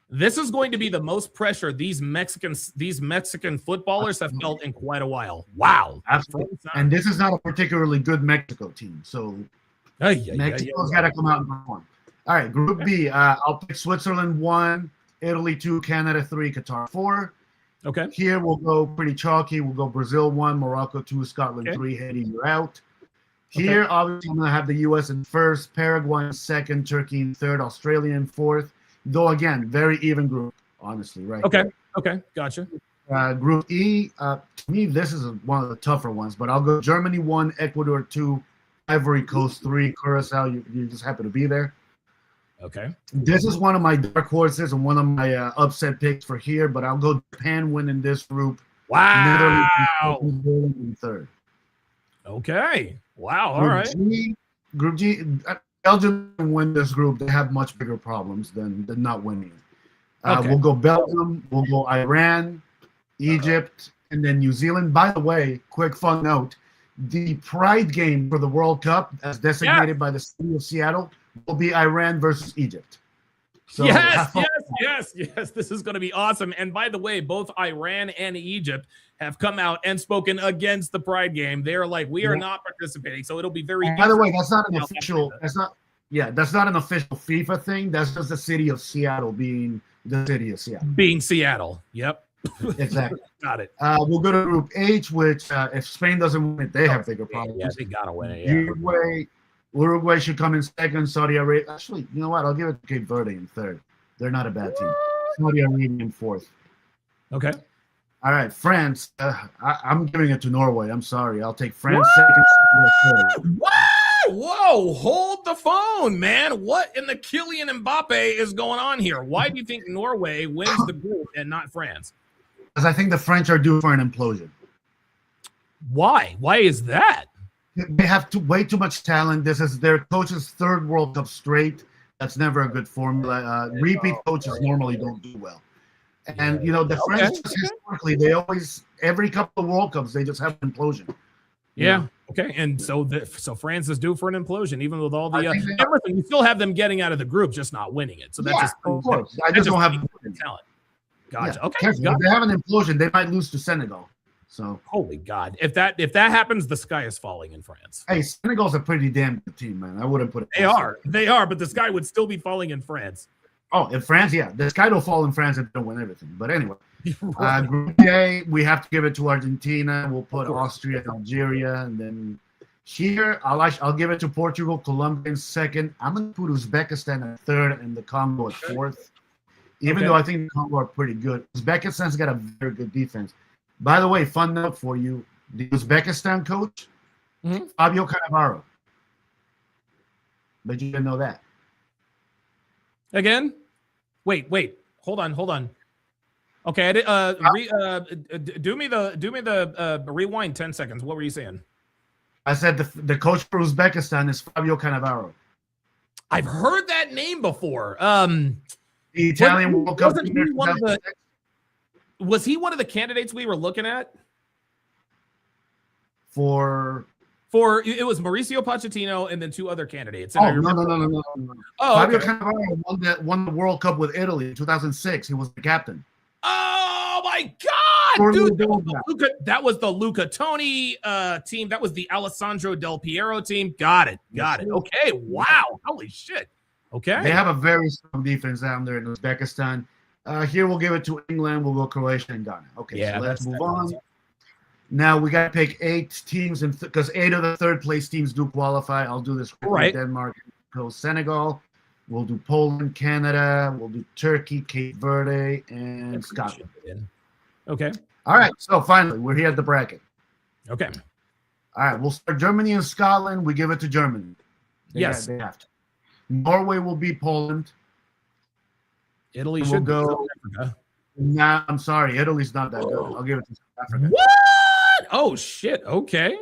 This is going to be the most pressure these Mexican footballers have felt in quite a while. Wow, absolutely. And this is not a particularly good Mexico team, so Mexico's got to come out and perform. All right, Group B. I'll pick Switzerland 1, Italy 2, Canada 3, Qatar 4. Okay. Here we'll go pretty chalky. We'll go Brazil 1, Morocco 2, Scotland 3. Haiti, you're out. Here, obviously, I'm going to have the U.S. in first, Paraguay in second, Turkey in third, Australia in fourth. Though, again, very even group, honestly, right? Okay, gotcha. Group E, to me, this is one of the tougher ones, but I'll go Germany 1, Ecuador 2, Ivory Coast 3, Carousel. You just happen to be there. Okay. This is one of my dark horses and one of my upset picks for here, but I'll go Japan winning this group. Wow. In third. Okay. Wow. All right. Group G, Belgium win this group. They have much bigger problems than not winning. We'll go Belgium. We'll go Iran, Egypt, and then New Zealand. By the way, quick fun note, the Pride game for the World Cup, as designated by the city of Seattle, will be Iran versus Egypt. So yes. This is going to be awesome. And by the way, both Iran and Egypt have come out and spoken against the Pride game. They're like, we are not participating. So it'll be very. By the way, that's not an official. That's not an official FIFA thing. That's just the city of Seattle being the city of Seattle. Being Seattle. Yep. Exactly. Got it. We'll go to Group H, which if Spain doesn't win it, they have bigger problems. Yeah, they gotta win it. Yeah. Uruguay should come in second. Saudi Arabia. Actually, you know what? I'll give it to Cape Verde in third. They're not a bad team. Saudi Arabia in fourth. Okay. All right, France. I'm giving it to Norway. I'm sorry. I'll take France second. Third. What? Whoa, hold the phone, man. What in the Kylian Mbappe is going on here? Why do you think Norway wins the group and not France? Because I think the French are due for an implosion. Why? Why is that? They have way too much talent. This is their coach's third World Cup straight. That's never a good formula. Repeat coaches normally don't do well. And, you know, the French, historically, they always, every couple of World Cups, they just have an implosion. Yeah. Okay. And so so France is due for an implosion, even with all the listen, you still have them getting out of the group, just not winning it. So that's just of course. I just don't have talent. Gotcha. Yeah. Okay. If they have an implosion, they might lose to Senegal. So holy God. If that happens, the sky is falling in France. Hey, Senegal's a pretty damn good team, man. I wouldn't put it. They are, but the sky would still be falling in France. Oh, in France, yeah. The sky will fall in France if they don't win everything. But anyway. Group A, we have to give it to Argentina. We'll put Austria and Algeria, and then here I'll give it to Portugal, Colombia in second. I'm gonna put Uzbekistan at third and the Congo at fourth. Even though I think the Congo are pretty good. Uzbekistan's got a very good defense. By the way, fun note for you: the Uzbekistan coach, Fabio Cannavaro. But you didn't know that. Again? Wait. Hold on. Okay, do me the rewind 10 seconds. What were you saying? I said the coach for Uzbekistan is Fabio Cannavaro. I've heard that name before. The Italian World Cup. Was he one of the candidates we were looking at? For it was Mauricio Pochettino and then two other candidates. No. Oh, Fabio Cannavaro won the World Cup with Italy in 2006. He was the captain. Oh my God, dude! That was the Luca Toni team. That was the Alessandro Del Piero team. Got it. Okay. Wow. Holy shit. Okay. They have a very strong defense down there in Uzbekistan. Here we'll give it to England. We'll go Croatia and Ghana. Okay. So let's move on. Now we got to pick 8 teams, because 8 of the third place teams do qualify. I'll do this right. Denmark, Senegal. We'll do Poland, Canada. We'll do Turkey, Cape Verde, and Scotland. Okay. All right. So finally, we're here at the bracket. Okay. All right. We'll start Germany and Scotland. We give it to Germany. They have to. Norway will be Poland. Italy should go. Nah, I'm sorry. Italy's not that good. I'll give it to South Africa. What? Oh, shit. Okay.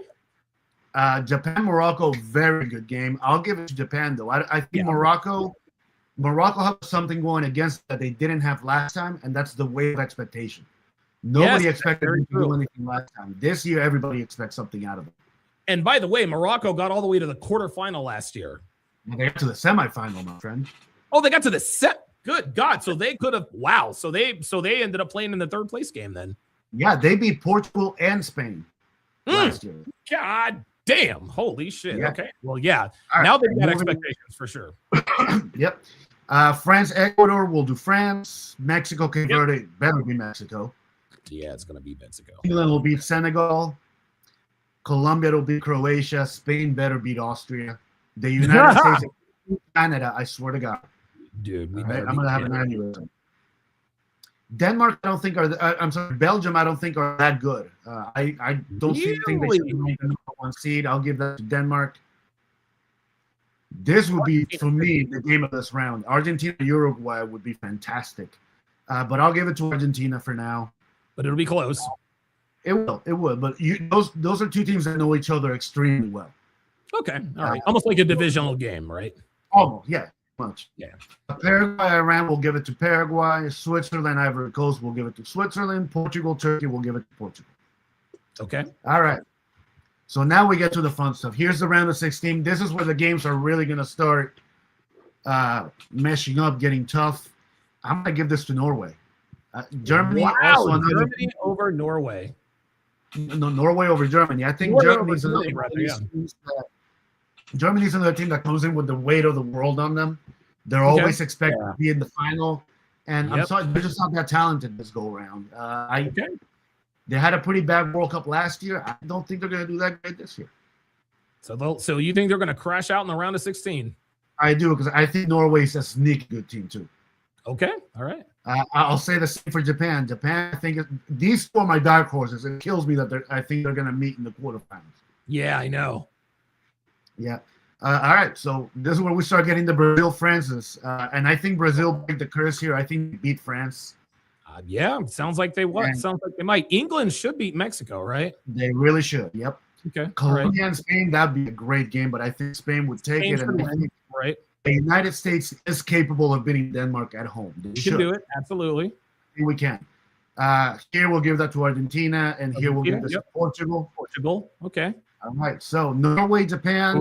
Japan, Morocco, very good game. I'll give it to Japan, though. I think Morocco has something going against that they didn't have last time, and that's the wave of expectation. Nobody expected them to do anything last time. This year, everybody expects something out of it. And by the way, Morocco got all the way to the quarterfinal last year. And they got to the semifinal, my friend. Oh, they got to the set. Good God. So they could have, wow. So they ended up playing in the third place game then. Yeah, they beat Portugal and Spain last year. God damn. Holy shit. Yeah. Okay. Well, yeah. Right. Now they've got expectations for sure. Yep. France, Ecuador, we'll do France. Mexico, Cape Verde, better be Mexico. Yeah, it's going to be Mexico. England will beat Senegal. Colombia will beat Croatia. Spain better beat Austria. The United States and Canada, I swear to God. Dude, I'm going to have an aneurysm. Denmark, I don't think I'm sorry, Belgium, I don't think are that good. I don't think they should be the number 1 seed. I'll give that to Denmark. This would be, for me, the game of this round. Argentina, Uruguay would be fantastic. But I'll give it to Argentina for now. But it'll be close. It will. But those are two teams that know each other extremely well. Okay. All right. Almost like a divisional game, right? Almost, yeah. Much. Yeah. Paraguay, Iran will give it to Paraguay. Switzerland, Ivory Coast will give it to Switzerland. Portugal, Turkey will give it to Portugal. Okay. All right. So now we get to the fun stuff. Here's the round of 16. This is where the games are really going to start meshing up, getting tough. I'm going to give this to Norway. Germany. Wow, Germany over Norway. No, Norway over Germany. I think Germany's another team Germany's another team that comes in with the weight of the world on them. They're always expected to be in the final. And I'm sorry, they're just not that talented this go around. They had a pretty bad World Cup last year. I don't think they're going to do that great this year. So you think they're going to crash out in the round of 16? I do, because I think Norway's a sneaky good team too. Okay. All right. I'll say the same for Japan. Japan, I think these two are my dark horses. It kills me that I think they're going to meet in the quarterfinals. Yeah, I know. Yeah. All right. So this is where we start getting the Brazil Francis. And I think Brazil break the curse here. I think they beat France. Yeah, sounds like they what? Sounds like they might. England should beat Mexico, right? They really should. Yep. Okay. Colombia and Spain, that'd be a great game, but I think Spain would take it. And I think right. the United States is capable of beating Denmark at home. We can do it. Absolutely. We can. Here we'll give that to Argentina, and here we'll give this to Portugal. Portugal. Okay. All right. So Norway, Japan.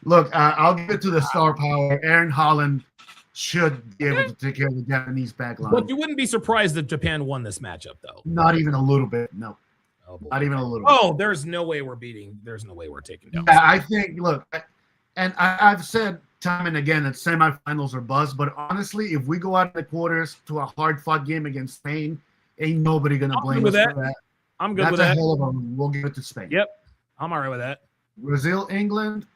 Look, I'll give it to the star power. Aaron Holland should be able to take care of the Japanese back line. But you wouldn't be surprised if Japan won this matchup, though. Not even a little bit. No. Oh, not even a little bit. There's no way we're beating. There's no way we're taking down. Yeah, I think, look, and I've said time and again that semifinals are buzz, but honestly, if we go out in the quarters to a hard-fought game against Spain, ain't nobody going to blame us for that. I'm good with that. That's a hell of a run. We'll give it to Spain. Yep. I'm all right with that. Brazil, England,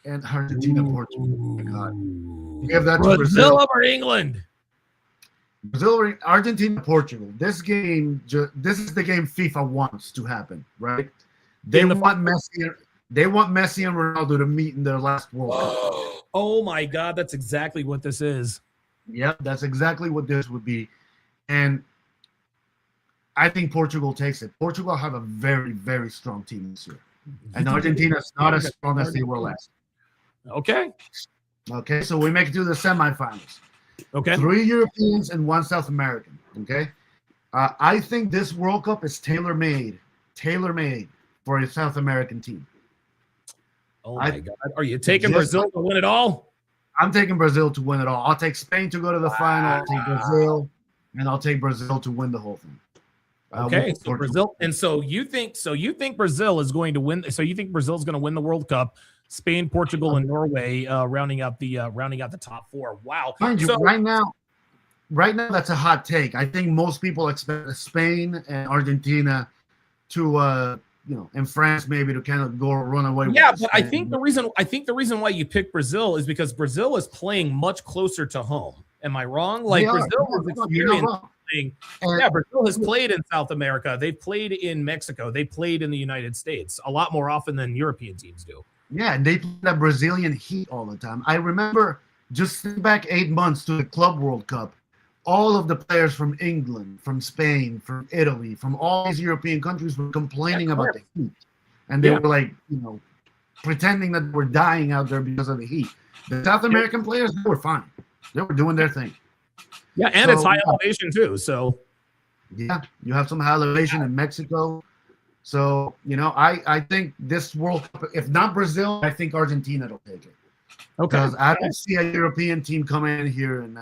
and Argentina, Portugal. Oh my God. Give that to Brazil over England. Brazil, Argentina, Portugal. This game, this is the game FIFA wants to happen, right? They want Messi. They want Messi and Ronaldo to meet in their last World Cup. Oh my God, that's exactly what this is. Yep, that's exactly what this would be, and I think Portugal takes it. Portugal have a very, very strong team this year, and Argentina is not as strong as they were last. Okay. Okay, so we make it to the semifinals. Okay. 3 Europeans and 1 South American. Okay. I think this World Cup is tailor-made for a South American team. Oh my God. Are you taking Brazil to win it all? I'm taking Brazil to win it all. I'll take Spain to go to the final. I'll take Brazil, and I'll take Brazil to win the whole thing. Okay, so Brazil, and so you think Brazil is going to win? So you think Brazil's going to win the World Cup? Spain, Portugal, and Norway rounding out the top 4. Wow. Mind you, right now that's a hot take. I think most people expect Spain and Argentina to and France maybe to kind of go run away. Yeah, but I think the reason why you pick Brazil is because Brazil is playing much closer to home. Am I wrong? Like Brazil is experienced playing. Yeah, Brazil has played in South America. They've played in Mexico. They played in the United States a lot more often than European teams do. Yeah, and they play that Brazilian heat all the time. I remember just think back 8 months to the Club World Cup. All of the players from England, from Spain, from Italy, from all these European countries were complaining about the heat. And they were like, pretending that we're dying out there because of the heat. The South American players, they were fine. They were doing their thing. Yeah, and it's high elevation too. So yeah, you have some high elevation in Mexico. So, I think this World Cup, if not Brazil, I think Argentina will take it. Okay. Because I don't see a European team coming in here and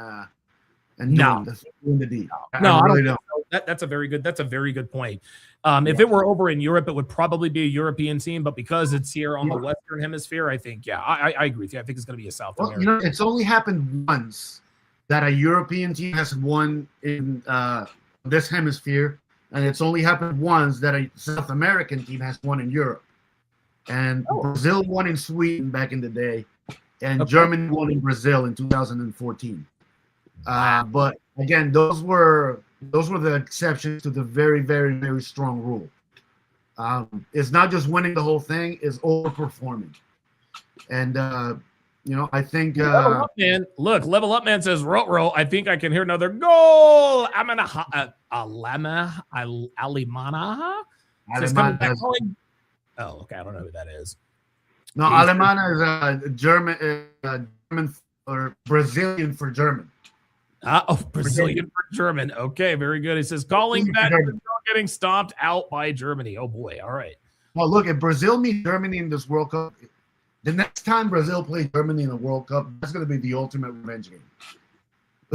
doing the deed. No, I really don't. That's a very good point. If it were over in Europe, it would probably be a European team, but because it's here on the Western Hemisphere, I think, I agree with you. I think it's going to be a South American. It's only happened once that a European team has won in this hemisphere. And it's only happened once that a South American team has won in Europe. And Brazil won in Sweden back in the day. And Germany won in Brazil in 2014. But again, those were the exceptions to the very, very, very strong rule. It's not just winning the whole thing, it's overperforming. And I think level up, man. Look, level up, man says row. I think I can hear another goal. I'm gonna Alimana. Oh, okay. I don't know who that is. No, Alemana is German or Brazilian for German. Brazilian for German. Okay, very good. He says calling back, getting stomped out by Germany. Oh boy. All right. Well, look, if Brazil meets Germany in this World Cup, the next time Brazil plays Germany in the World Cup, that's going to be the ultimate revenge game.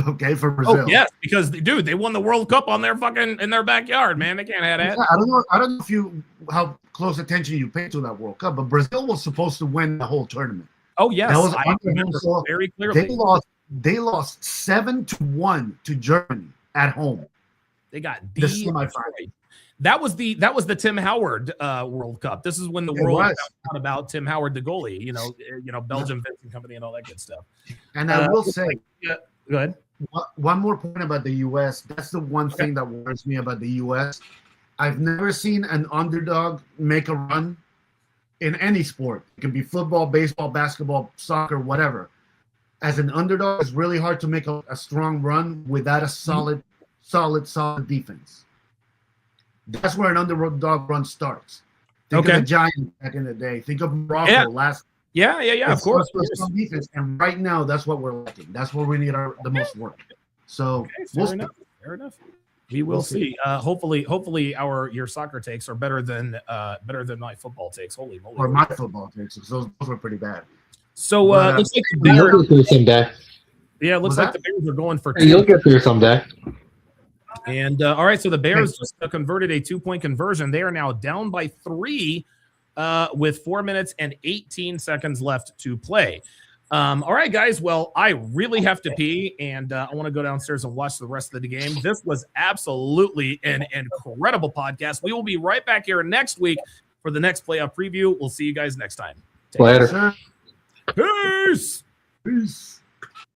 Okay, for Brazil. Oh, yes, because dude, they won the World Cup on their in their backyard, man. They can't have that. Yeah, I don't know how close attention you paid to that World Cup, but Brazil was supposed to win the whole tournament. Oh yes, that was I remember very clearly. They lost 7-1 to Germany at home. They got the semifinals. That was the Tim Howard World Cup. This is when the world found out about Tim Howard, the goalie. You know, Belgium fencing company and all that good stuff. And I will say, go ahead. One more point about the U.S. That's the one thing that worries me about the U.S. I've never seen an underdog make a run in any sport. It can be football, baseball, basketball, soccer, whatever. As an underdog, it's really hard to make a strong run without a solid defense. That's where an underdog run starts. Think of the Giants back in the day. Think of Morocco last. Yeah. Of course. Strong defense, and right now, that's what we're lacking. That's where we need the most work. So fair enough. We will see. Hopefully, your soccer takes are better than my football takes. Holy moly! Or my football takes. Those were pretty bad. So looks like the Bears. You'll get through someday. Yeah, it looks like the Bears are going for 2. You'll get through someday. And all right, so the Bears just converted a 2-point conversion. They are now down by 3 with 4 minutes and 18 seconds left to play. All right, guys. Well, I really have to pee, and I want to go downstairs and watch the rest of the game. This was absolutely an incredible podcast. We will be right back here next week for the next playoff preview. We'll see you guys next time. Later. Peace. Peace.